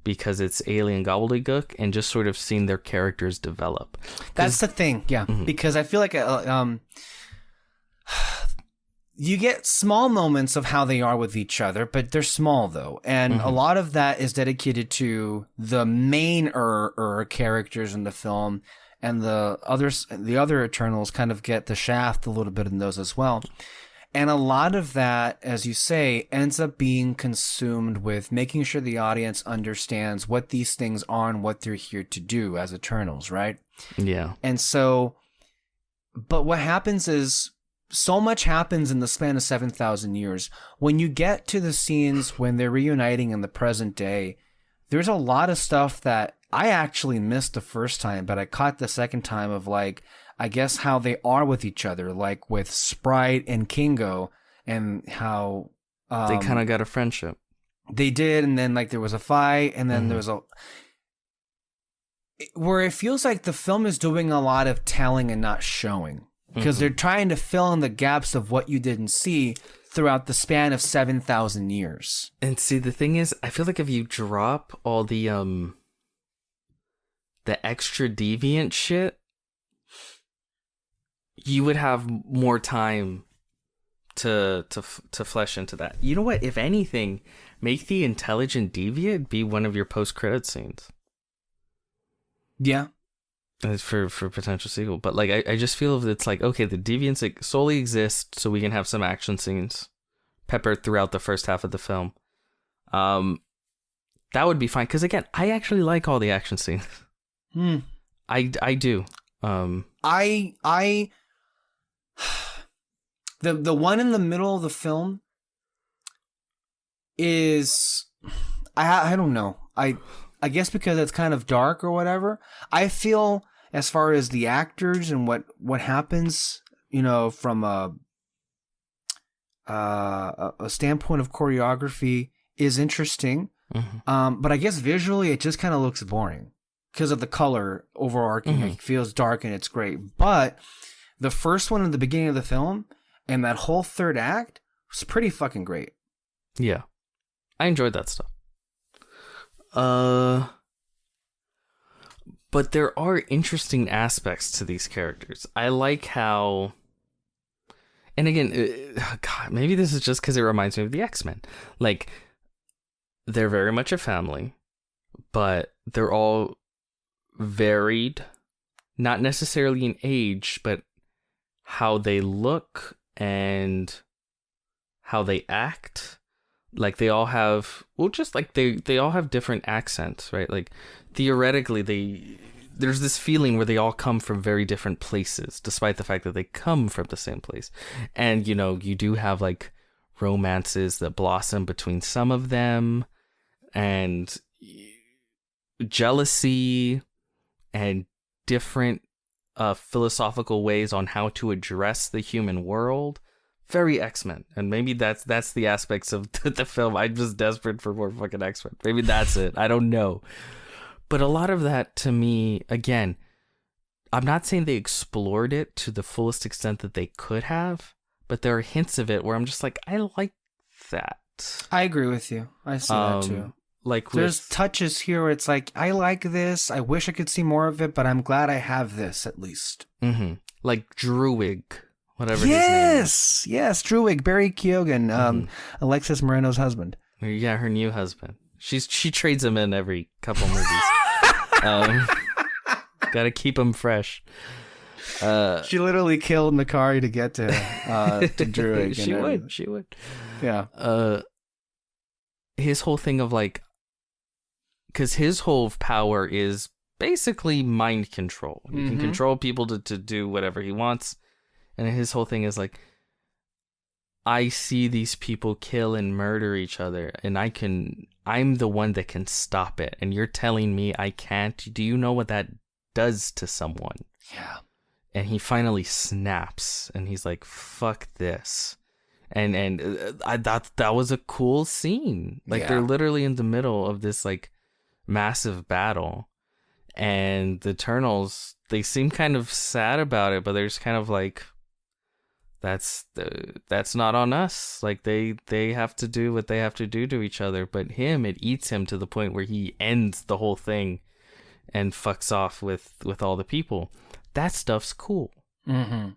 because it's alien gobbledygook, and just sort of seeing their characters develop. That's the thing, yeah. Because I feel like you get small moments of how they are with each other, but they're small though, and a lot of that is dedicated to the main characters in the film, and the other Eternals kind of get the shaft a little bit in those as well. And a lot of that, as you say, ends up being consumed with making sure the audience understands what these things are and what they're here to do as Eternals, right? Yeah. And so, but what happens is, so much happens in the span of 7,000 years. When you get to the scenes when they're reuniting in the present day, there's a lot of stuff that I actually missed the first time, but I caught the second time of, like, I guess how they are with each other, like with Sprite and Kingo, and how they kind of got a friendship. They did, and then like there was a fight, and then there was where it feels like the film is doing a lot of telling and not showing, because they're trying to fill in the gaps of what you didn't see throughout the span of 7,000 years. And see, the thing is, I feel like if you drop all the extra deviant shit, you would have more time to flesh into that. You know what? If anything, make the intelligent deviant be one of your post-credit scenes. Yeah. For potential sequel. But like, I just feel it's like, okay, the deviants like, solely exist so we can have some action scenes peppered throughout the first half of the film. That would be fine. Because again, I actually like all the action scenes. I do. The one in the middle of the film is, I don't know. I guess because it's kind of dark or whatever. I feel as far as the actors and what happens, you know, from a standpoint of choreography is interesting. But I guess visually it just kind of looks boring because of the color overarching. It feels dark and it's great. But the first one in the beginning of the film and that whole third act was pretty fucking great. Yeah. I enjoyed that stuff. But there are interesting aspects to these characters. I like how, and again, God, maybe this is just because it reminds me of the X-Men. Like, they're very much a family, but they're all varied, not necessarily in age, but how they look and how they act. Like, they all have, well, just like they all have different accents, right? Like, theoretically, there's this feeling where they all come from very different places, despite the fact that they come from the same place. And, you know, you do have, like, romances that blossom between some of them. And, jealousy and different philosophical ways on how to address the human world. Very X-Men. And maybe that's the aspects of the film. I'm just desperate for more fucking X-Men. Maybe that's it. I don't know. But a lot of that, to me, again, I'm not saying they explored it to the fullest extent that they could have, but there are hints of it where I'm just like, I like that. I agree with you. I see that too. Like there's touches here where it's like, I like this. I wish I could see more of it, but I'm glad I have this at least. Mm-hmm. Like Druig, whatever his name is. Yes, Druig, Barry Keoghan, Alexis Moreno's husband. Yeah, her new husband. She trades him in every couple movies. Gotta keep him fresh. She literally killed Makari to get to Druig. She would. Yeah. His whole thing of like, because his whole power is basically mind control. He can control people to do whatever he wants. And his whole thing is like, I see these people kill and murder each other, and I'm the one that can stop it. And you're telling me I can't? Do you know what that does to someone? Yeah. And he finally snaps, and he's like, fuck this. And I thought that was a cool scene. Like, they're literally in the middle of this, like, massive battle. And the Eternals, they seem kind of sad about it, but they're just kind of like, that's not on us. Like, they have to do what they have to do to each other. But it eats him to the point where he ends the whole thing and fucks off with all the people. That stuff's cool. Mm-hmm.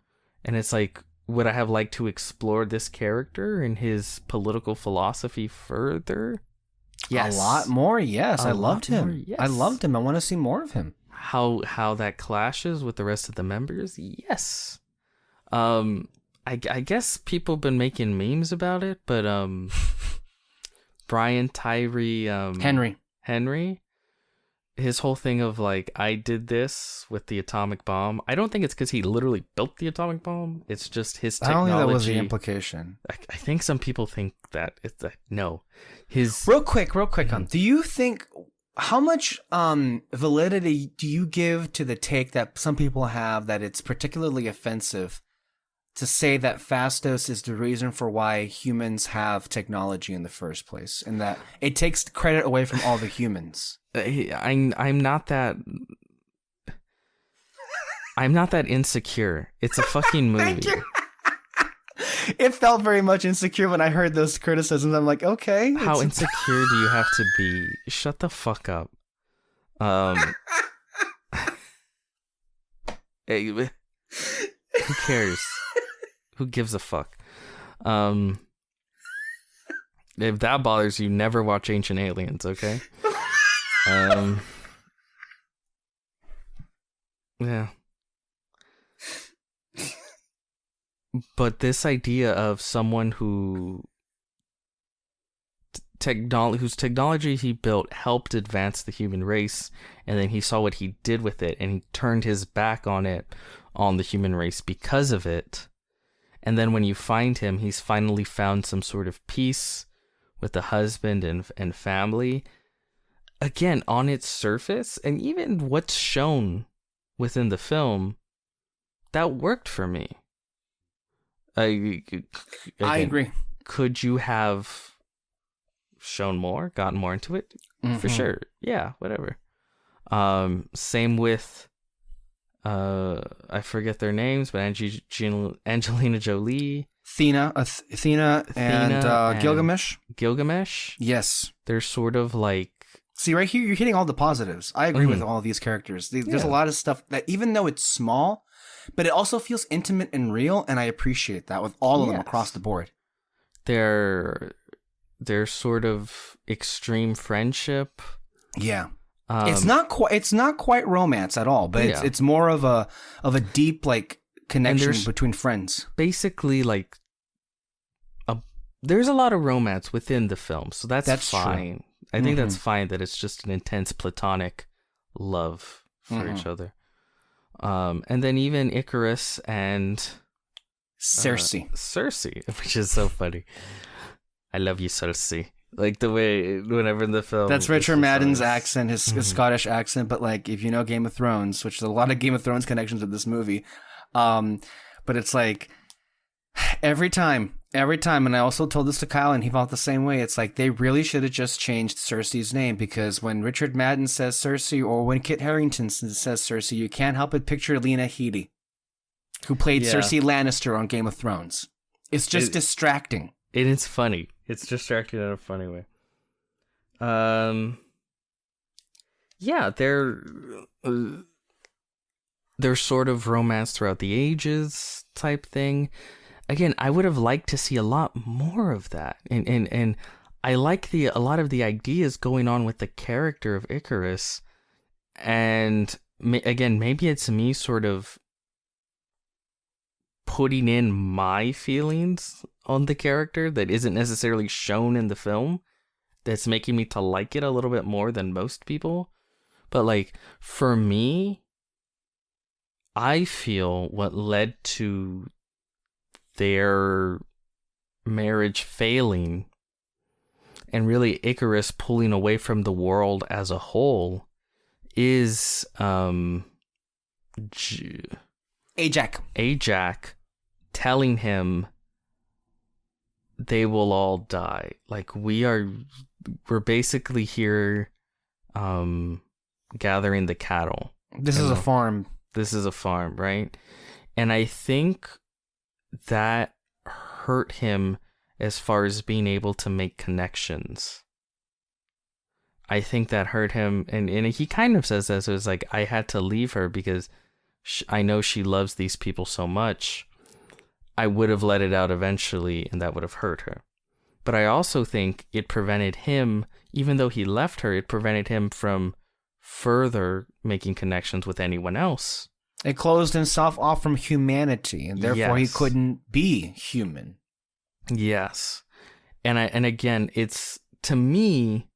And it's like, would I have liked to explore this character and his political philosophy further? Yes. A lot more, yes. I loved him. Yes. I loved him. I want to see more of him. How that clashes with the rest of the members? Yes. I guess people have been making memes about it, but Brian Tyree Henry, his whole thing of like, I did this with the atomic bomb. I don't think it's because he literally built the atomic bomb. It's just his technology. I don't think that was the implication. I think some people think that it's no. Real quick. Do you think, how much validity do you give to the take that some people have that it's particularly offensive to say that Phastos is the reason for why humans have technology in the first place, and that it takes credit away from all the humans? I'm not that insecure. It's a fucking movie. Thank you. It felt very much insecure when I heard those criticisms. I'm like, okay. How insecure do you have to be? Shut the fuck up. Hey, who cares? Who gives a fuck? If that bothers you, never watch Ancient Aliens, okay? Yeah. But this idea of someone whose technology he built helped advance the human race, and then he saw what he did with it, and he turned his back on the human race because of it. And then when you find him, he's finally found some sort of peace with the husband and family. Again, on its surface, and even what's shown within the film, that worked for me. I agree. Could you have shown more, gotten more into it? Mm-hmm. For sure. Yeah, whatever. Same with, I forget their names, but Angelina Jolie, Athena, and Gilgamesh. Gilgamesh. Yes, they're sort of like. See, right here, you're hitting all the positives. I agree with all of these characters. There's a lot of stuff that, even though it's small, but it also feels intimate and real, and I appreciate that with all of them across the board. They're sort of extreme friendship. Yeah. It's not quite romance at all, but it's more of a deep, like, connection between friends. Basically, like, there's a lot of romance within the film, so that's fine. True. I think that's fine that it's just an intense platonic love for each other. And then even Icarus and Cersei, which is so funny. I love you, Cersei. Like the way whenever in the film. That's Richard Madden's always... accent, his Scottish accent. But like, if you know Game of Thrones, which there's a lot of Game of Thrones connections with this movie, but it's like every time, and I also told this to Kyle, and he felt the same way. It's like they really should have just changed Cersei's name, because when Richard Madden says Cersei, or when Kit Harington says Cersei, you can't help but picture Lena Headey, who played Cersei Lannister on Game of Thrones. It's just distracting. It is funny. It's distracting in a funny way. Yeah, there's sort of romance throughout the ages type thing. Again, I would have liked to see a lot more of that, and I like a lot of the ideas going on with the character of Icarus, and again, maybe it's me sort of putting in my feelings on the character that isn't necessarily shown in the film, that's making me to like it a little bit more than most people. But like, for me, I feel what led to their marriage failing and really Icarus pulling away from the world as a whole is Ajax telling him they will all die. Like, we're basically here gathering the cattle. This is a farm. This is a farm, right? And I think that hurt him as far as being able to make connections. I think that hurt him, and he kind of says this, it was like, I had to leave her because I know she loves these people so much. I would have let it out eventually, and that would have hurt her. But I also think it prevented him, even though he left her, it prevented him from further making connections with anyone else. It closed himself off from humanity, and therefore he couldn't be human. Yes. And again, it's, to me,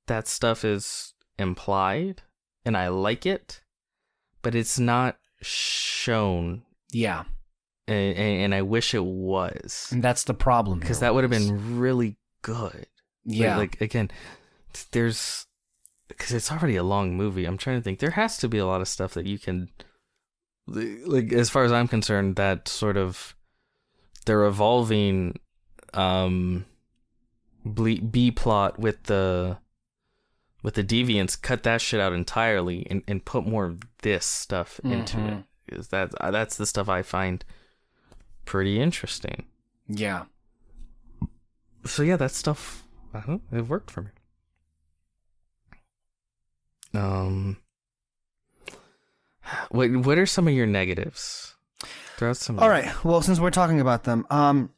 that stuff is implied, and I like it, but it's not shown. Yeah. And I wish it was. And that's the problem. Because that would have been really good. Yeah. Like again, because it's already a long movie. I'm trying to think. There has to be a lot of stuff that you can, like, as far as I'm concerned, that sort of, they're evolving B plot with the deviants, cut that shit out entirely and put more of this stuff into it. Because that's the stuff I find pretty interesting. Yeah. So yeah, that stuff, it worked for me. What are some of your negatives? Throw out some. All right. Well, since we're talking about them, you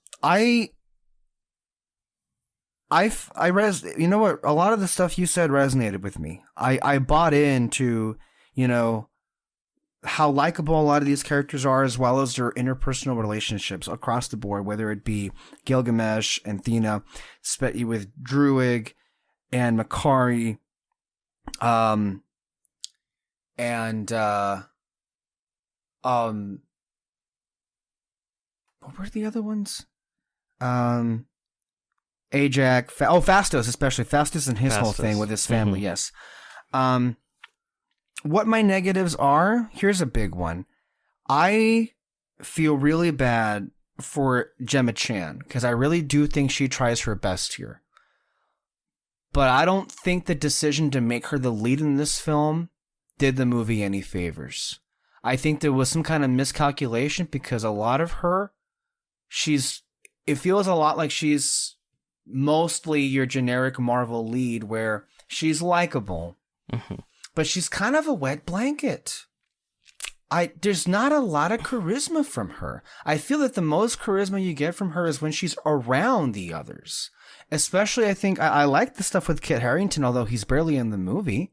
know what? A lot of the stuff you said resonated with me. I bought into, how likable a lot of these characters are, as well as their interpersonal relationships across the board, whether it be Gilgamesh and Thena, with Druig and Makari, and what were the other ones? Ajax, Phastos, especially Phastos and his whole thing with his family. Yes. What my negatives are, here's a big one. I feel really bad for Gemma Chan, because I really do think she tries her best here. But I don't think the decision to make her the lead in this film did the movie any favors. I think there was some kind of miscalculation, because a lot of her, it feels a lot like she's mostly your generic Marvel lead, where she's likable. But she's kind of a wet blanket. There's not a lot of charisma from her. I feel that the most charisma you get from her is when she's around the others. Especially, I think, I like the stuff with Kit Harington, although he's barely in the movie.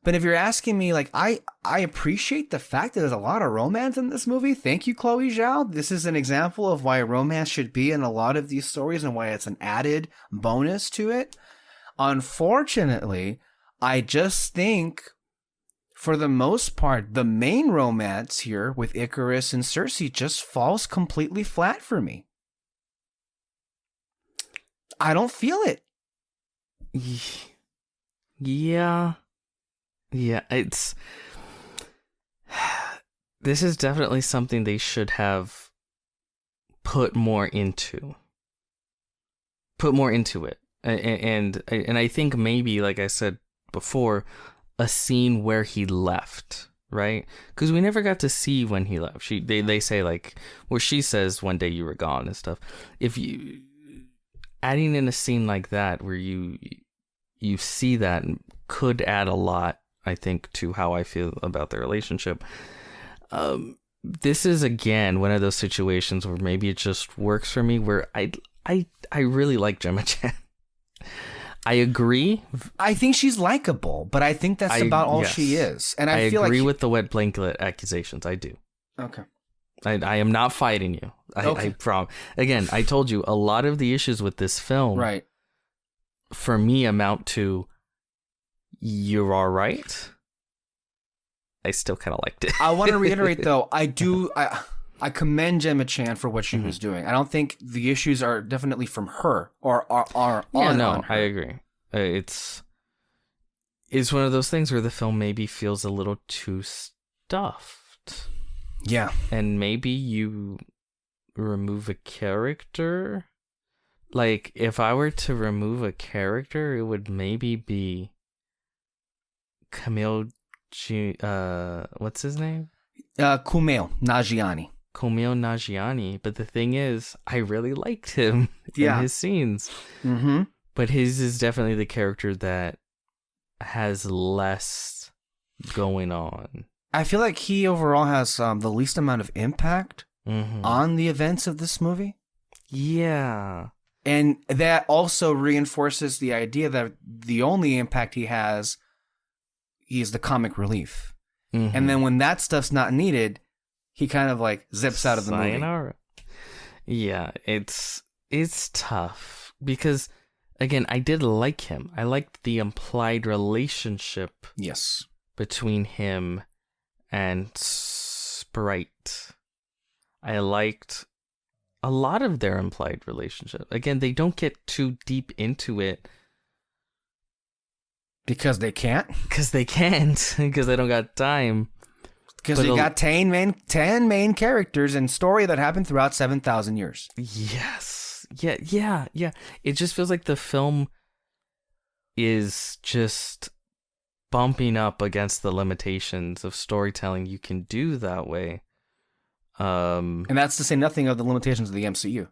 But if you're asking me, like, I appreciate the fact that there's a lot of romance in this movie. Thank you, Chloe Zhao. This is an example of why romance should be in a lot of these stories and why it's an added bonus to it. Unfortunately, I just think, for the most part, the main romance here with Icarus and Cersei just falls completely flat for me. I don't feel it. Yeah. Yeah, this is definitely something they should have put more into it. And I think maybe, like I said before, a scene where he left, right? Because we never got to see when he left. They say, like, where she says one day you were gone and stuff. If you adding in a scene like that where you see that could add a lot, I think, to how I feel about the relationship. This is again one of those situations where maybe it just works for me, where I really like Gemma Chan. I agree. I think she's likable, but I think that's about all she is. And I feel agree with the wet blanket accusations. I do. Okay. I am not fighting you. I promise. Again, I told you a lot of the issues with this film, right, for me amount to you're all right. I still kind of liked it. I want to reiterate, though, I commend Gemma Chan for what she was doing. I don't think the issues are definitely from her or are on her. I agree. It's one of those things where the film maybe feels a little too stuffed. Yeah. And maybe you remove a character. Like, if I were to remove a character, it would maybe be what's his name? Kumail Nanjiani. But the thing is, I really liked him in his scenes. Mm-hmm. But his is definitely the character that has less going on. I feel like he overall has the least amount of impact on the events of this movie. Yeah. And that also reinforces the idea that the only impact he has, he's the comic relief. And then when that stuff's not needed, he kind of like zips out of the movie. Yeah, it's tough because, again, I did like him. I liked the implied relationship between him and Sprite. I liked a lot of their implied relationship. Again, they don't get too deep into it. Because they can't? Because they can't. Because they don't got time. Because they got 10 main characters and story that happened throughout 7,000 years. Yes. Yeah. It just feels like the film is just bumping up against the limitations of storytelling you can do that way. And that's to say nothing of the limitations of the MCU.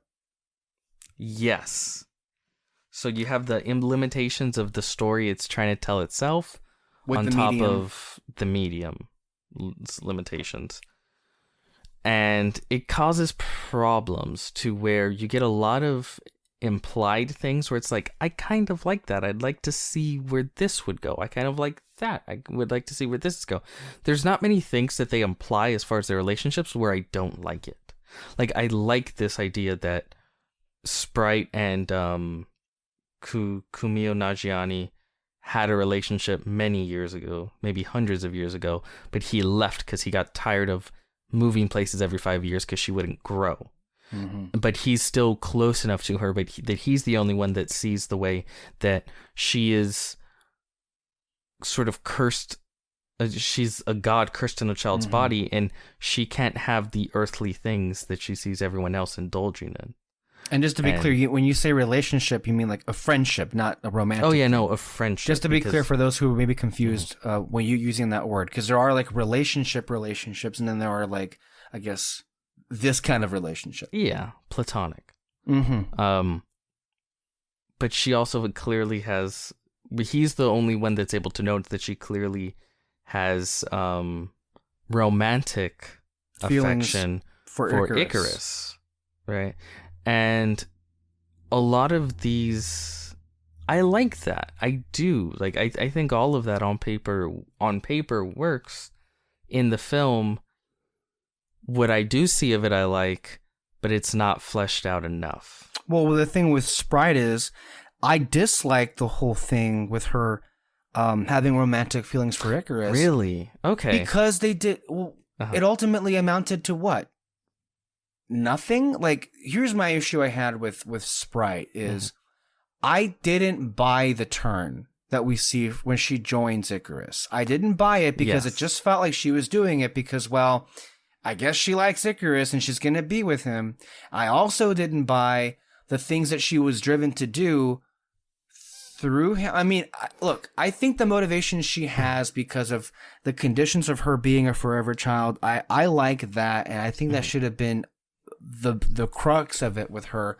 Yes. So you have the limitations of the story it's trying to tell itself on top of the medium limitations. And it causes problems to where you get a lot of implied things where it's like, I kind of like that. I'd like to see where this would go. I kind of like that. I would like to see where this go. There's not many things that they imply as far as their relationships where I don't like it. Like, I like this idea that Sprite and Kumail Nanjiani had a relationship many years ago, maybe hundreds of years ago, but he left because he got tired of moving places every 5 years because she wouldn't grow. But he's still close enough to her, but that he's the only one that sees the way that she is sort of cursed. She's a god cursed in a child's body, and she can't have the earthly things that she sees everyone else indulging in. And just to be clear, when you say relationship, you mean like a friendship, not a romantic. Oh yeah, no, a friendship. Just to be clear for those who may be confused when you using that word, because there are like relationships, and then there are like, I guess, this kind of relationship. Yeah, platonic. But she also clearly has. He's the only one that's able to note that she clearly has romantic affection for Icarus, right? And a lot of these, I like that. I do. Like, I think all of that on paper works. In the film, what I do see of it, I like, but it's not fleshed out enough. Well, the thing with Sprite is, I dislike the whole thing with her having romantic feelings for Icarus. Really? Okay. Because they did. Well, it ultimately amounted to what? Nothing. Like, here's my issue I had with Sprite is, I didn't buy the turn that we see when she joins Icarus. I didn't buy it because it just felt like she was doing it because, well, I guess she likes Icarus and she's going to be with him. I also didn't buy the things that she was driven to do through him. I mean, look, I think the motivation she has because of the conditions of her being a forever child, I like that, and I think that should have been the crux of it with her.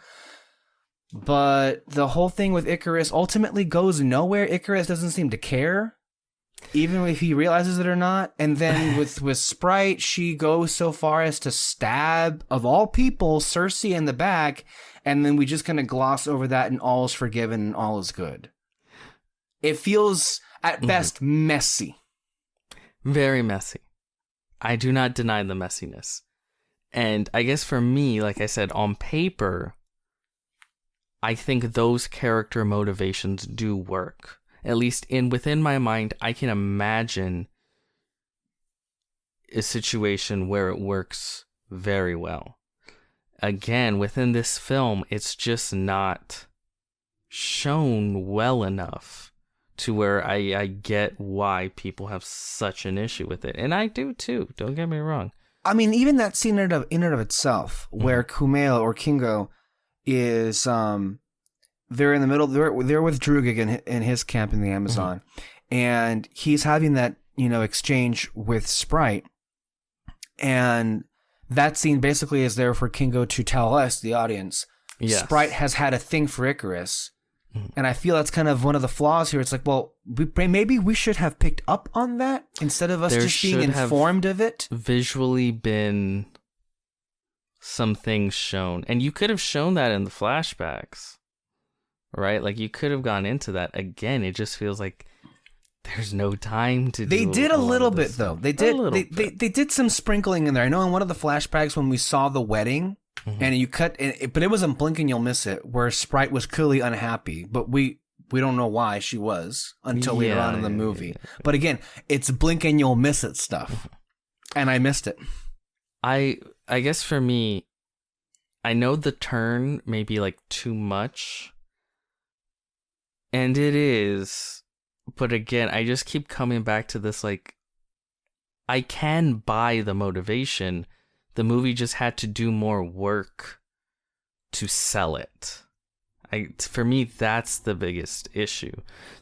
But the whole thing with Icarus ultimately goes nowhere. Icarus doesn't seem to care, even if he realizes it or not. And then with Sprite, she goes so far as to stab, of all people, Cersei in the back, and then we just kind of gloss over that and all is forgiven and all is good. It feels, at best, messy. Very messy. I do not deny the messiness. And I guess for me, like I said, on paper, I think those character motivations do work. At least within my mind, I can imagine a situation where it works very well. Again, within this film, it's just not shown well enough to where I get why people have such an issue with it. And I do too, don't get me wrong. I mean, even that scene in and of itself, where Kumail or Kingo is, they're in the middle, they're with Drugig in his camp in the Amazon, and he's having that, exchange with Sprite, and that scene basically is there for Kingo to tell us, the audience, Sprite has had a thing for Icarus. And I feel that's kind of one of the flaws here. It's like, well, maybe we should have picked up on that instead of us just being informed of it. Visually been some things shown. And you could have shown that in the flashbacks, right? Like, you could have gone into that. Again, it just feels like there's no time to do They did a little bit, though. They did some sprinkling in there. I know in one of the flashbacks when we saw the wedding, and you cut, but it wasn't blink and you'll miss it, where Sprite was clearly unhappy, but we don't know why she was until later on in the movie. Yeah. But again, it's blink and you'll miss it stuff, and I missed it. I guess for me, I know the turn may be like too much, and it is, but again, I just keep coming back to this, like, I can buy the motivation. The movie just had to do more work to sell it. For me, that's the biggest issue.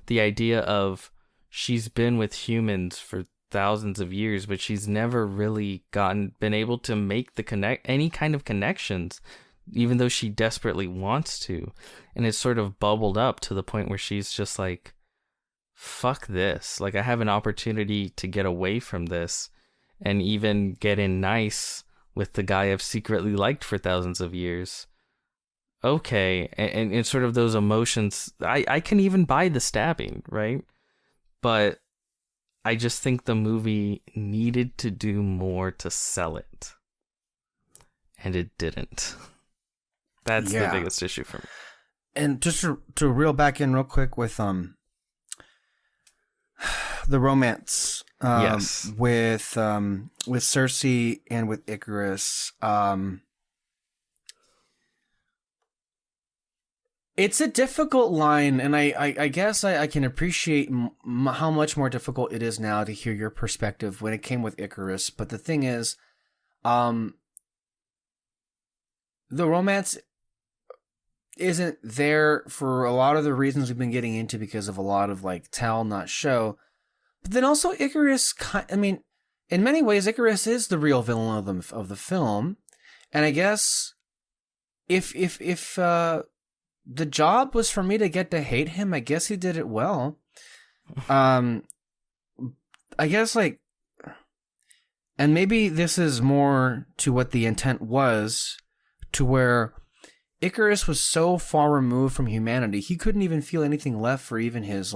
The idea of she's been with humans for thousands of years, but she's never really been able to make any kind of connections, even though she desperately wants to. And it's sort of bubbled up to the point where she's just like, fuck this. Like, I have an opportunity to get away from this and even get in nice with the guy I've secretly liked for thousands of years. Okay, and it's sort of those emotions. I can even buy the stabbing, right? But I just think the movie needed to do more to sell it. And it didn't. That's the biggest issue for me. And just to reel back in real quick with the romance with Cersei and with Icarus. It's a difficult line, and I guess I can appreciate how much more difficult it is now to hear your perspective when it came with Icarus. But the thing is, the romance isn't there for a lot of the reasons we've been getting into because of a lot of, like, tell, not show. But then also Icarus, I mean, in many ways, Icarus is the real villain of the film. And I guess if the job was for me to get to hate him, I guess he did it well. I guess, like, and maybe this is more to what the intent was, to where Icarus was so far removed from humanity, he couldn't even feel anything left for even his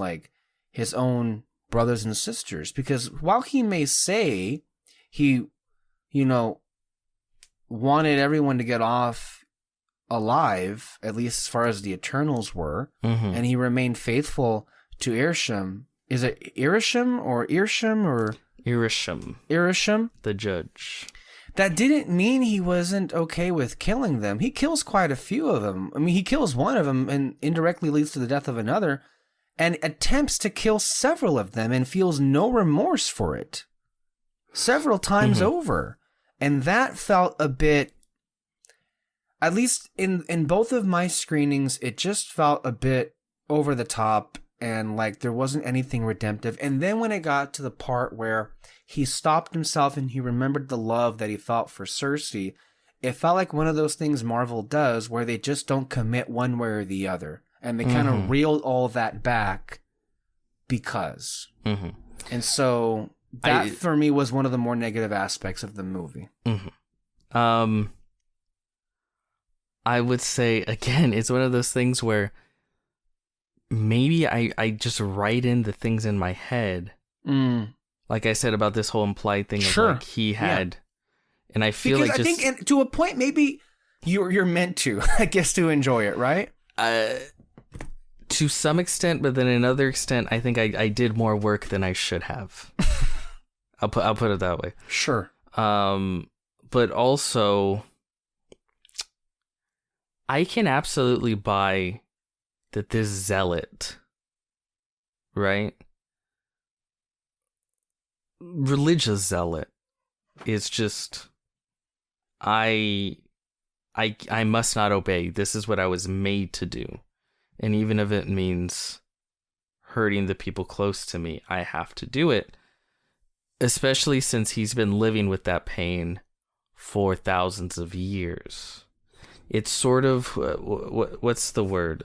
own brothers and sisters. Because while he may say he, wanted everyone to get off alive, at least as far as the Eternals were, and he remained faithful to Irisham. Is it Irisham or Irsham or... Irisham. Irisham? The judge. that didn't mean he wasn't okay with killing them. He kills quite a few of them. I mean, he kills one of them and indirectly leads to the death of another, and attempts to kill several of them and feels no remorse for it several times over. And that felt a bit, at least in both of my screenings, it just felt a bit over the top and like there wasn't anything redemptive. And then when it got to the part where he stopped himself and he remembered the love that he felt for Cersei, it felt like one of those things Marvel does where they just don't commit one way or the other. And they kind of reeled all that back because. And so that for me was one of the more negative aspects of the movie. I would say, again, it's one of those things where maybe I just write in the things in my head. Like I said about this whole implied thing of like he had, and I feel because like I think and to a point maybe you're meant to, I guess, to enjoy it, right? To some extent, but then another extent, I think I did more work than I should have. I'll put it that way. Sure. But also, I can absolutely buy that this zealot, right? Religious zealot is just, I must not obey. This is what I was made to do. And even if it means hurting the people close to me, I have to do it. Especially since he's been living with that pain for thousands of years. It's sort of, what's the word?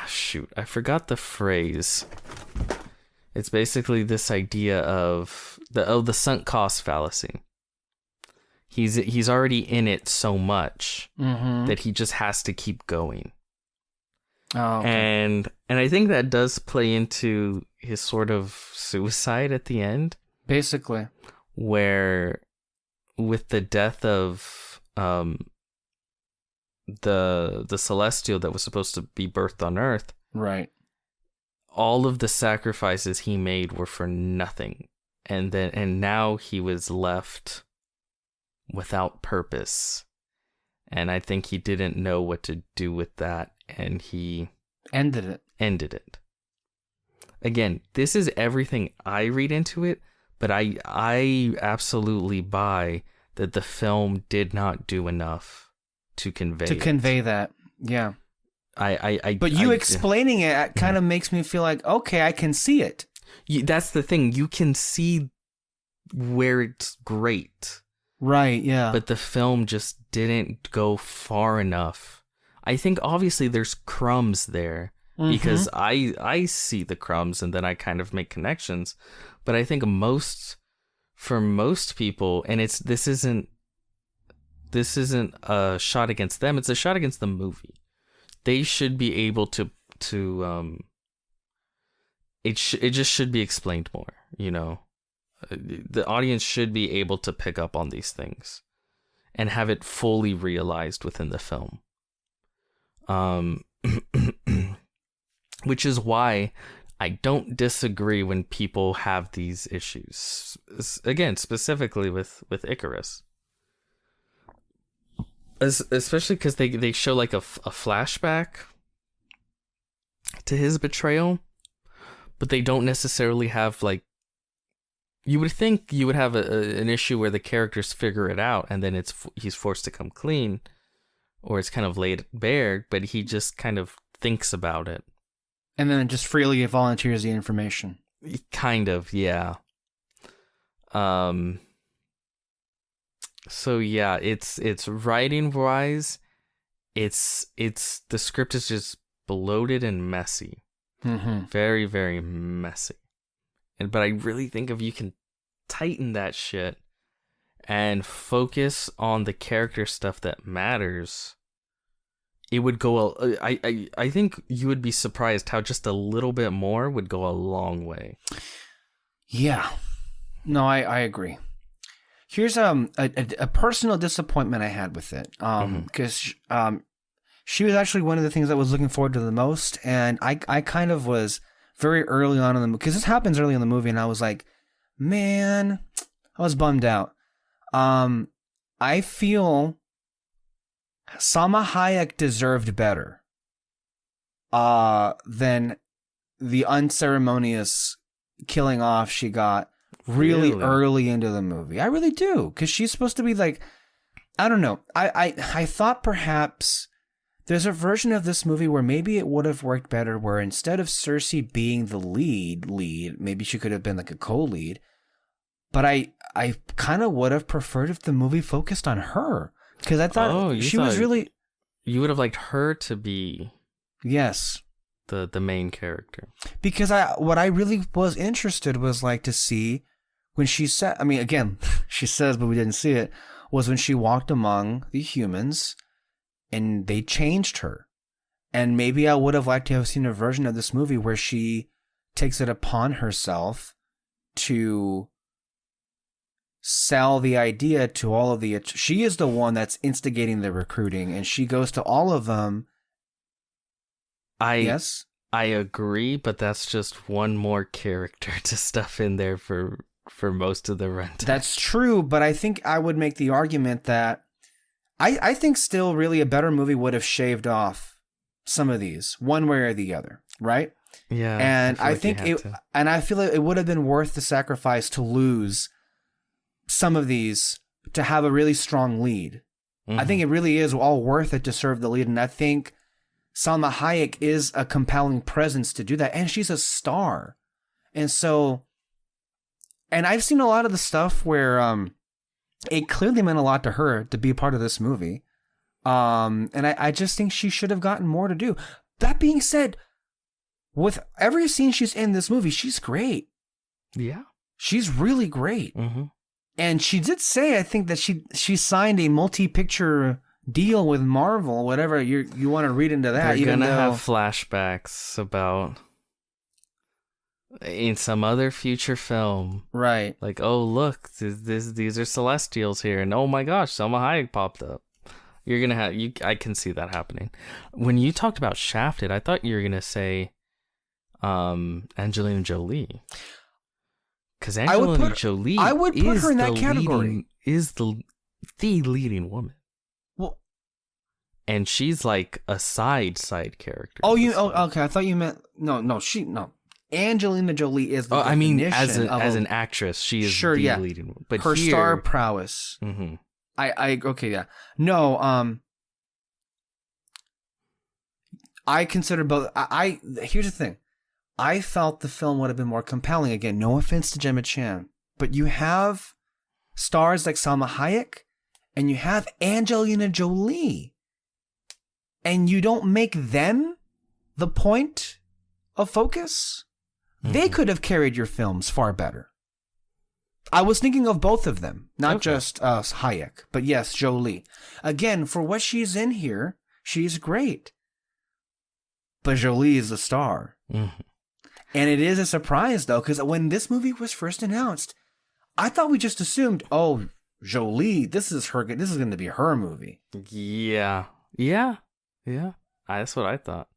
Shoot, I forgot the phrase. It's basically this idea of the sunk cost fallacy. He's already in it so much that he just has to keep going. Oh, okay. And I think that does play into his sort of suicide at the end. Basically. Where with the death of the Celestial that was supposed to be birthed on Earth. Right. All of the sacrifices he made were for nothing. And now he was left without purpose. And I think he didn't know what to do with that, and he ended it. Again, this is everything I read into it, but I absolutely buy that the film did not do enough to convey that. Yeah. But you explaining it kind of makes me feel like, okay, I can see it. That's the thing. You can see where it's great. Right, yeah. But the film just didn't go far enough. I think obviously there's crumbs there because I see the crumbs and then I kind of make connections. But I think for most people, and this isn't a shot against them, it's a shot against the movie. They should be able to it just should be explained more, you know. The audience should be able to pick up on these things and have it fully realized within the film. Which is why I don't disagree when people have these issues. Again, specifically with Icarus. Especially because they show like a flashback to his betrayal, but they don't necessarily have like. You would think you would have an issue where the characters figure it out and then he's forced to come clean, or it's kind of laid bare, but he just kind of thinks about it. And then just freely volunteers the information. Kind of, yeah. So yeah, it's writing wise, it's the script is just bloated and messy. Very, very messy. But I really think if you can tighten that shit and focus on the character stuff that matters, it would go. I think you would be surprised how just a little bit more would go a long way. Yeah. No, I agree. Here's a personal disappointment I had with it. Because she was actually one of the things I was looking forward to the most, and I kind of was very early on in the movie, because this happens early in the movie, and I was like, man, I was bummed out. I feel Salma Hayek deserved better than the unceremonious killing off she got really early into the movie. I really do, because she's supposed to be like, I don't know. I thought perhaps there's a version of this movie where maybe it would have worked better, where instead of Cersei being the lead, maybe she could have been like a co-lead. But I kind of would have preferred if the movie focused on her, because I thought she was really. You would have liked her to be. Yes. The main character. Because what I really was interested was like to see when she said, I mean, again, she says, but we didn't see it, was when she walked among the humans and they changed her. And maybe I would have liked to have seen a version of this movie where she takes it upon herself to sell the idea to all of the, she is the one that's instigating the recruiting, and she goes to all of them. Yes, I agree, but that's just one more character to stuff in there for most of the runtime. That's true, but I think I would make the argument that I think still really a better movie would have shaved off some of these, one way or the other, right? Yeah. And I think I feel like it would have been worth the sacrifice to lose some of these to have a really strong lead. Mm-hmm. I think it really is all worth it to serve the lead, and I think Salma Hayek is a compelling presence to do that, and she's a star. And so, and I've seen a lot of the stuff where it clearly meant a lot to her to be a part of this movie. And I just think she should have gotten more to do. That being said, with every scene she's in this movie, she's great. Yeah. She's really great. Mm-hmm. And she did say, I think, that she signed a multi-picture deal with Marvel, whatever you want to read into that. They're gonna have flashbacks about in some other future film, right? Like, oh look, these are Celestials here, and oh my gosh, Salma Hayek popped up. You're gonna have I can see that happening. When you talked about Shafted, I thought you were gonna say, Angelina Jolie, because Angelina Jolie, I would put her in that category. Is the leading woman. Well, and she's like a side character. Okay. I thought you meant no. Angelina Jolie is the as an actress, she is the leading woman. But her star prowess. Mm-hmm. Okay, yeah. No, I consider both. Here's the thing. I felt the film would have been more compelling. Again, no offense to Gemma Chan, but you have stars like Salma Hayek, and you have Angelina Jolie, and you don't make them the point of focus. Mm-hmm. They could have carried your films far better. I was thinking of both of them, not just Hayek, but yes, Jolie. Again, for what she's in here, she's great. But Jolie is a star. Mm-hmm. And it is a surprise, though, because when this movie was first announced, I thought we just assumed, oh, Jolie, this is going to be her movie. Yeah. That's what I thought.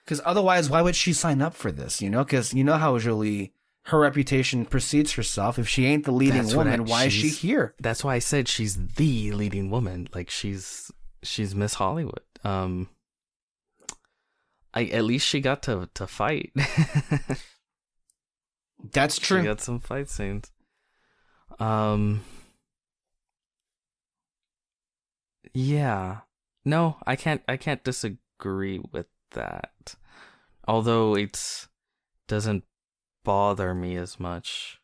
Because otherwise, why would she sign up for this? Because you know how Jolie, her reputation precedes herself. If she ain't the leading woman, why is she here? That's why I said she's the leading woman. Like she's Miss Hollywood. At least she got to fight. That's true. She got some fight scenes. Yeah. No, I can't disagree with that. Although it doesn't bother me as much.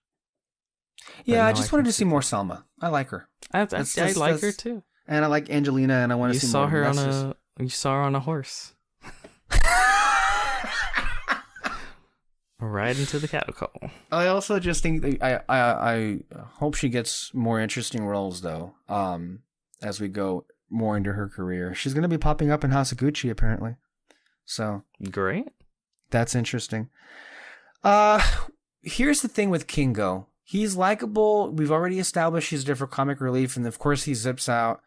Yeah, I just wanted to see more Salma. I like her. I like her too. And I like Angelina, and I want to see more. You saw her on a horse. Right into the catacomb. I also just think I hope she gets more interesting roles, though, as we go more into her career. She's going to be popping up in House of Gucci, apparently. So great. That's interesting. Here's the thing with Kingo. He's likable. We've already established he's there for comic relief, and of course he zips out.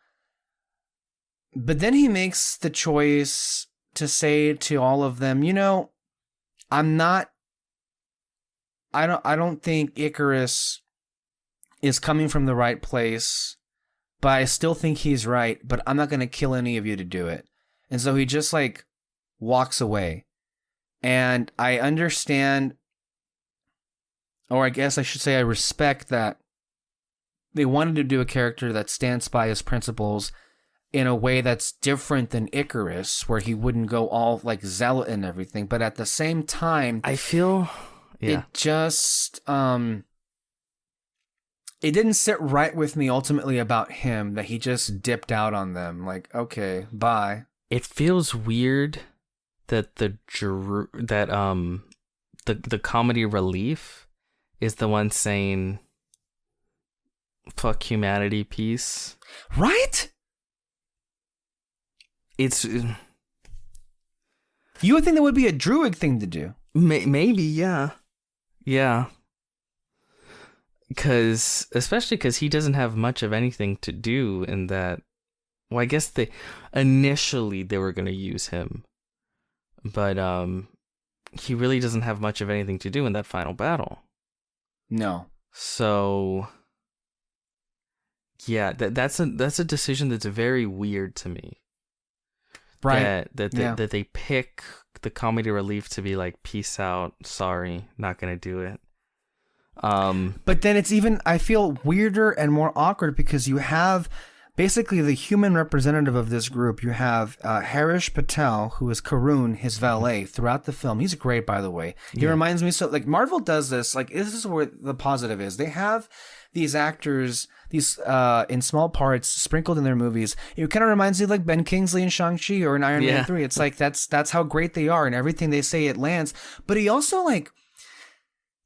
But then he makes the choice to say to all of them, I don't think Icarus is coming from the right place, but I still think he's right, but I'm not going to kill any of you to do it. And so he just like walks away. And I understand, or I guess I should say I respect that they wanted to do a character that stands by his principles in a way that's different than Icarus, where he wouldn't go all like zealot and everything. But at the same time, I feel it just it didn't sit right with me ultimately about him that he just dipped out on them. Like, okay, bye. It feels weird that the comedy relief is the one saying "fuck humanity, peace." Right? It's you would think that would be a Druid thing to do. maybe, yeah. Especially because he doesn't have much of anything to do in that. Well, I guess initially they were going to use him, but he really doesn't have much of anything to do in that final battle. No. So yeah, that's a decision that's very weird to me. Right. That they pick the comedy relief to be like, peace out, sorry, not gonna do it. But then it's even, I feel, weirder and more awkward because you have basically the human representative of this group. You have Harish Patel, who is Karun, his valet, throughout the film. He's great, by the way. He reminds me, so like Marvel does this, like this is where the positive is. They have these actors, these in small parts sprinkled in their movies. It kind of reminds me of like Ben Kingsley in Shang-Chi or in Iron Man 3. It's like that's how great they are, and everything they say, it lands. But he also like,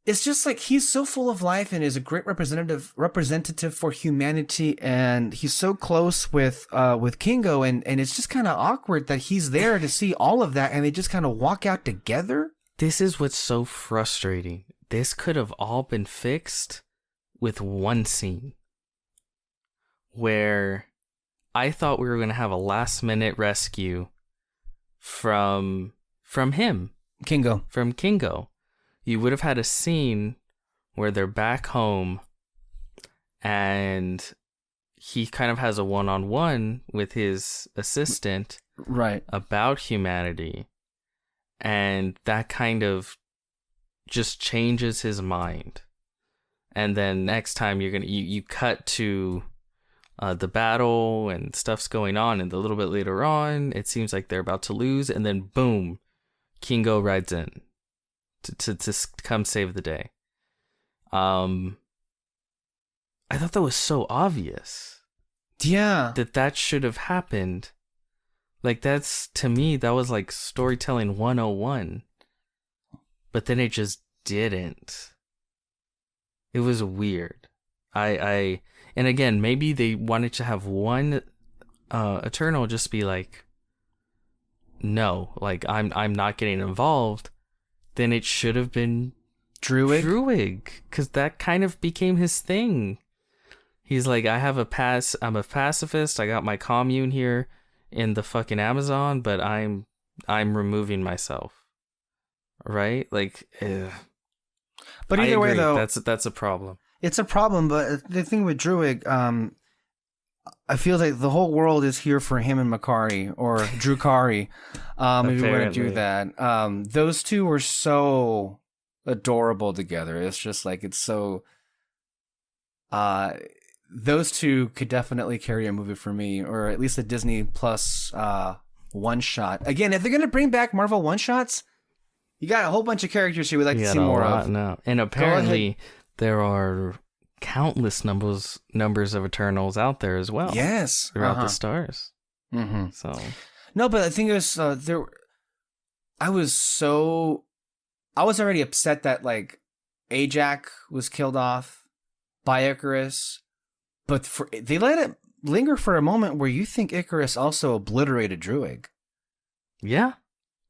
it's just like he's so full of life and is a great representative for humanity, and he's so close with Kingo, and it's just kind of awkward that he's there to see all of that, and they just kind of walk out together. This is what's so frustrating. This could have all been fixed with one scene where I thought we were going to have a last minute rescue from him. Kingo. From Kingo. You would have had a scene where they're back home and he kind of has a one-on-one with his assistant, right, about humanity. And that kind of just changes his mind. And then next time you cut to the battle and stuff's going on, and a little bit later on, it seems like they're about to lose, and then boom, Kingo rides in to come save the day. I thought that was so obvious. Yeah. That should have happened. Like, that's, to me, that was like storytelling 101. But then it just didn't. It was weird. And again, maybe they wanted to have one Eternal just be like, no, like I'm not getting involved. Then it should have been Druig, because that kind of became his thing. He's like, I'm a pacifist. I got my commune here in the fucking Amazon, but I'm removing myself. Right? Like, but either way, though, that's a problem. It's a problem, but the thing with Druig, I feel like the whole world is here for him and Makari, or Drukari, if you want to do that. Those two were so adorable together. It's just like, it's so... those two could definitely carry a movie for me, or at least a Disney Plus one-shot. Again, if they're going to bring back Marvel one-shots, you got a whole bunch of characters you would like to see more of. No. And apparently there are countless numbers of Eternals out there as well. Yes. Throughout the stars. Mm-hmm. So. No, but I think it was, I was already upset that, like, Ajax was killed off by Icarus, but they let it linger for a moment where you think Icarus also obliterated Druig. Yeah.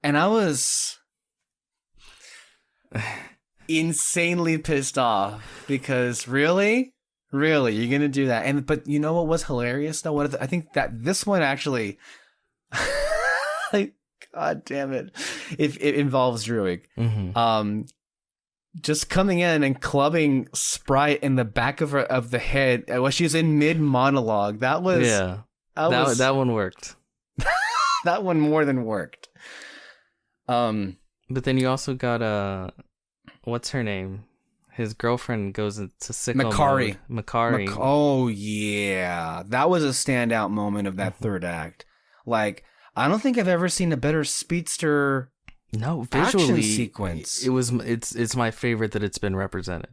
And I was insanely pissed off because really you're gonna do that. But you know what was hilarious though? I think that this one actually, like, god damn it, if it involves Druig. Mm-hmm. just coming in and clubbing Sprite in the back of the head while she's in mid monologue. That was that one worked. That one more than worked. But then you also got what's her name? His girlfriend goes into sicko Makari. mode. Makari. Oh yeah, that was a standout moment of that third act. Like, I don't think I've ever seen a better speedster. No, visually action sequence. It's my favorite that it's been represented.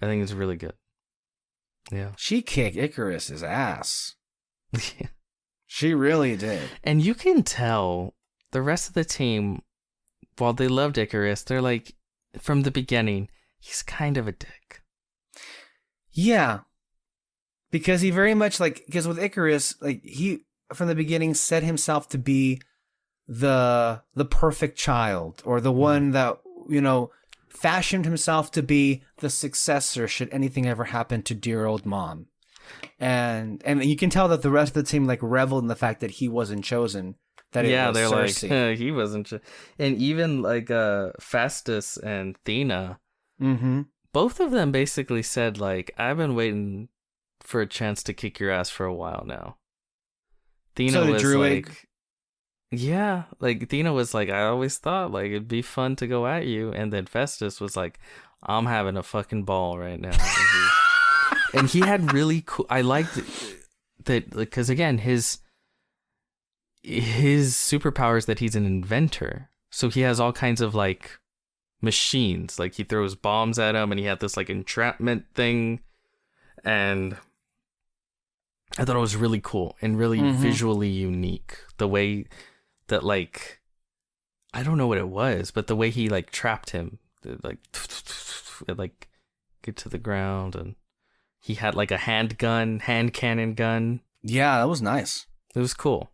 I think it's really good. Yeah. She kicked Icarus's ass. She really did. And you can tell the rest of the team, while they loved Icarus, they're like, from the beginning, he's kind of a dick. Yeah. Because he very much because with Icarus, he from the beginning set himself to be the perfect child, or the one that, fashioned himself to be the successor should anything ever happen to dear old mom. And you can tell that the rest of the team reveled in the fact that he wasn't chosen. That it was they're Cersei. like, he wasn't. And even Festus and Thena, both of them basically said I've been waiting for a chance to kick your ass for a while now. Thena so was Druid. Yeah, Thena was I always thought it'd be fun to go at you, and then Festus was I'm having a fucking ball right now. And he had really cool. I liked that because again his superpower is that he's an inventor, so he has all kinds of machines. He throws bombs at him, and he had this entrapment thing, and I thought it was really cool and really visually unique. The way that I don't know what it was, but the way he trapped him, get to the ground, and he had a hand cannon gun. Yeah, that was nice. It was cool.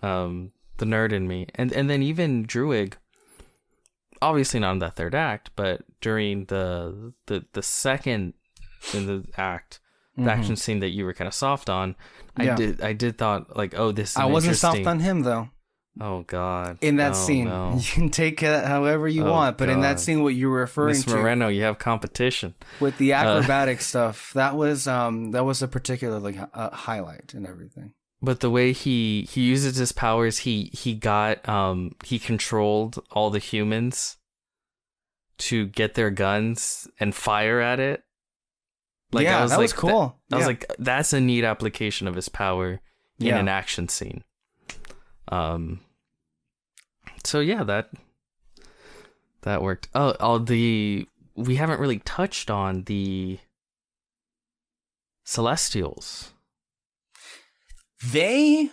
The nerd in me, and then even Druig, obviously not in that third act, but during the second in the act, the action scene that you were kind of soft on, I did thought oh, this is I wasn't soft on him though. Oh God! In that scene, no. You can take it however you want, but in that scene, what you were referring Miss to, Moreno, you have competition with the acrobatic stuff. That was a particular highlight and everything. But the way he uses his powers, he controlled all the humans to get their guns and fire at it. That was cool. I was that's a neat application of his power in an action scene. So yeah, that worked. We haven't really touched on the Celestials. They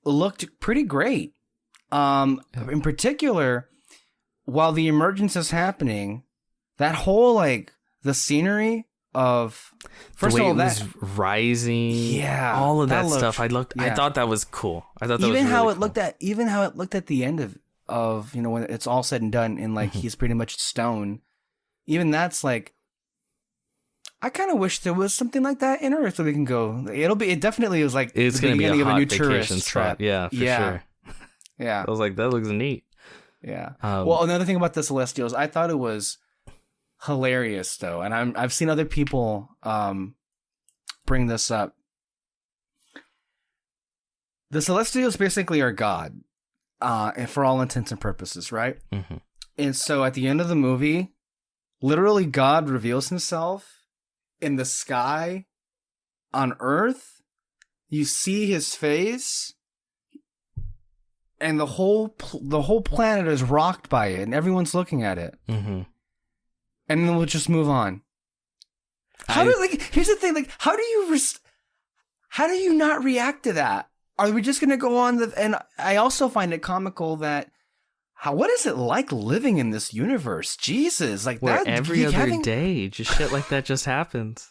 looked pretty great. In particular, while the emergence is happening, that whole the scenery of first the way of all it was rising, all of that stuff. I thought that was cool. I thought that even was how really it looked at the end of when it's all said and done, and he's pretty much stone. Even that's I kind of wish there was something like that in Earth that we can go. It definitely was it's the going to be beginning a of a hot new vacation tourist spot. trap. Yeah, for sure. Yeah. I was that looks neat. Yeah. Well, another thing about the Celestials, I thought it was hilarious though, and I've seen other people bring this up. The Celestials basically are God, for all intents and purposes, right? Mm-hmm. And so at the end of the movie, literally God reveals himself in the sky on Earth. You see his face, and the whole planet is rocked by it, and everyone's looking at it. Mm-hmm. And then we'll just move on. Here's the thing, how do you not react to that? Are we just gonna go on and I also find it comical that what is it like living in this universe? Jesus, where that every other day, just shit like that just happens.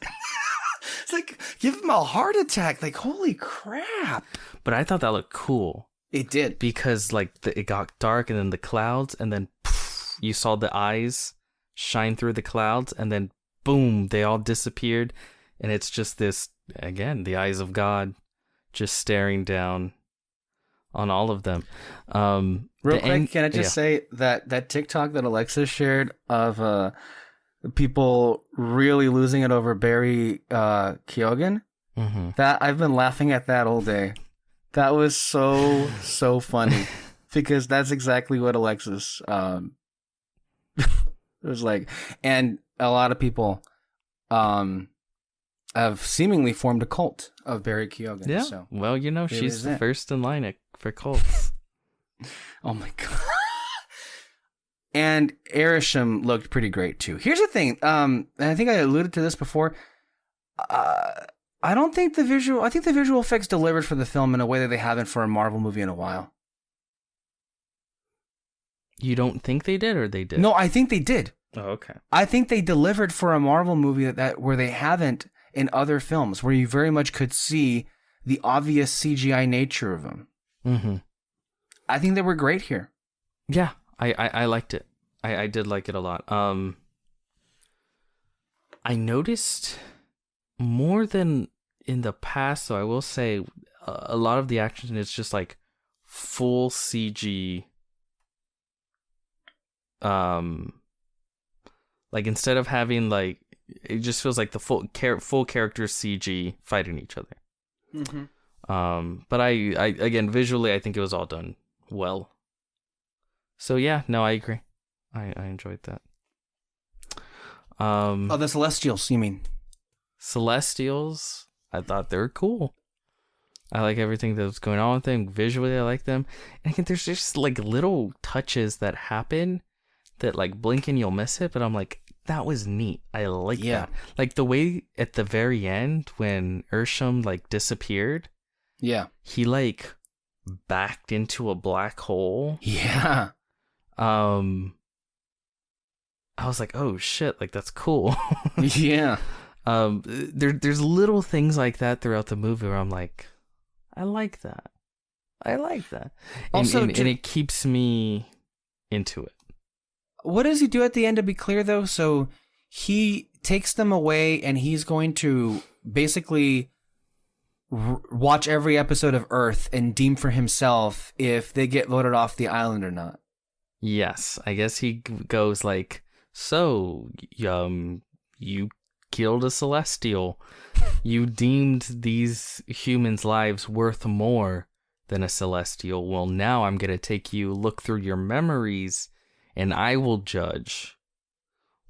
It's give him a heart attack. Holy crap! But I thought that looked cool. It did, because it got dark, and then the clouds, and then poof, you saw the eyes shine through the clouds, and then boom, they all disappeared, and it's just this again, the eyes of God, just staring down on all of them. Real quick, can I just say that TikTok that Alexis shared of people really losing it over Barry Keoghan? Mm-hmm. That I've been laughing at that all day. That was so funny because that's exactly what Alexis was like, and a lot of people have seemingly formed a cult of Barry Keoghan. Yeah. So well, she's the first in line for cults. Oh my god. And Erisham looked pretty great too. Here's the thing. And I think I alluded to this before. I think the visual effects delivered for the film in a way that they haven't for a Marvel movie in a while. You don't think they did, or they did? No, I think they did. Oh, okay. I think they delivered for a Marvel movie that where they haven't in other films, where you very much could see the obvious CGI nature of them. Mm-hmm. I think they were great here. Yeah, I liked it. I did like it a lot. I noticed more than in the past, so I will say a lot of the action is just like full CG. Like instead of having like, it just feels like the full character CG fighting each other. Mm-hmm. But I again, visually, I think it was all done well. So yeah, no, I agree. I enjoyed that. The Celestials, you mean? Celestials, I thought they were cool. I like everything that was going on with them. Visually, I like them. And I think there's just like little touches that happen that like blink and you'll miss it. But I'm like, that was neat. I like that. Like the way at the very end when Ersham like disappeared. Yeah. He like backed into a black hole. Yeah. I was like, oh shit, like that's cool. Yeah. There's little things like that throughout the movie where I'm like, I like that. Also, and it keeps me into it. What does he do at the end, to be clear, though? So he takes them away and he's going to basically watch every episode of Earth and deem for himself if they get voted off the island or not. Yes, I guess he goes like, so, you killed a Celestial. You deemed these humans' lives worth more than a Celestial. Well, now I'm going to take you, look through your memories, and I will judge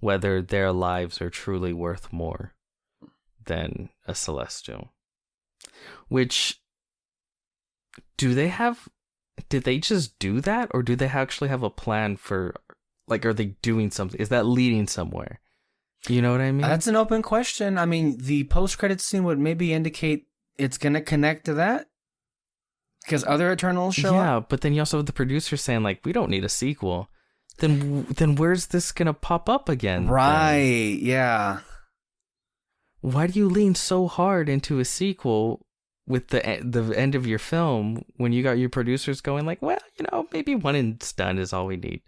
whether their lives are truly worth more than a Celestial. Which, did they just do that? Or do they actually have a plan for, like, are they doing something? Is that leading somewhere? You know what I mean? That's an open question. I mean, the post-credits scene would maybe indicate it's going to connect to that. Because other Eternals show up. Yeah, but then you also have the producer saying, like, we don't need a sequel. Then where's this going to pop up again? Right, yeah. Why do you lean so hard into a sequel with the end of your film when you got your producers going like, well, maybe one and done is all we need?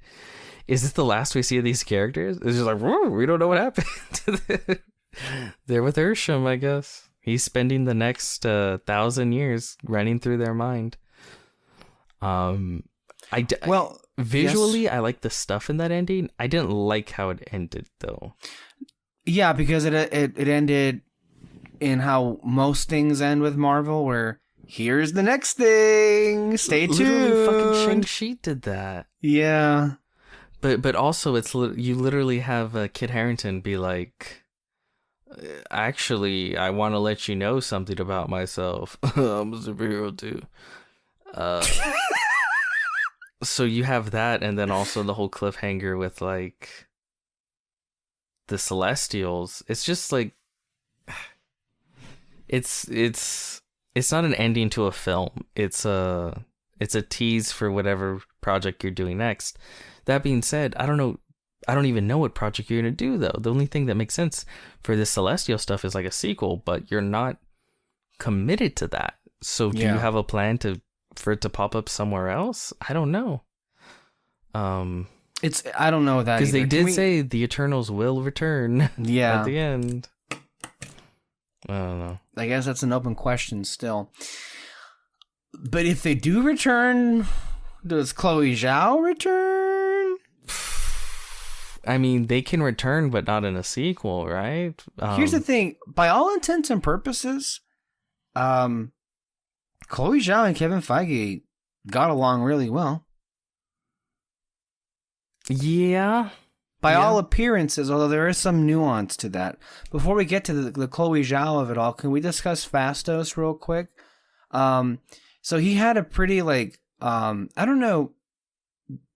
Is this the last we see of these characters? It's just like, we don't know what happened. They're with Ersham, I guess. He's spending the next 1,000 years running through their mind. Visually, yes. I like the stuff in that ending. I didn't like how it ended, though. Yeah, because it ended in how most things end with Marvel, where here's the next thing. Stay tuned. Literally, fucking Shang-Chi did that. Yeah. But also, you literally have Kit Harington be like, actually, I want to let you know something about myself. I'm a superhero too. So you have that, and then also the whole cliffhanger with like the Celestials. It's just like it's not an ending to a film. It's a tease for whatever project you're doing next. That being said, I don't even know what project you're gonna do though. The only thing that makes sense for this Celestial stuff is like a sequel, but you're not committed to that. So do you have a plan for it to pop up somewhere else? I don't know. I don't know that because they did say the Eternals will return. Yeah. At the end. I don't know. I guess that's an open question still. But if they do return, does Chloe Zhao return? I mean, they can return, but not in a sequel, right? Here's the thing. By all intents and purposes, Chloe Zhao and Kevin Feige got along really well. Yeah. By all appearances, although there is some nuance to that. Before we get to the Chloe Zhao of it all, can we discuss Fastos real quick? So he had a pretty, like, I don't know,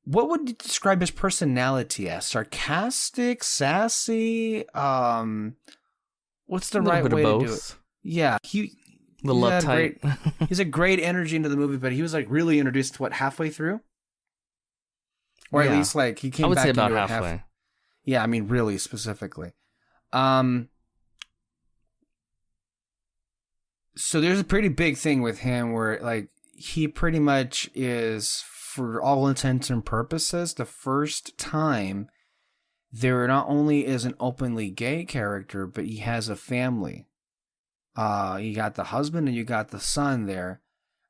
what would you describe his personality as? Sarcastic, sassy? What's the right way to do it? Yeah, he's uptight. He's a great energy into the movie, but he was like really introduced halfway through, or at least like he came. I would back say about into halfway. Yeah, I mean really specifically. So there's a pretty big thing with him where like he pretty much is, for all intents and purposes, the first time there not only is an openly gay character, but he has a family. You got the husband and you got the son there.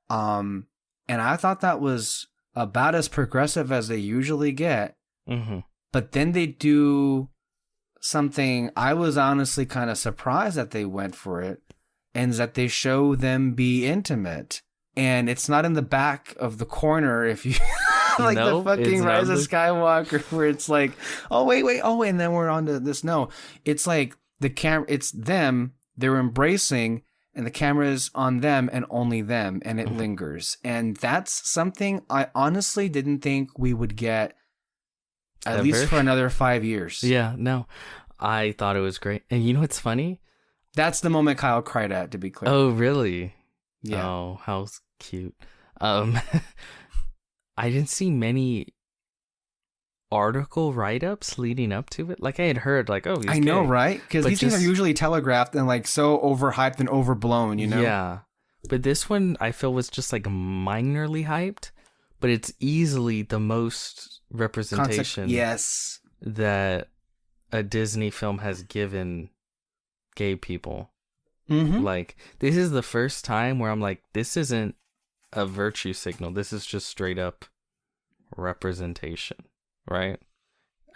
And I thought that was about as progressive as they usually get. Mm-hmm. But then they do something I was honestly kind of surprised that they went for it, and that they show them be intimate. And it's not in the back of the corner, if you like the fucking Rise of Skywalker, where it's like, oh wait, oh, and then we're on to this. No, it's like the it's them, they're embracing, and the camera's on them and only them, and it lingers. And that's something I honestly didn't think we would get at least for another 5 years. Yeah, no, I thought it was great. And you know what's funny? That's the moment Kyle cried at, to be clear. Oh, really? Yeah. Oh, how cute. I didn't see many article write-ups leading up to it. Like I had heard, like, oh, he's I know, gay. right? Because these things are usually telegraphed and like so overhyped and overblown, you know? Yeah. But this one I feel was just like minorly hyped, but it's easily the most representation yes. that a Disney film has given gay people. Mm-hmm. Like, this is the first time where I'm like, this isn't a virtue signal. This is just straight up representation, right?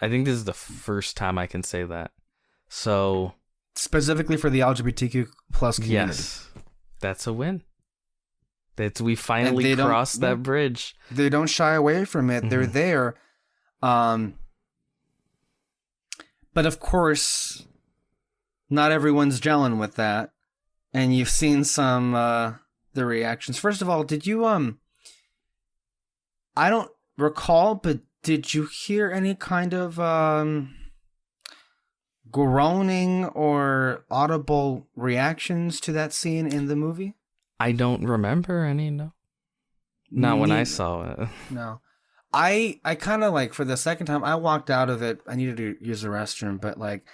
I think this is the first time I can say that. So, specifically for the LGBTQ plus community. yes, that's a win. We finally crossed that bridge. They don't shy away from it. Mm-hmm. They're there. But of course, not everyone's gelling with that. And you've seen some the reactions. First of all, did you I don't recall, but did you hear any kind of groaning or audible reactions to that scene in the movie? I don't remember any, no. Not when I saw it. No. I kind of like, for the second time, I walked out of it. I needed to use the restroom, but like,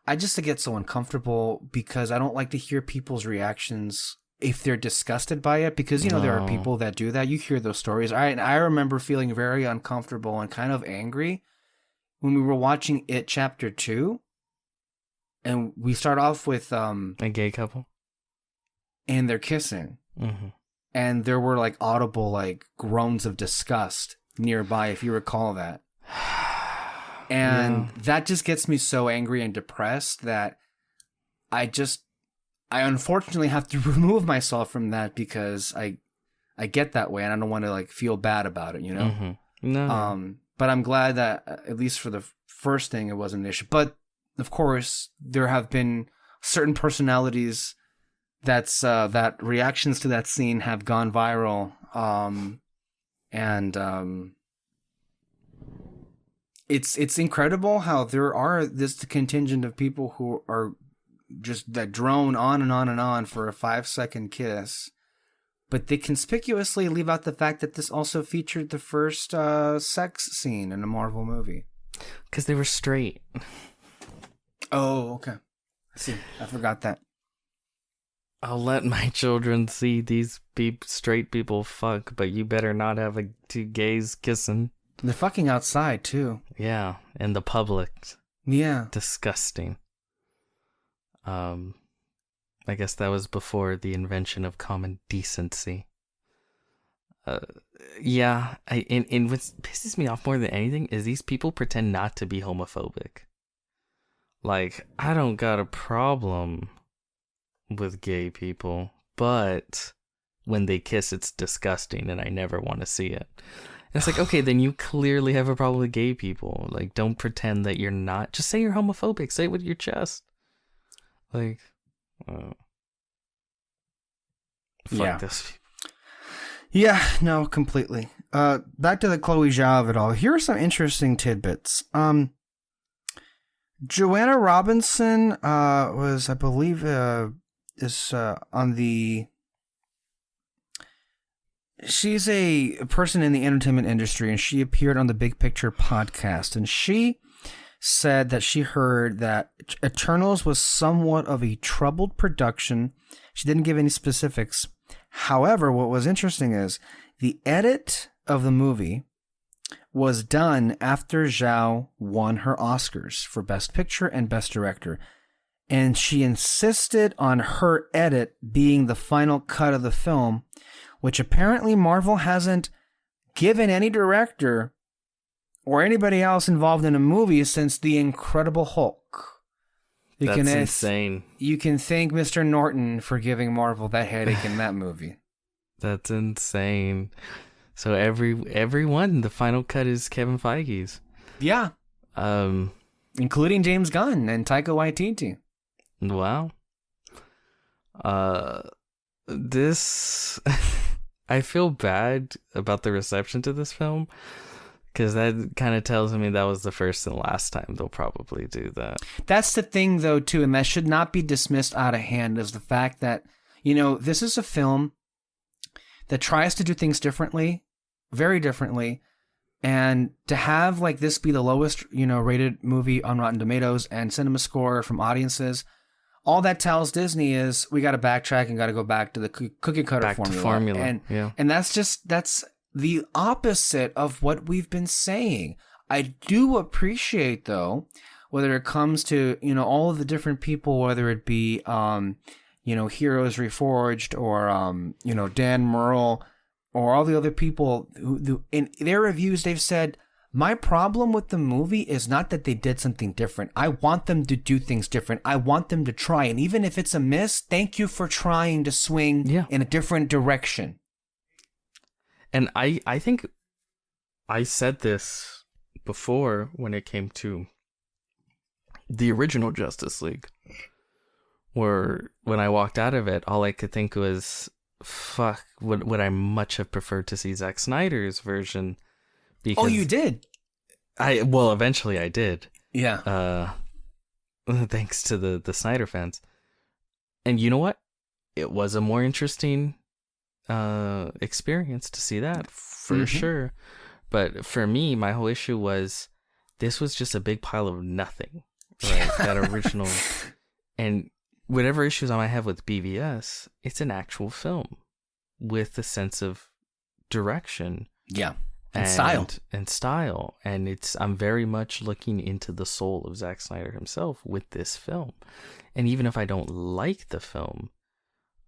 I just get so uncomfortable because I don't like to hear people's reactions if they're disgusted by it, because, you know, there are people that do that. You hear those stories. I remember feeling very uncomfortable and kind of angry when we were watching It Chapter 2. And we start off with a gay couple. And they're kissing. Mm-hmm. And there were like audible like groans of disgust nearby, if you recall that. And that just gets me so angry and depressed that I unfortunately have to remove myself from that, because I get that way and I don't want to like feel bad about it, you know? Mm-hmm. No. But I'm glad that at least for the first thing, it wasn't an issue. But of course, there have been certain personalities that reactions to that scene have gone viral. It's incredible how there are this contingent of people who are just that drone on and on and on for a 5-second kiss, but they conspicuously leave out the fact that this also featured the first sex scene in a Marvel movie. Because they were straight. Oh, okay. See, I forgot that. I'll let my children see these straight people fuck, but you better not have two gays kissing. They're fucking outside, too. Yeah, in the public. Yeah. Disgusting. I guess that was before the invention of common decency. Yeah, and what pisses me off more than anything is these people pretend not to be homophobic. Like, I don't got a problem with gay people, but when they kiss, it's disgusting, and I never want to see it. And it's like, okay, then you clearly have a problem with gay people. Like, don't pretend that you're not. Just say you're homophobic. Say it with your chest. Like, fuck this. Yeah, no, completely. Back to the Chloe Zhao of it all. Here are some interesting tidbits. Joanna Robinson was, I believe, is on the... She's a person in the entertainment industry, and she appeared on the Big Picture podcast, and she said that she heard that Eternals was somewhat of a troubled production. She didn't give any specifics. However, what was interesting is the edit of the movie was done after Zhao won her Oscars for Best Picture and Best Director. And she insisted on her edit being the final cut of the film, which apparently Marvel hasn't given any director or anybody else involved in a movie since The Incredible Hulk. That's insane. You can thank Mr. Norton for giving Marvel that headache in that movie. That's insane. So everyone, the final cut is Kevin Feige's. Yeah. Including James Gunn and Taika Waititi. Wow. This... I feel bad about the reception to this film, because that kind of tells me that was the first and last time they'll probably do that. That's the thing, though, too, and that should not be dismissed out of hand, is the fact that, you know, this is a film that tries to do things differently, very differently, and to have, like, this be the lowest, you know, rated movie on Rotten Tomatoes and Cinema Score from audiences, all that tells Disney is we got to backtrack and got to go back to the cookie cutter formula. And that's the opposite of what we've been saying. I do appreciate, though, whether it comes to, you know, all of the different people, whether it be, you know, Heroes Reforged or, you know, Dan Murrell or all the other people who in their reviews, they've said, my problem with the movie is not that they did something different. I want them to do things different. I want them to try. And even if it's a miss, thank you for trying to swing in a different direction. And I think I said this before when it came to the original Justice League, where when I walked out of it, all I could think was, fuck, would I much have preferred to see Zack Snyder's version? Because you did? Well, eventually I did. Yeah. Thanks to the Snyder fans. And you know what? It was a more interesting experience to see that, for sure. But for me, my whole issue was this was just a big pile of nothing. Right? That original. And whatever issues I might have with BVS, it's an actual film with a sense of direction. Yeah. And style. And I'm very much looking into the soul of Zack Snyder himself with this film. And even if I don't like the film,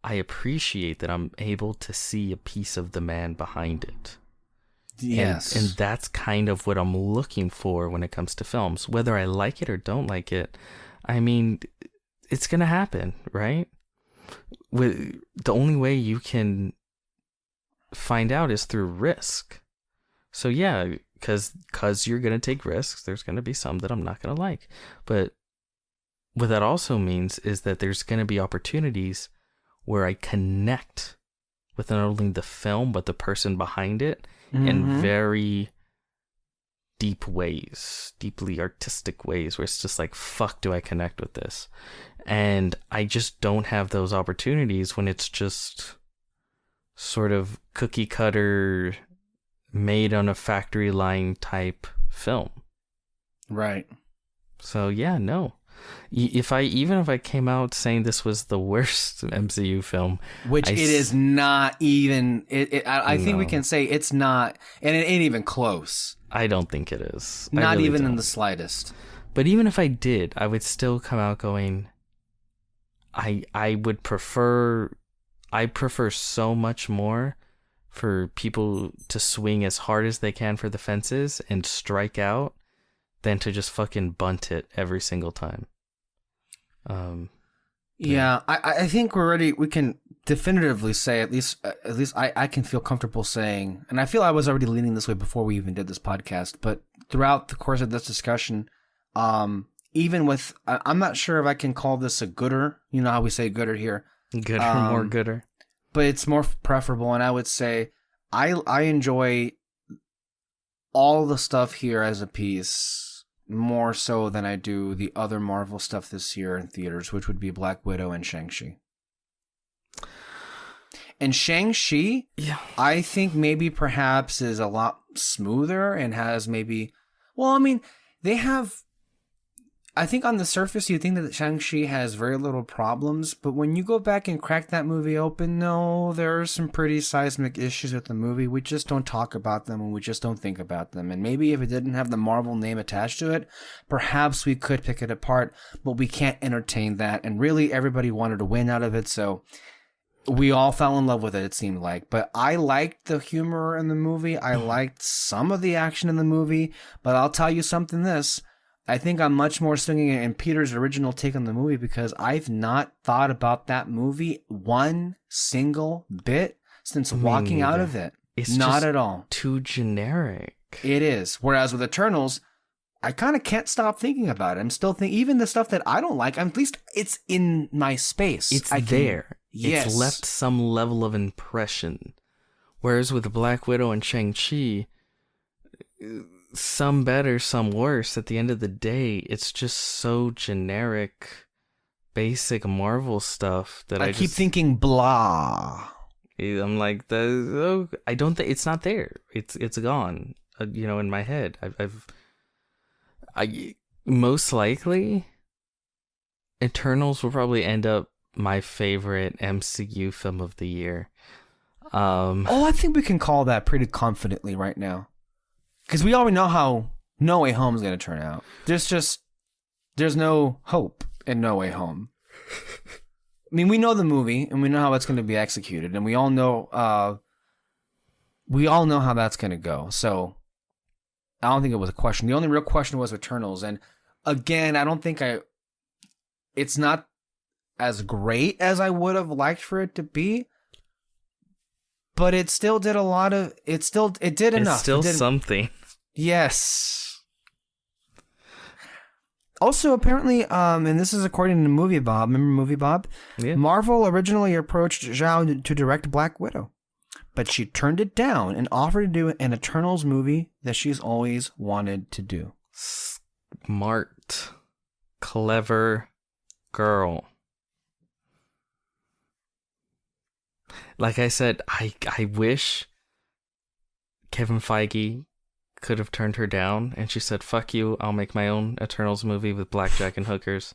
I appreciate that I'm able to see a piece of the man behind it. Yes. And that's kind of what I'm looking for when it comes to films. Whether I like it or don't like it, I mean, it's going to happen, right? The only way you can find out is through risk. So yeah, because you're going to take risks, there's going to be some that I'm not going to like. But what that also means is that there's going to be opportunities where I connect with not only the film, but the person behind it in very deep ways, deeply artistic ways, where it's just like, fuck, do I connect with this? And I just don't have those opportunities when it's just sort of cookie cutter, made on a factory line type film. Right. So yeah, no. If I came out saying this was the worst MCU film, which it is not even, I think we can say it's not, and it ain't even close. I don't think it is. Not really even in the slightest. But even if I did, I would still come out going, I prefer so much more for people to swing as hard as they can for the fences and strike out than to just fucking bunt it every single time. Yeah, I think we can definitively say, at least I can feel comfortable saying, and I feel I was already leaning this way before we even did this podcast, but throughout the course of this discussion, even with, I'm not sure if I can call this a gooder, you know how we say gooder here. Gooder, more gooder. But it's more preferable, and I would say I enjoy all the stuff here as a piece more so than I do the other Marvel stuff this year in theaters, which would be Black Widow and Shang-Chi. And Shang-Chi, yeah, I think maybe perhaps is a lot smoother and has maybe... Well, I mean, they have... I think on the surface, you think that Shang-Chi has very little problems, but when you go back and crack that movie open, no, there are some pretty seismic issues with the movie. We just don't talk about them, and we just don't think about them. And maybe if it didn't have the Marvel name attached to it, perhaps we could pick it apart, but we can't entertain that. And really, everybody wanted to win out of it, so we all fell in love with it, it seemed like. But I liked the humor in the movie. I liked some of the action in the movie, but I'll tell you something I think I'm much more swinging in Peter's original take on the movie because I've not thought about that movie one single bit since walking out of it. It's not just at all. Too generic. It is. Whereas with Eternals, I kind of can't stop thinking about it. I'm still thinking, even the stuff that I don't like, at least it's in my space. It's there. Yes. It's left some level of impression. Whereas with Black Widow and Shang-Chi, some better, some worse. At the end of the day, it's just so generic, basic Marvel stuff that I keep thinking blah. I'm like, I don't think it's not there. It's gone. In my head, I most likely, Eternals will probably end up my favorite MCU film of the year. I think we can call that pretty confidently right now. Because we already know how No Way Home is going to turn out. There's no hope in No Way Home. I mean, we know the movie, and we know how it's going to be executed, and we all know how that's going to go. So, I don't think it was a question. The only real question was Eternals, and again, I don't think it's not as great as I would have liked for it to be. But it still did enough. It's still something. Yes. Also, apparently, and this is according to Movie Bob. Remember Movie Bob? Yeah. Marvel originally approached Zhao to direct Black Widow, but she turned it down and offered to do an Eternals movie that she's always wanted to do. Smart, clever girl. Like I said, I wish Kevin Feige could have turned her down and she said, fuck you, I'll make my own Eternals movie with blackjack and hookers,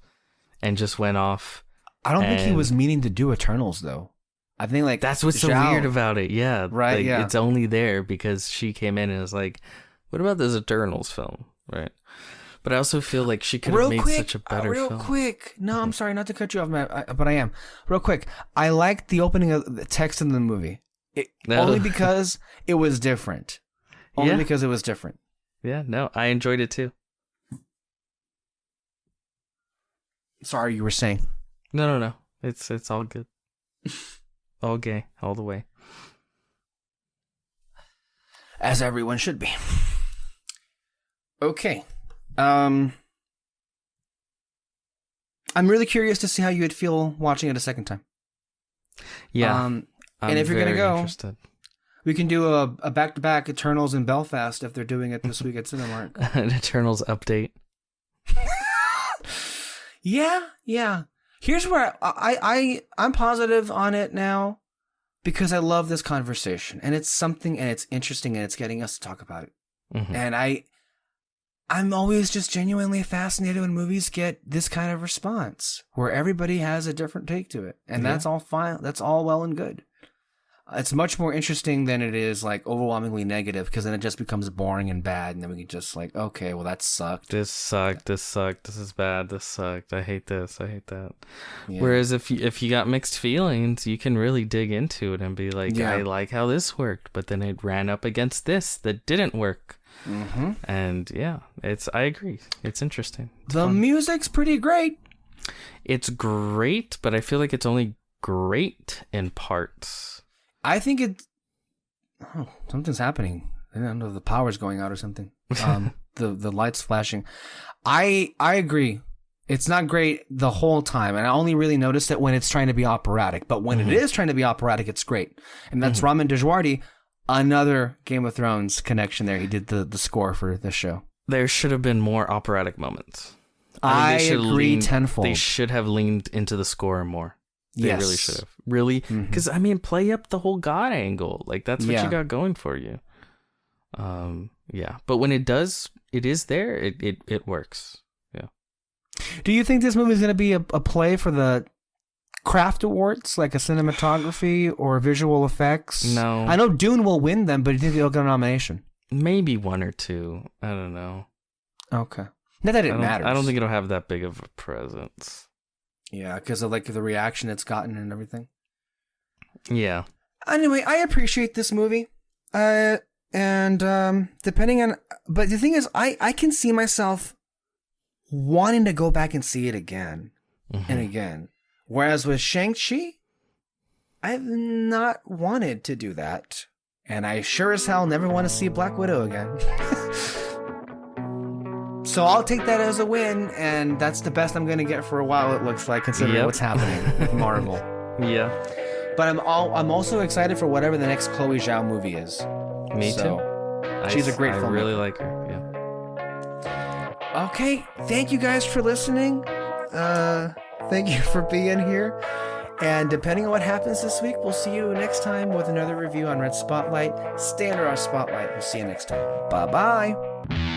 and just went off. I don't think he was meaning to do Eternals, though. I think that's what's so weird about it. Yeah. Right, yeah. It's only there because she came in and was like, what about this Eternals film? Right. But I also feel like she could have made such a better film. Real quick. No, I'm sorry not to cut you off, but I am. Real quick. I liked the opening of the text in the movie. Only because it was different. Because it was different. Yeah, no, I enjoyed it too. Sorry, you were saying. No. It's all good. All gay, all the way. As everyone should be. Okay. I'm really curious to see how you would feel watching it a second time. Yeah. And if you're gonna go, interested. We can do a back-to-back Eternals in Belfast if they're doing it this week at Cinemark. An Eternals update. Yeah. Here's where I'm positive on it now because I love this conversation and it's something and it's interesting and it's getting us to talk about it. Mm-hmm. And I'm always just genuinely fascinated when movies get this kind of response where everybody has a different take to it. And that's all fine. That's all well and good. It's much more interesting than it is like overwhelmingly negative, because then it just becomes boring and bad, and then we can just like, okay, well that sucked. This sucked. This sucked. This is bad. This sucked. I hate this. I hate that. Yeah. Whereas if you got mixed feelings, you can really dig into it and be like, Yeah. I like how this worked, but then it ran up against this that didn't work. Mm-hmm. And yeah, I agree. It's interesting. It's The fun. music's pretty great. It's great, but I feel like it's only great in parts. I think something's happening. I don't know if the power's going out or something. The lights flashing. I agree. It's not great the whole time, and I only really noticed it when it's trying to be operatic. But when it is trying to be operatic, it's great. And that's Ramin Djawadi, another Game of Thrones connection there. He did the score for this show. There should have been more operatic moments. I think they should have agree leaned- tenfold. They should have leaned into the score more. They Yes. really should have. Really? Because, I mean, play up the whole God angle. Like, that's what Yeah. you got going for you. Yeah. But when it is there, it works. Yeah. Do you think this movie is going to be a play for the craft awards, like a cinematography or visual effects? No. I know Dune will win them, but do you think they'll get a nomination? Maybe one or two. I don't know. Okay. Not that it matters. I don't think it'll have that big of a presence. Yeah, because of like the reaction it's gotten and everything. Yeah. Anyway, I appreciate this movie. And depending on, but the thing is, I can see myself wanting to go back and see it again and again. Whereas with Shang-Chi, I've not wanted to do that. And I sure as hell never want to see Black Widow again. So I'll take that as a win, and that's the best I'm going to get for a while, it looks like, considering what's happening with Marvel. Yeah. But I'm also excited for whatever the next Chloe Zhao movie is. Me too. She's a great I filmmaker. really like her. Yeah. Okay, thank you guys for listening. Thank you for being here. And depending on what happens this week, we'll see you next time with another review on Red Spotlight. Stay under our spotlight. We'll see you next time. Bye-bye.